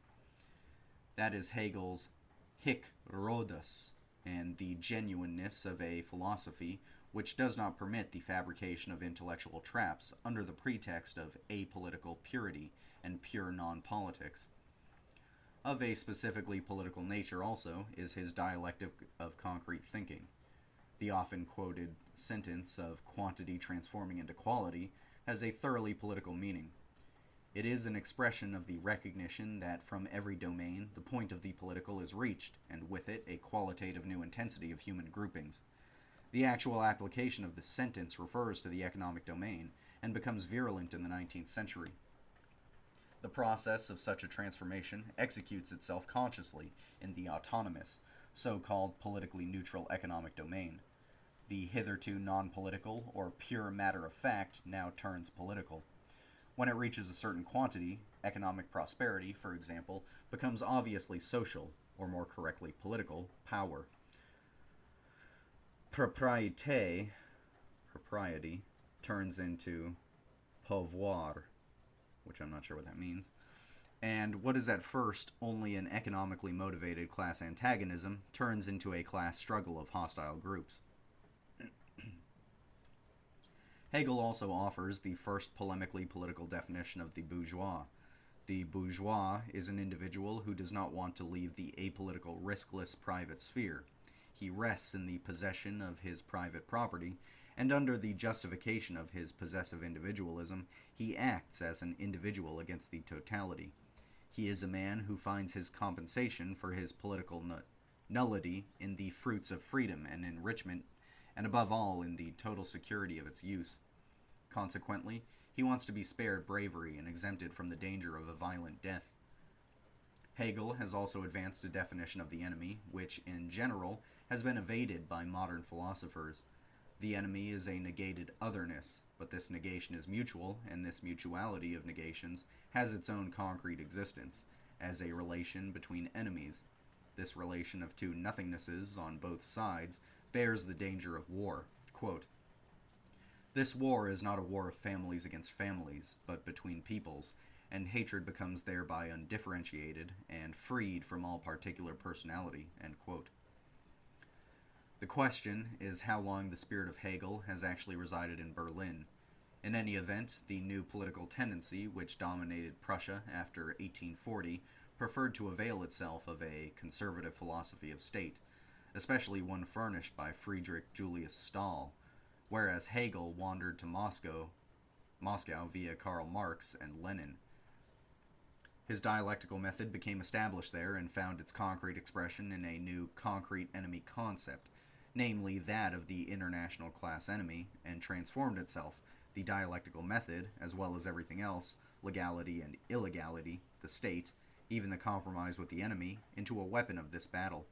That is Hegel's hic Rhodus, and the genuineness of a philosophy which does not permit the fabrication of intellectual traps under the pretext of apolitical purity and pure non-politics. Of a specifically political nature also is his dialectic of concrete thinking. The often quoted sentence of quantity transforming into quality has a thoroughly political meaning. It is an expression of the recognition that from every domain the point of the political is reached, and with it a qualitative new intensity of human groupings. The actual application of this sentence refers to the economic domain and becomes virulent in the 19th century. The process of such a transformation executes itself consciously in the autonomous, so-called politically neutral economic domain. The hitherto non-political or pure matter of fact now turns political. When it reaches a certain quantity, economic prosperity, for example, becomes obviously social, or more correctly political, power. Propriety turns into pouvoir, which I'm not sure what that means. And what is at first only an economically motivated class antagonism turns into a class struggle of hostile groups. Hegel also offers the first polemically political definition of the bourgeois. The bourgeois is an individual who does not want to leave the apolitical, riskless private sphere. He rests in the possession of his private property, and under the justification of his possessive individualism, he acts as an individual against the totality. He is a man who finds his compensation for his political nullity in the fruits of freedom and enrichment, and above all in the total security of its use. Consequently, he wants to be spared bravery and exempted from the danger of a violent death. Hegel has also advanced a definition of the enemy, which, in general, has been evaded by modern philosophers. The enemy is a negated otherness, but this negation is mutual, and this mutuality of negations has its own concrete existence, as a relation between enemies. This relation of two nothingnesses on both sides bears the danger of war. Quote, "This war is not a war of families against families, but between peoples, and hatred becomes thereby undifferentiated and freed from all particular personality." End quote. The question is how long the spirit of Hegel has actually resided in Berlin. In any event, the new political tendency which dominated Prussia after 1840 preferred to avail itself of a conservative philosophy of state, especially one furnished by Friedrich Julius Stahl, whereas Hegel wandered to Moscow via Karl Marx and Lenin. His dialectical method became established there and found its concrete expression in a new concrete enemy concept, namely that of the international class enemy, and transformed itself, the dialectical method, as well as everything else, legality and illegality, the state, even the compromise with the enemy, into a weapon of this battle.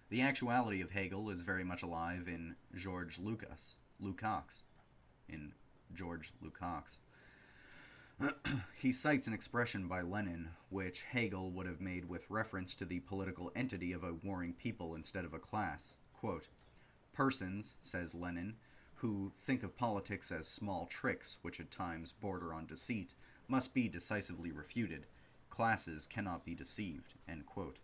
The actuality of Hegel is very much alive in George Lukács. He cites an expression by Lenin, which Hegel would have made with reference to the political entity of a warring people instead of a class. Quote, "Persons," says Lenin, "who think of politics as small tricks which at times border on deceit must be decisively refuted. Classes cannot be deceived." End quote.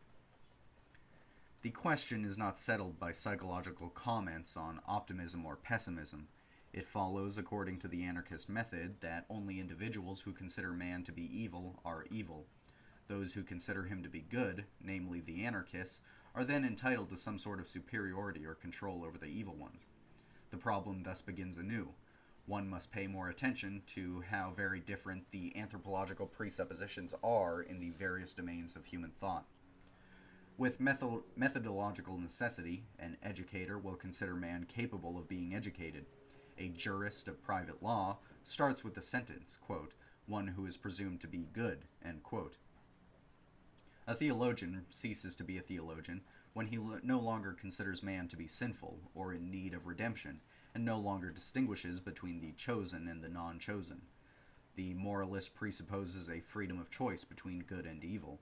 The question is not settled by psychological comments on optimism or pessimism. It follows, according to the anarchist method, that only individuals who consider man to be evil are evil. Those who consider him to be good, namely the anarchists, are then entitled to some sort of superiority or control over the evil ones. The problem thus begins anew. One must pay more attention to how very different the anthropological presuppositions are in the various domains of human thought. With methodological necessity, an educator will consider man capable of being educated. A jurist of private law starts with the sentence, quote, "one who is presumed to be good," end quote. A theologian ceases to be a theologian when he no longer considers man to be sinful or in need of redemption, and no longer distinguishes between the chosen and the non-chosen. The moralist presupposes a freedom of choice between good and evil.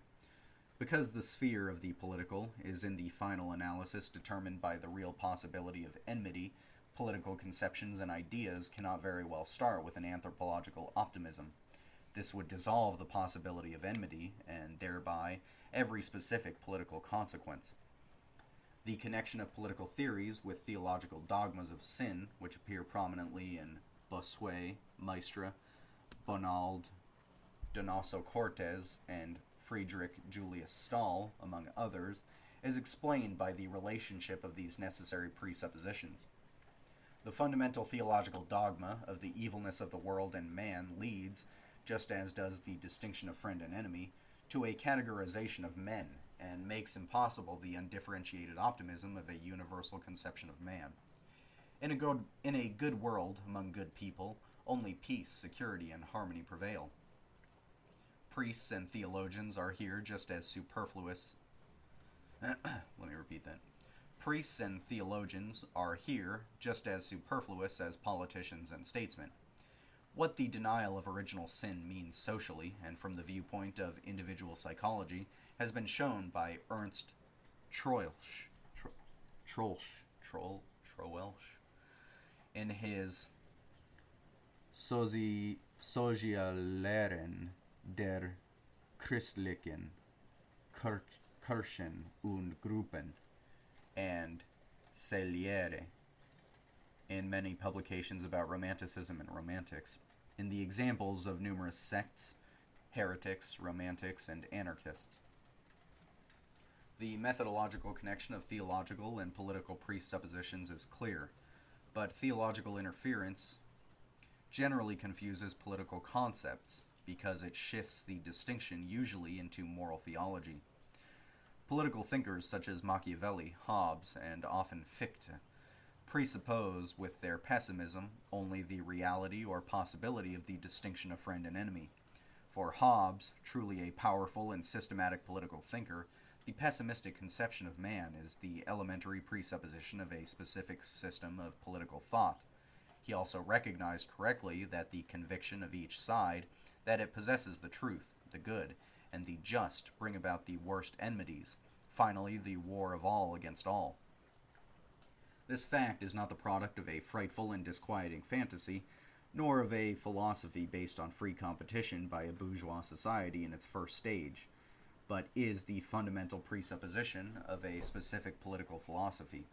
Because the sphere of the political is in the final analysis determined by the real possibility of enmity Political conceptions and ideas cannot very well start with an anthropological optimism. This would dissolve the possibility of enmity, and thereby every specific political consequence. The connection of political theories with theological dogmas of sin, which appear prominently in Bossuet, Maistre, Bonald, Donoso Cortes, and Friedrich Julius Stahl, among others, is explained by the relationship of these necessary presuppositions. The fundamental theological dogma of the evilness of the world and man leads, just as does the distinction of friend and enemy, to a categorization of men, and makes impossible the undifferentiated optimism of a universal conception of man. In a good world, among good people, only peace, security, and harmony prevail. Priests and theologians are here just as superfluous. Let me repeat that. Priests and theologians are here just as superfluous as politicians and statesmen. What the denial of original sin means socially, and from the viewpoint of individual psychology, has been shown by Ernst Troelsch in his Sociallehren der christlichen Kirchen und Gruppen and Saliere in many publications about Romanticism and Romantics, in the examples of numerous sects, heretics, romantics, and anarchists. The methodological connection of theological and political presuppositions is clear, but theological interference generally confuses political concepts because it shifts the distinction usually into moral theology. Political thinkers such as Machiavelli, Hobbes, and often Fichte presuppose with their pessimism only the reality or possibility of the distinction of friend and enemy. For Hobbes, truly a powerful and systematic political thinker, the pessimistic conception of man is the elementary presupposition of a specific system of political thought. He also recognized correctly that the conviction of each side that it possesses the truth, the good, and the just bring about the worst enmities, finally the war of all against all. This fact is not the product of a frightful and disquieting fantasy, nor of a philosophy based on free competition by a bourgeois society in its first stage, but is the fundamental presupposition of a specific political philosophy.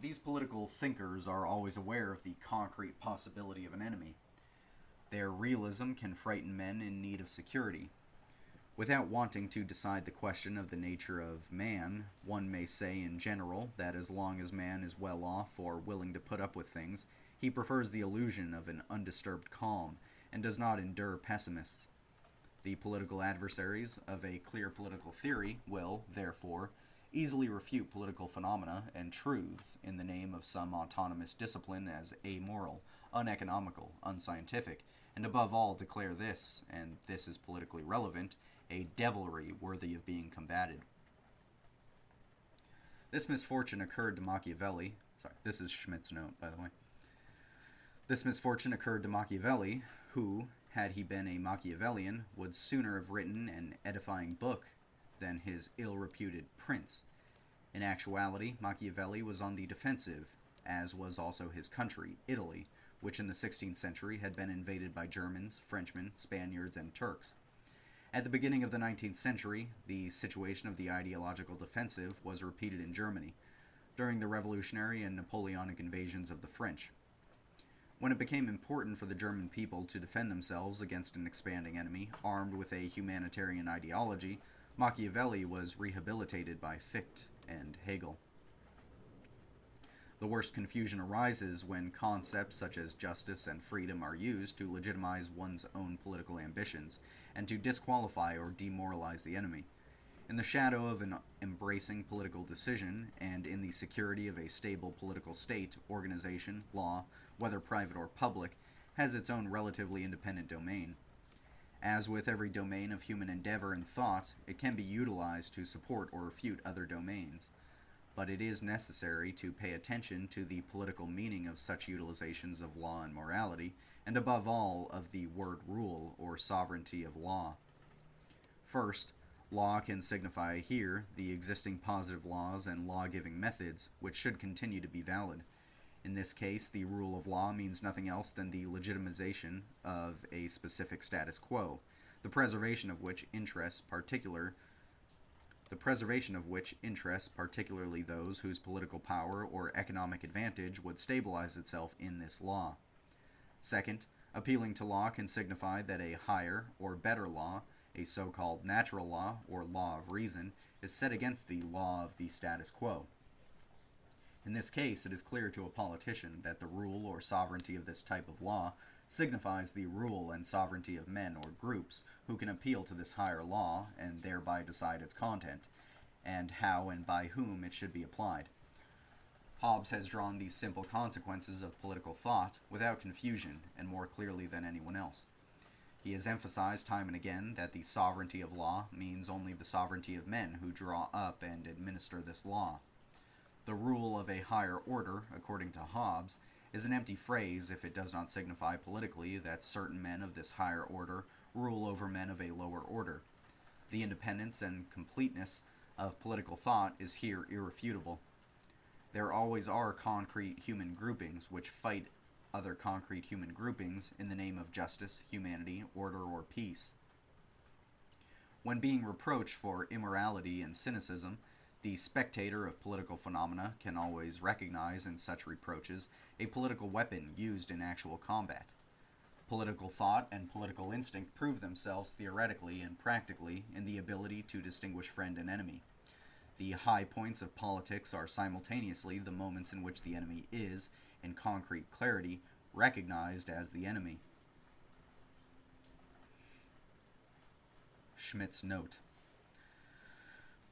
These political thinkers are always aware of the concrete possibility of an enemy. Their realism can frighten men in need of security. Without wanting to decide the question of the nature of man, one may say in general that as long as man is well off or willing to put up with things, he prefers the illusion of an undisturbed calm, and does not endure pessimists. The political adversaries of a clear political theory will, therefore, easily refute political phenomena and truths in the name of some autonomous discipline as amoral, uneconomical, unscientific, and above all declare this, and this is politically relevant, a devilry worthy of being combated. This misfortune occurred to Machiavelli. Sorry, this is Schmitt's note, by the way. This misfortune occurred to Machiavelli, who, had he been a Machiavellian, would sooner have written an edifying book than his ill-reputed prince. In actuality, Machiavelli was on the defensive, as was also his country, Italy, which in the 16th century had been invaded by Germans, Frenchmen, Spaniards, and Turks. At the beginning of the 19th century, the situation of the ideological defensive was repeated in Germany, during the revolutionary and Napoleonic invasions of the French. When it became important for the German people to defend themselves against an expanding enemy armed with a humanitarian ideology, Machiavelli was rehabilitated by Fichte and Hegel. The worst confusion arises when concepts such as justice and freedom are used to legitimize one's own political ambitions and to disqualify or demoralize the enemy. In the shadow of an embracing political decision, and in the security of a stable political state, organization, law, whether private or public, has its own relatively independent domain. As with every domain of human endeavor and thought, it can be utilized to support or refute other domains. But it is necessary to pay attention to the political meaning of such utilizations of law and morality, and above all of the word rule or sovereignty of law. First, Law can signify here the existing positive laws and law-giving methods, which should continue to be valid. In this case, the rule of law means nothing else than the legitimization of a specific status quo, the preservation of which interests particularly those whose political power or economic advantage would stabilize itself in this law. Second, appealing to law can signify that a higher or better law, a so-called natural law or law of reason, is set against the law of the status quo. In this case, it is clear to a politician that the rule or sovereignty of this type of law signifies the rule and sovereignty of men or groups who can appeal to this higher law and thereby decide its content, and how and by whom it should be applied. Hobbes has drawn these simple consequences of political thought without confusion and more clearly than anyone else. He has emphasized time and again that the sovereignty of law means only the sovereignty of men who draw up and administer this law. The rule of a higher order, according to Hobbes, is an empty phrase if it does not signify politically that certain men of this higher order rule over men of a lower order. The independence and completeness of political thought is here irrefutable. There always are concrete human groupings which fight other concrete human groupings in the name of justice, humanity, order, or peace. When being reproached for immorality and cynicism, the spectator of political phenomena can always recognize in such reproaches a political weapon used in actual combat. Political thought and political instinct prove themselves theoretically and practically in the ability to distinguish friend and enemy. The high points of politics are simultaneously the moments in which the enemy is, in concrete clarity, recognized as the enemy. Schmitt's note.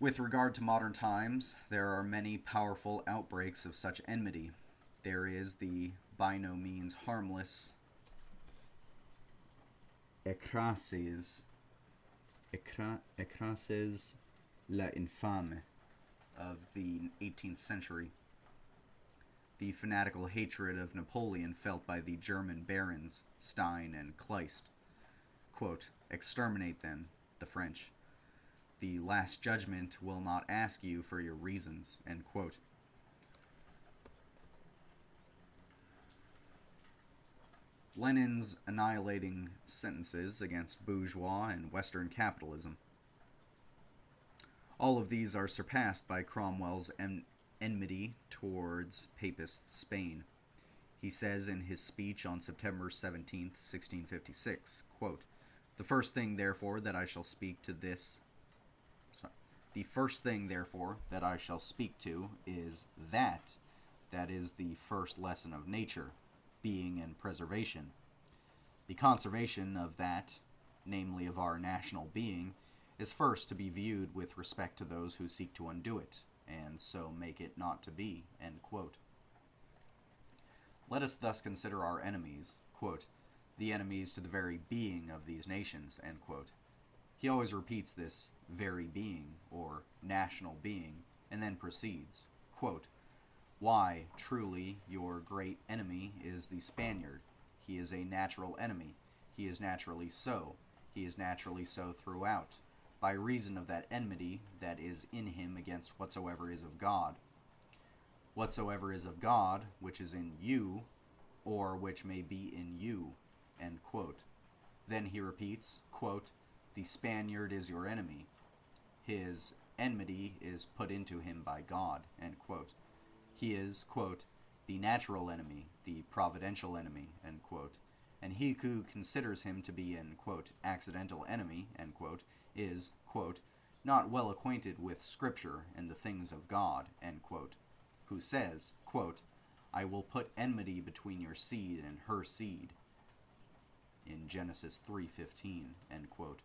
With regard to modern times, there are many powerful outbreaks of such enmity. There is the by no means harmless écrases la infame of the 18th century. The fanatical hatred of Napoleon felt by the German barons, Stein and Kleist. Quote, "Exterminate them, the French. The Last Judgment will not ask you for your reasons," end quote. Lenin's annihilating sentences against bourgeois and Western capitalism. All of these are surpassed by Cromwell's enmity towards Papist Spain. He says in his speech on September 17, 1656, quote, The first thing, therefore, that I shall speak to is that is the first lesson of nature, being and preservation. The conservation of that, namely of our national being, is first to be viewed with respect to those who seek to undo it, and so make it not to be, end quote. Let us thus consider our enemies, quote, the enemies to the very being of these nations, end quote. He always repeats this very being, or national being, and then proceeds, quote, Why, truly, your great enemy is the Spaniard. He is a natural enemy. He is naturally so. He is naturally so throughout, by reason of that enmity that is in him against whatsoever is of God. Whatsoever is of God, which is in you, or which may be in you, end quote. Then he repeats, quote, The Spaniard is your enemy. His enmity is put into him by God, end quote. He is, quote, the natural enemy, the providential enemy, end quote. And he who considers him to be an, quote, accidental enemy, end quote, is, quote, not well acquainted with Scripture and the things of God, end quote, who says, quote, I will put enmity between your seed and her seed, in Genesis 3:15, end quote.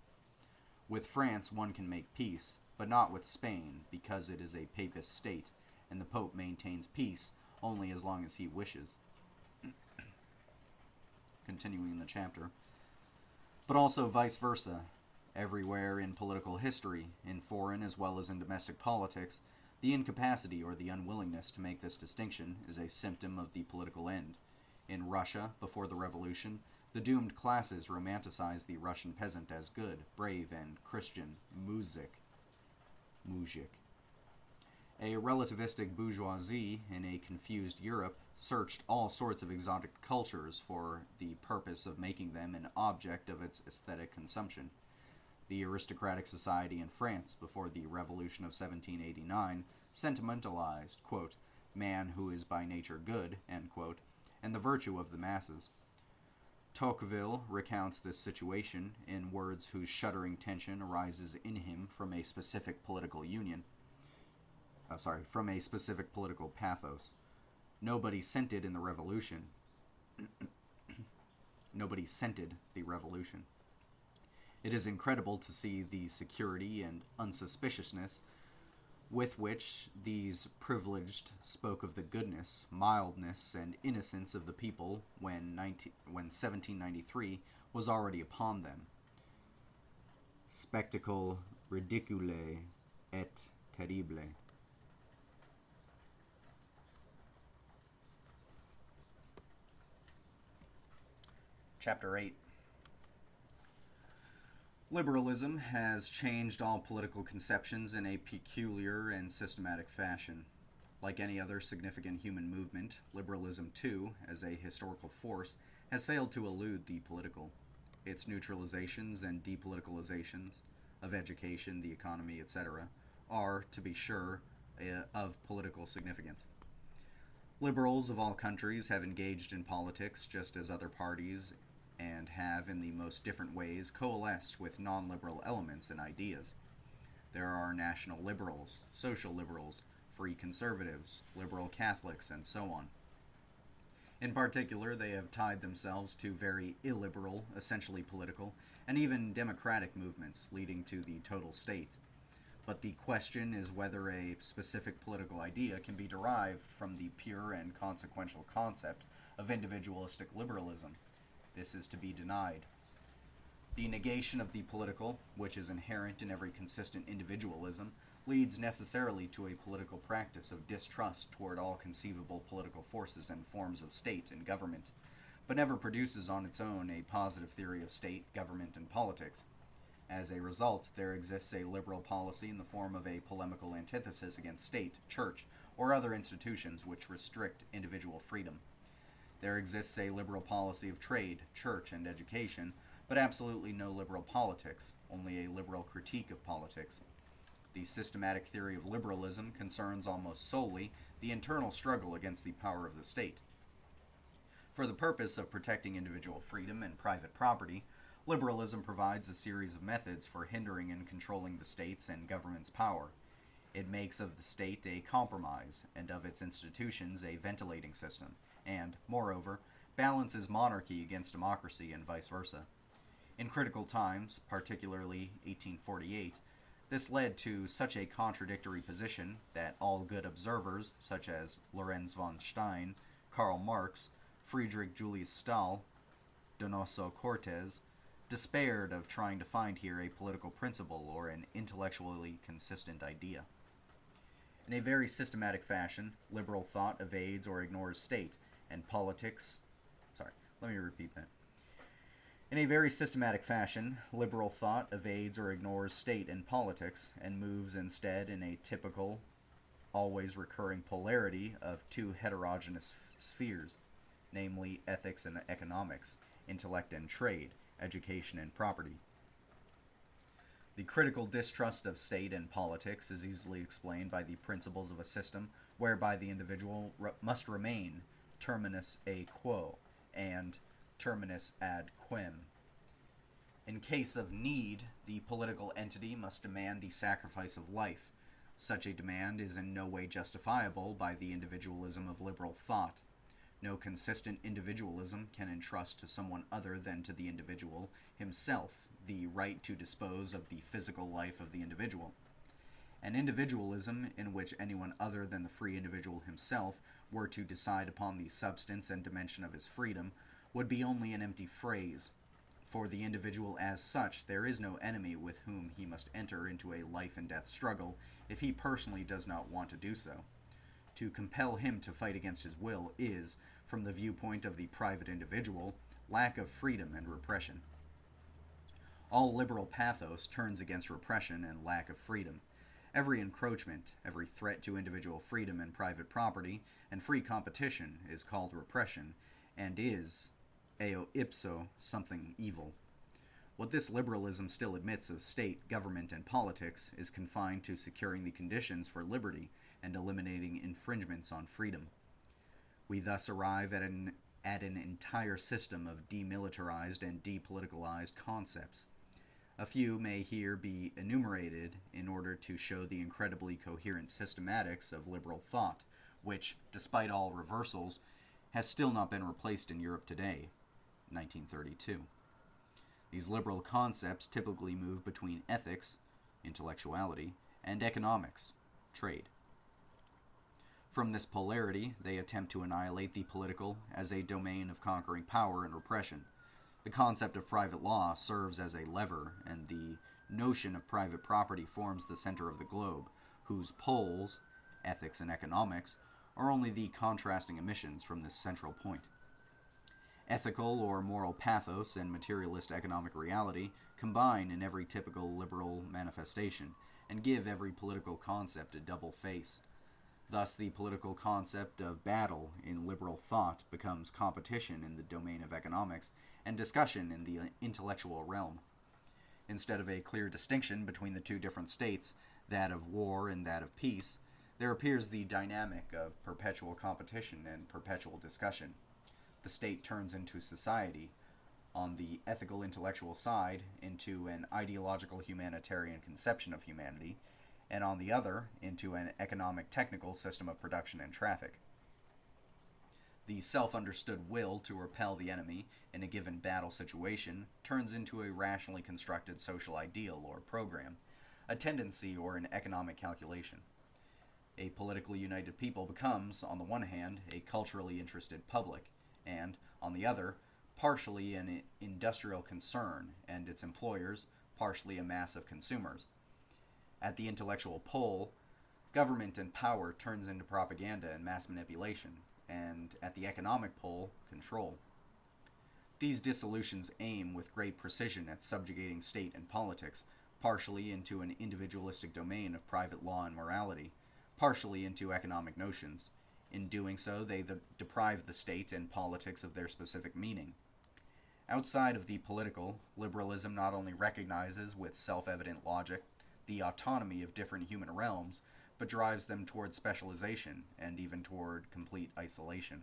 With France one can make peace, but not with Spain, because it is a papist state, and the Pope maintains peace only as long as he wishes. Continuing the chapter. But also vice versa. Everywhere in political history, in foreign as well as in domestic politics, the incapacity or the unwillingness to make this distinction is a symptom of the political end. In Russia, before the revolution, the doomed classes romanticized the Russian peasant as good, brave, and Christian, muzik, mujik. A relativistic bourgeoisie in a confused Europe searched all sorts of exotic cultures for the purpose of making them an object of its aesthetic consumption. The aristocratic society in France before the Revolution of 1789 sentimentalized, quote, man who is by nature good, end quote, and the virtue of the masses. Tocqueville recounts this situation in words whose shuddering tension arises in him from a specific political from a specific political pathos. Nobody scented in the revolution. Nobody scented the revolution. It is incredible to see the security and unsuspiciousness with which these privileged spoke of the goodness, mildness, and innocence of the people when 1793 was already upon them. Spectacle ridicule et terrible. Chapter 8. Liberalism has changed all political conceptions in a peculiar and systematic fashion. Like any other significant human movement, liberalism, too, as a historical force, has failed to elude the political. Its neutralizations and depoliticalizations of education, the economy, etc., are, to be sure, of political significance. Liberals of all countries have engaged in politics just as other parties and have, in the most different ways, coalesced with non-liberal elements and ideas. There are national liberals, social liberals, free conservatives, liberal Catholics, and so on. In particular, they have tied themselves to very illiberal, essentially political, and even democratic movements leading to the total state. But the question is whether a specific political idea can be derived from the pure and consequential concept of individualistic liberalism. This is to be denied. The negation of the political, which is inherent in every consistent individualism, leads necessarily to a political practice of distrust toward all conceivable political forces and forms of state and government, but never produces on its own a positive theory of state, government, and politics. As a result, there exists a liberal policy in the form of a polemical antithesis against state, church, or other institutions which restrict individual freedom. There exists a liberal policy of trade, church, and education, but absolutely no liberal politics, only a liberal critique of politics. The systematic theory of liberalism concerns almost solely the internal struggle against the power of the state. For the purpose of protecting individual freedom and private property, liberalism provides a series of methods for hindering and controlling the state's and government's power. It makes of the state a compromise, and of its institutions a ventilating system, and, moreover, balances monarchy against democracy and vice versa. In critical times, particularly 1848, this led to such a contradictory position that all good observers, such as Lorenz von Stein, Karl Marx, Friedrich Julius Stahl, Donoso Cortes, despaired of trying to find here a political principle or an intellectually consistent idea. In a very systematic fashion, liberal thought evades or ignores state and politics. In a very systematic fashion, liberal thought evades or ignores state and politics and moves instead in a typical, always recurring polarity of two heterogeneous spheres, namely ethics and economics, intellect and trade, education and property. The critical distrust of state and politics is easily explained by the principles of a system whereby the individual must remain terminus a quo and terminus ad quem. In case of need, the political entity must demand the sacrifice of life. Such a demand is in no way justifiable by the individualism of liberal thought. No consistent individualism can entrust to someone other than to the individual himself the right to dispose of the physical life of the individual. An individualism in which anyone other than the free individual himself were to decide upon the substance and dimension of his freedom would be only an empty phrase. For the individual as such, there is no enemy with whom he must enter into a life and death struggle if he personally does not want to do so. To compel him to fight against his will is, from the viewpoint of the private individual, lack of freedom and repression. All liberal pathos turns against repression and lack of freedom. Every encroachment, every threat to individual freedom and private property and free competition is called repression and is, eo ipso, something evil. What this liberalism still admits of state, government, and politics is confined to securing the conditions for liberty and eliminating infringements on freedom. We thus arrive at an entire system of demilitarized and depoliticalized concepts. A few may here be enumerated in order to show the incredibly coherent systematics of liberal thought, which, despite all reversals, has still not been replaced in Europe today, 1932. These liberal concepts typically move between ethics, intellectuality, and economics, trade. From this polarity, they attempt to annihilate the political as a domain of conquering power and repression. The concept of private law serves as a lever, and the notion of private property forms the center of the globe, whose poles, ethics and economics, are only the contrasting emissions from this central point. Ethical or moral pathos and materialist economic reality combine in every typical liberal manifestation, and give every political concept a double face. Thus, the political concept of battle in liberal thought becomes competition in the domain of economics and discussion in the intellectual realm. Instead of a clear distinction between the two different states, that of war and that of peace, there appears the dynamic of perpetual competition and perpetual discussion. The state turns into society, on the ethical intellectual side, into an ideological humanitarian conception of humanity, and on the other, into an economic technical system of production and traffic. The self-understood will to repel the enemy in a given battle situation turns into a rationally constructed social ideal or program, a tendency or an economic calculation. A politically united people becomes, on the one hand, a culturally interested public, and, on the other, partially an industrial concern, and its employers, partially a mass of consumers. At the intellectual pole, government and power turns into propaganda and mass manipulation, and at the economic pole, control. These dissolutions aim with great precision at subjugating state and politics, partially into an individualistic domain of private law and morality, partially into economic notions. In doing so, they deprive the state and politics of their specific meaning. Outside of the political, liberalism not only recognizes with self-evident logic the autonomy of different human realms, but drives them toward specialization and even toward complete isolation.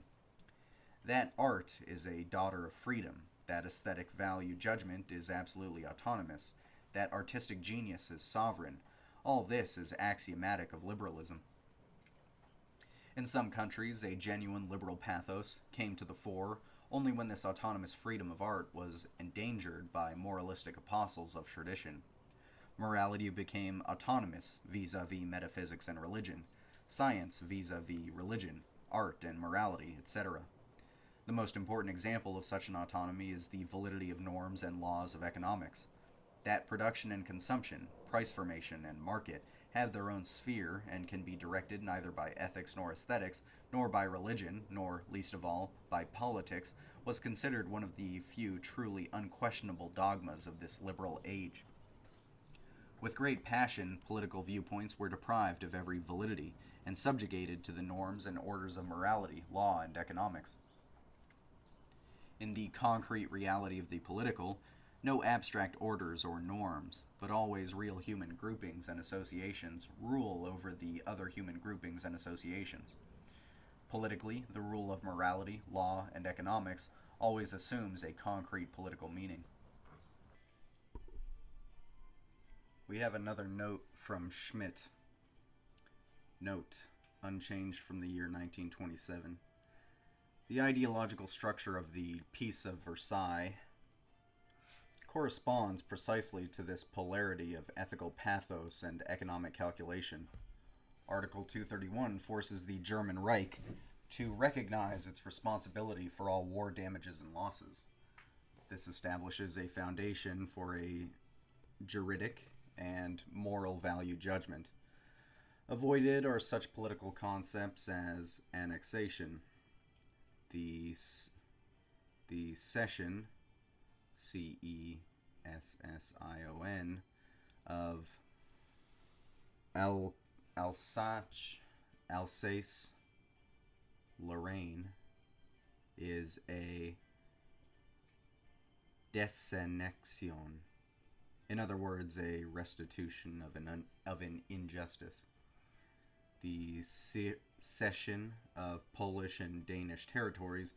That art is a daughter of freedom, that aesthetic value judgment is absolutely autonomous, that artistic genius is sovereign. All this is axiomatic of liberalism. In some countries, a genuine liberal pathos came to the fore only when this autonomous freedom of art was endangered by moralistic apostles of tradition. Morality became autonomous vis-a-vis metaphysics and religion, science vis-a-vis religion, art and morality, etc. The most important example of such an autonomy is the validity of norms and laws of economics. That production and consumption, price formation and market have their own sphere and can be directed neither by ethics nor aesthetics, nor by religion, nor, least of all, by politics, was considered one of the few truly unquestionable dogmas of this liberal age. With great passion, political viewpoints were deprived of every validity and subjugated to the norms and orders of morality, law, and economics. In the concrete reality of the political, no abstract orders or norms, but always real human groupings and associations rule over the other human groupings and associations. Politically, the rule of morality, law, and economics always assumes a concrete political meaning. We have another note from Schmitt. Note, unchanged from the year 1927. The ideological structure of the Peace of Versailles corresponds precisely to this polarity of ethical pathos and economic calculation. Article 231 forces the German Reich to recognize its responsibility for all war damages and losses. This establishes a foundation for a juridic and moral value judgment. Avoided are such political concepts as annexation, the cession, C-E-S-S-I-O-N, of Al- Alsace, Alsace, Lorraine is a desenexion. In other words, a restitution of an injustice. The cession of Polish and Danish territories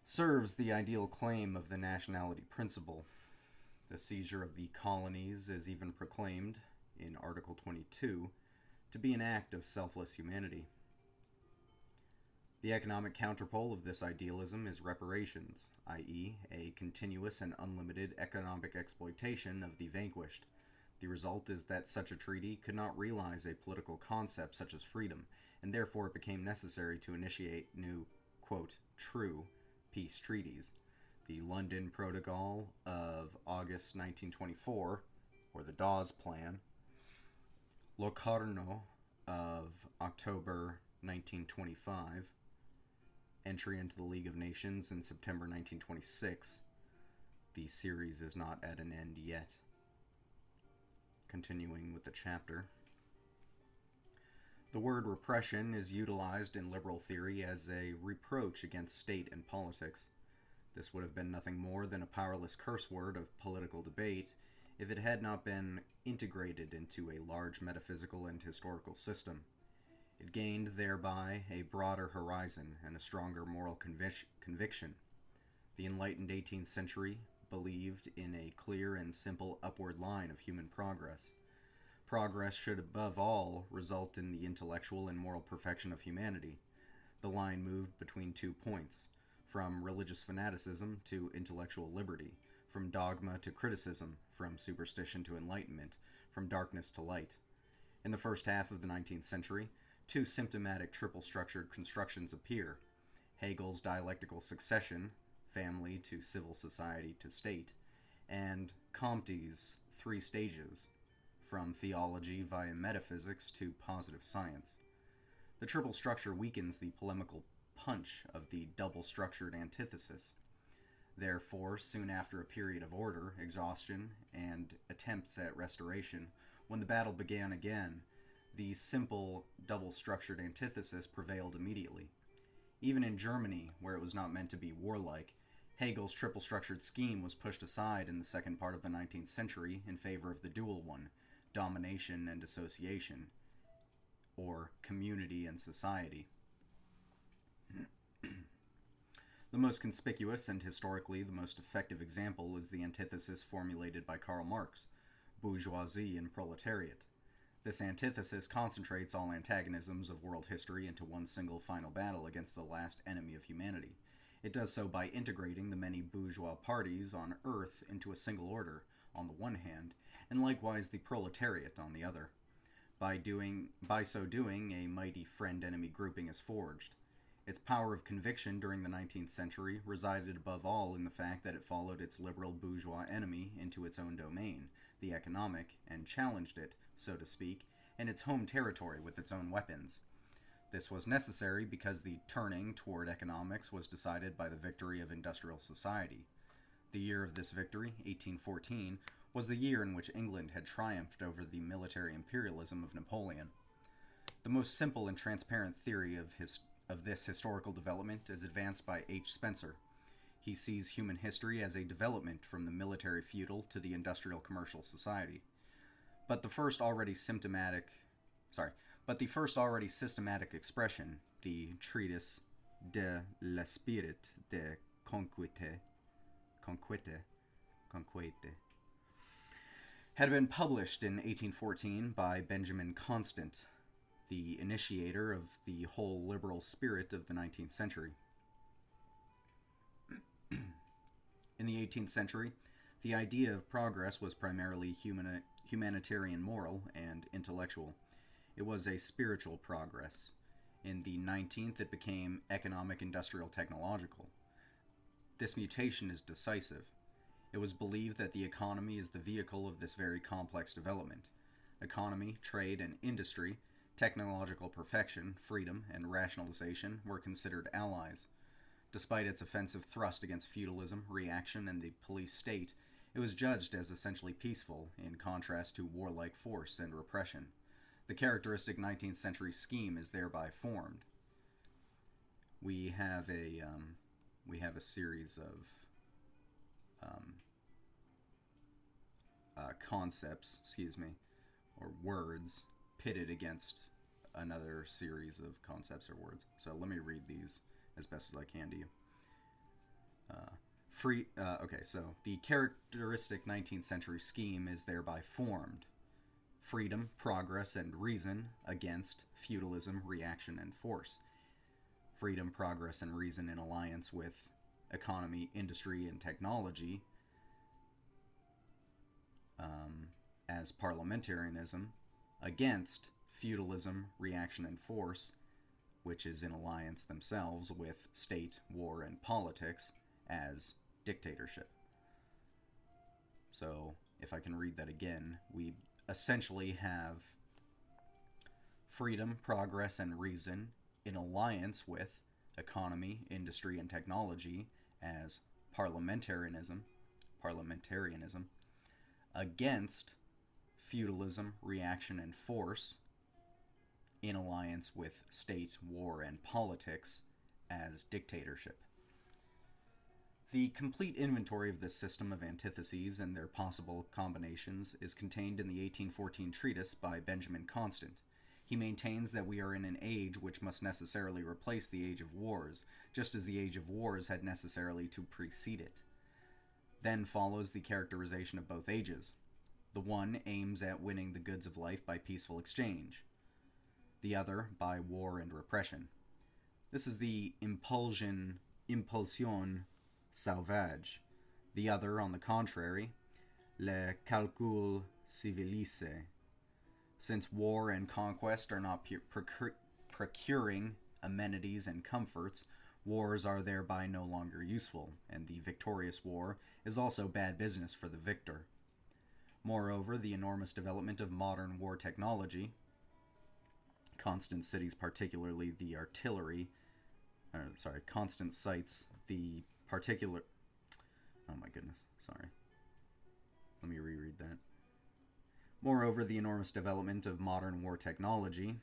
serves the ideal claim of the nationality principle. The seizure of the colonies is even proclaimed, in Article 22, to be an act of selfless humanity. The economic counterpole of this idealism is reparations, i.e., a continuous and unlimited economic exploitation of the vanquished. The result is that such a treaty could not realize a political concept such as freedom, and therefore it became necessary to initiate new, quote, true peace treaties. The London Protocol of August 1924, or the Dawes Plan, Locarno of October 1925, entry into the League of Nations in September 1926. The series is not at an end yet. Continuing with the chapter. The word repression is utilized in liberal theory as a reproach against state and politics. This would have been nothing more than a powerless curse word of political debate if it had not been integrated into a large metaphysical and historical system. It gained thereby a broader horizon and a stronger moral conviction. The enlightened 18th century believed in a clear and simple upward line of human progress. Progress should above all result in the intellectual and moral perfection of humanity. The line moved between 2 points, from religious fanaticism to intellectual liberty, from dogma to criticism, from superstition to enlightenment, from darkness to light. In the first half of the 19th century, 2 symptomatic triple-structured constructions appear: Hegel's dialectical succession, family to civil society to state, and Comte's 3 stages, from theology via metaphysics to positive science. The triple structure weakens the polemical punch of the double-structured antithesis. Therefore, soon after a period of order, exhaustion, and attempts at restoration, when the battle began again, the simple double-structured antithesis prevailed immediately. Even in Germany, where it was not meant to be warlike, Hegel's triple-structured scheme was pushed aside in the second part of the 19th century in favor of the dual one, domination and association, or community and society. The most conspicuous and historically the most effective example is the antithesis formulated by Karl Marx, bourgeoisie and proletariat. This antithesis concentrates all antagonisms of world history into one single final battle against the last enemy of humanity. It does so by integrating the many bourgeois parties on earth into a single order, on the one hand, and likewise the proletariat on the other. By so doing, a mighty friend-enemy grouping is forged. Its power of conviction during the 19th century resided above all in the fact that it followed its liberal bourgeois enemy into its own domain, the economic, and challenged it, so to speak, in its home territory with its own weapons. This was necessary because the turning toward economics was decided by the victory of industrial society. The year of this victory, 1814, was the year in which England had triumphed over the military imperialism of Napoleon. The most simple and transparent theory of this historical development is advanced by H. Spencer. He sees human history as a development from the military feudal to the industrial commercial society. But the first already systematic expression, the treatise de l'esprit de conquête, had been published in 1814 by Benjamin Constant, the initiator of the whole liberal spirit of the 19th century. In the 18th century, the idea of progress was primarily humanitarian, moral, and intellectual. It was a spiritual progress. In the 19th, it became economic, industrial, technological. This mutation is decisive. It was believed that the economy is the vehicle of this very complex development. Economy, trade, and industry, technological perfection, freedom, and rationalization were considered allies. Despite its offensive thrust against feudalism, reaction, and the police state, It was judged as essentially peaceful, in contrast to warlike force and repression. The characteristic 19th century scheme is thereby formed. We have a series of concepts, or words pitted against another series of concepts or words. So let me read these as best as I can to you. So the characteristic 19th century scheme is thereby formed. Freedom, progress, and reason against feudalism, reaction, and force. Freedom, progress, and reason in alliance with economy, industry, and technology as parliamentarianism against feudalism, reaction, and force, which is in alliance themselves with state, war, and politics as dictatorship. So, if I can read that again, we essentially have freedom, progress, and reason in alliance with economy, industry, and technology as parliamentarianism against feudalism, reaction, and force in alliance with state, war, and politics as dictatorship. The complete inventory of this system of antitheses and their possible combinations is contained in the 1814 treatise by Benjamin Constant. He maintains that we are in an age which must necessarily replace the age of wars, just as the age of wars had necessarily to precede it. Then follows the characterization of both ages. The one aims at winning the goods of life by peaceful exchange, the other by war and repression. This is the impulsion sauvage. The other, on the contrary, le calcul civilisé. Since war and conquest are not procuring amenities and comforts, wars are thereby no longer useful, and the victorious war is also bad business for the victor. Moreover, the enormous development of modern war technology, Constant cites particularly the artillery, Constant cites the particular, oh my goodness, sorry. Let me reread that. Moreover, the enormous development of modern war technology,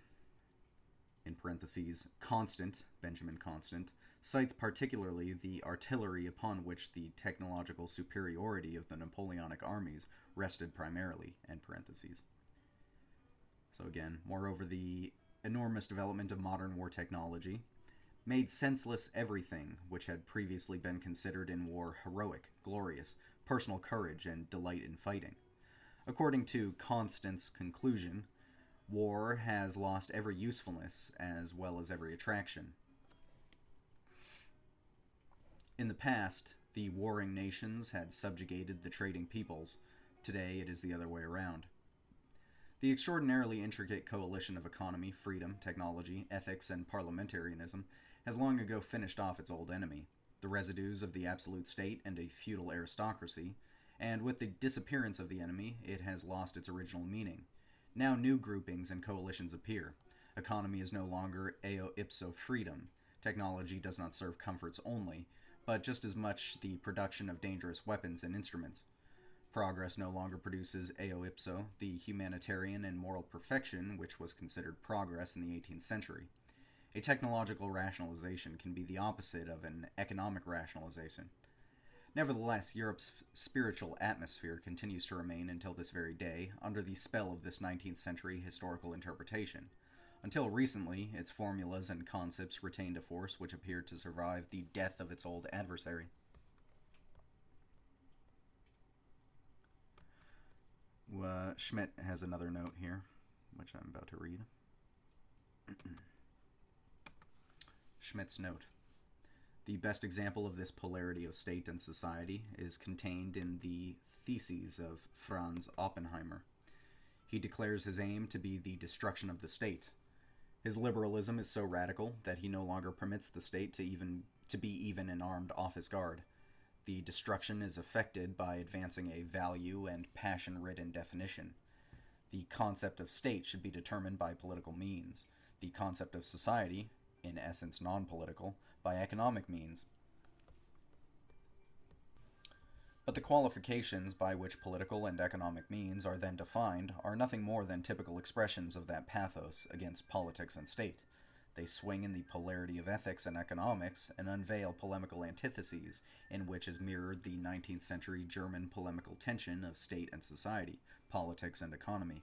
in parentheses, Benjamin Constant, cites particularly the artillery upon which the technological superiority of the Napoleonic armies rested primarily, end parentheses. So again, moreover, the enormous development of modern war technology made senseless everything which had previously been considered in war heroic, glorious, personal courage, and delight in fighting. According to Constant's conclusion, war has lost every usefulness as well as every attraction. In the past, the warring nations had subjugated the trading peoples. Today, it is the other way around. The extraordinarily intricate coalition of economy, freedom, technology, ethics, and parliamentarianism has long ago finished off its old enemy, the residues of the absolute state and a feudal aristocracy, and with the disappearance of the enemy, it has lost its original meaning. Now new groupings and coalitions appear. Economy is no longer eo ipso freedom. Technology does not serve comforts only, but just as much the production of dangerous weapons and instruments. Progress no longer produces eo ipso the humanitarian and moral perfection which was considered progress in the 18th century. A technological rationalization can be the opposite of an economic rationalization. Nevertheless, Europe's spiritual atmosphere continues to remain until this very day under the spell of this 19th century historical interpretation. Until recently, its formulas and concepts retained a force which appeared to survive the death of its old adversary. Schmitt has another note here, which I'm about to read. Schmitt's note. The best example of this polarity of state and society is contained in the Theses of Franz Oppenheimer. He declares his aim to be the destruction of the state. His liberalism is so radical that he no longer permits the state to be even an armed office guard. The destruction is effected by advancing a value and passion-ridden definition. The concept of state should be determined by political means. The concept of society, in essence non-political, by economic means. But the qualifications by which political and economic means are then defined are nothing more than typical expressions of that pathos against politics and state. They swing in the polarity of ethics and economics and unveil polemical antitheses in which is mirrored the 19th century German polemical tension of state and society, politics and economy.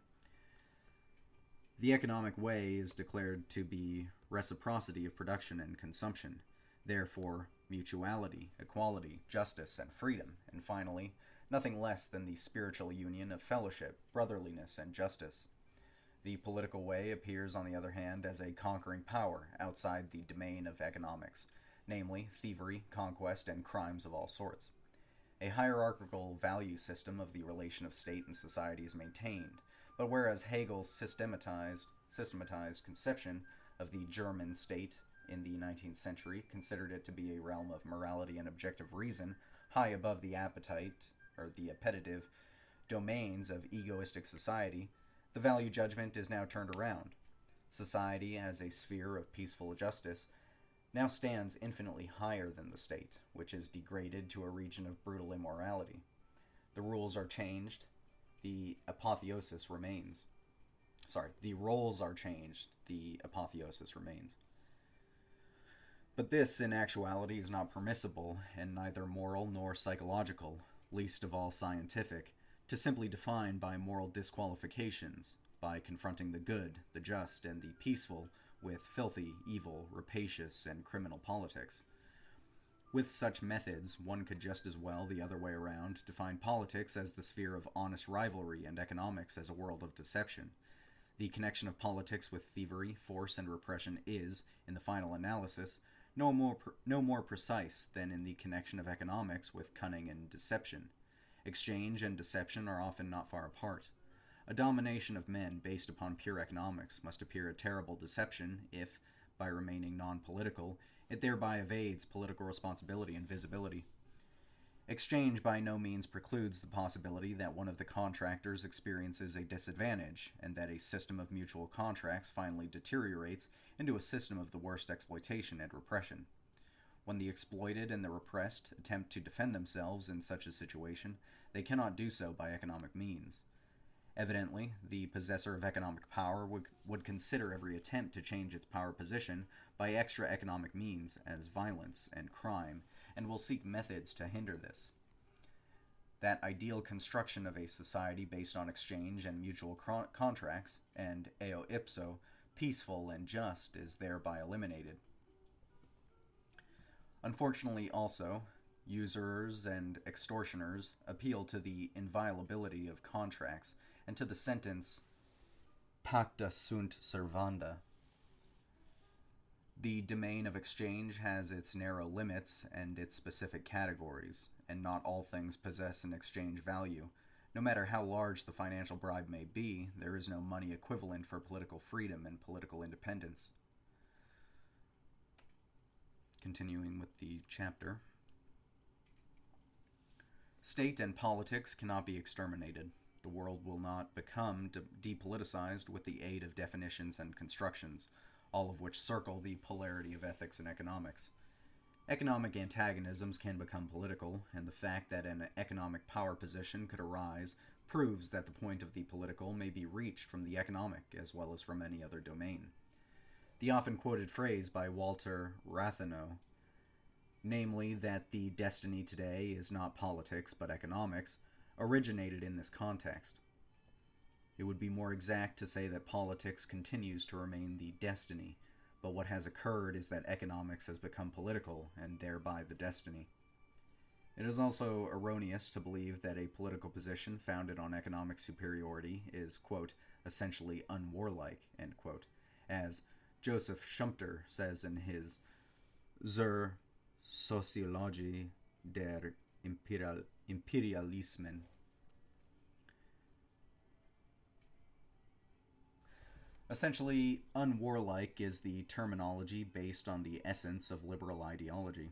The economic way is declared to be reciprocity of production and consumption, therefore mutuality, equality, justice, and freedom, and finally, nothing less than the spiritual union of fellowship, brotherliness, and justice. The political way appears, on the other hand, as a conquering power outside the domain of economics, namely thievery, conquest, and crimes of all sorts. A hierarchical value system of the relation of state and society is maintained, but whereas Hegel's systematized conception of the German state in the 19th century considered it to be a realm of morality and objective reason, high above the appetitive domains of egoistic society, the value judgment is now turned around. Society, as a sphere of peaceful justice, now stands infinitely higher than the state, which is degraded to a region of brutal immorality. The rules are changed, the apotheosis remains. The roles are changed, the apotheosis remains. But this, in actuality, is not permissible, and neither moral nor psychological, least of all scientific, to simply define by moral disqualifications, by confronting the good, the just, and the peaceful with filthy, evil, rapacious, and criminal politics. With such methods, one could just as well, the other way around, define politics as the sphere of honest rivalry and economics as a world of deception. The connection of politics with thievery, force, and repression is, in the final analysis, no more precise than in the connection of economics with cunning and deception. Exchange and deception are often not far apart. A domination of men based upon pure economics must appear a terrible deception if, by remaining non-political, it thereby evades political responsibility and visibility. Exchange by no means precludes the possibility that one of the contractors experiences a disadvantage, and that a system of mutual contracts finally deteriorates into a system of the worst exploitation and repression. When the exploited and the repressed attempt to defend themselves in such a situation, they cannot do so by economic means. Evidently, the possessor of economic power would consider every attempt to change its power position by extra economic means as violence and crime, and will seek methods to hinder this. That ideal construction of a society based on exchange and mutual contracts, and eo ipso, peaceful and just, is thereby eliminated. Unfortunately also, usurers and extortioners appeal to the inviolability of contracts and to the sentence pacta sunt servanda. The domain of exchange has its narrow limits and its specific categories, and not all things possess an exchange value. No matter how large the financial bribe may be, there is no money equivalent for political freedom and political independence. Continuing with the chapter. State and politics cannot be exterminated. The world will not become depoliticized with the aid of definitions and constructions, all of which circle the polarity of ethics and economics. Economic antagonisms can become political, and the fact that an economic power position could arise proves that the point of the political may be reached from the economic as well as from any other domain. The often quoted phrase by Walter Rathenau, namely that the destiny today is not politics but economics, originated in this context. It would be more exact to say that politics continues to remain the destiny, but what has occurred is that economics has become political, and thereby the destiny. It is also erroneous to believe that a political position founded on economic superiority is, quote, essentially unwarlike, end quote, as Joseph Schumpeter says in his Zur Soziologie der Imperialismen. Essentially, unwarlike is the terminology based on the essence of liberal ideology.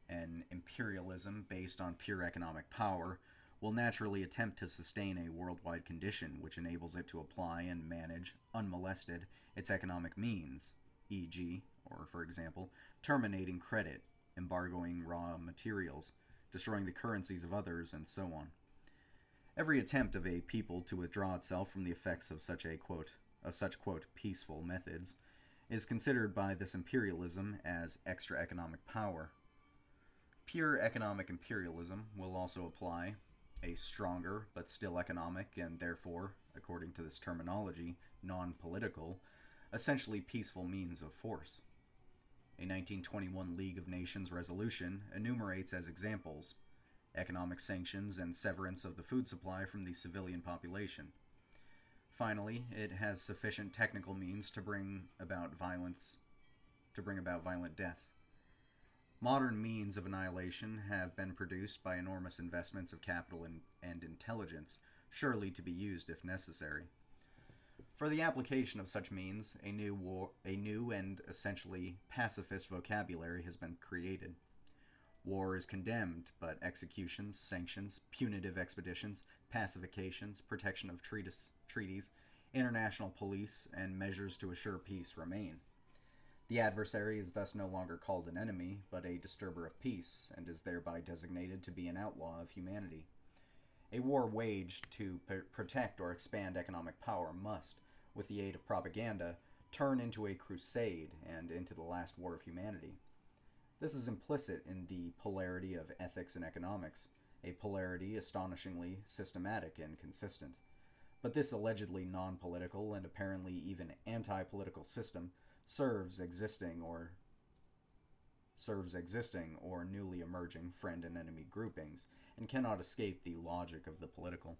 An imperialism based on pure economic power will naturally attempt to sustain a worldwide condition which enables it to apply and manage, unmolested, its economic means, e.g., or for example, terminating credit, embargoing raw materials, destroying the currencies of others, and so on. Every attempt of a people to withdraw itself from the effects of such peaceful methods is considered by this imperialism as extra economic power. Pure economic imperialism will also apply a stronger but still economic and therefore, according to this terminology, non-political, essentially peaceful means of force. A 1921 League of Nations resolution enumerates as examples economic sanctions and severance of the food supply from the civilian population. Finally, it has sufficient technical means to bring about violent death. Modern means of annihilation have been produced by enormous investments of capital and intelligence, surely to be used if necessary. For the application of such means, a new and essentially pacifist vocabulary has been created. War is condemned, but executions, sanctions, punitive expeditions, pacifications, protection of treaties, international police, and measures to assure peace remain. The adversary is thus no longer called an enemy, but a disturber of peace, and is thereby designated to be an outlaw of humanity. A war waged to protect or expand economic power must, with the aid of propaganda, turn into a crusade and into the last war of humanity. This is implicit in the polarity of ethics and economics, a polarity astonishingly systematic and consistent. But this allegedly non-political and apparently even anti-political system serves existing or newly emerging friend and enemy groupings, and cannot escape the logic of the political.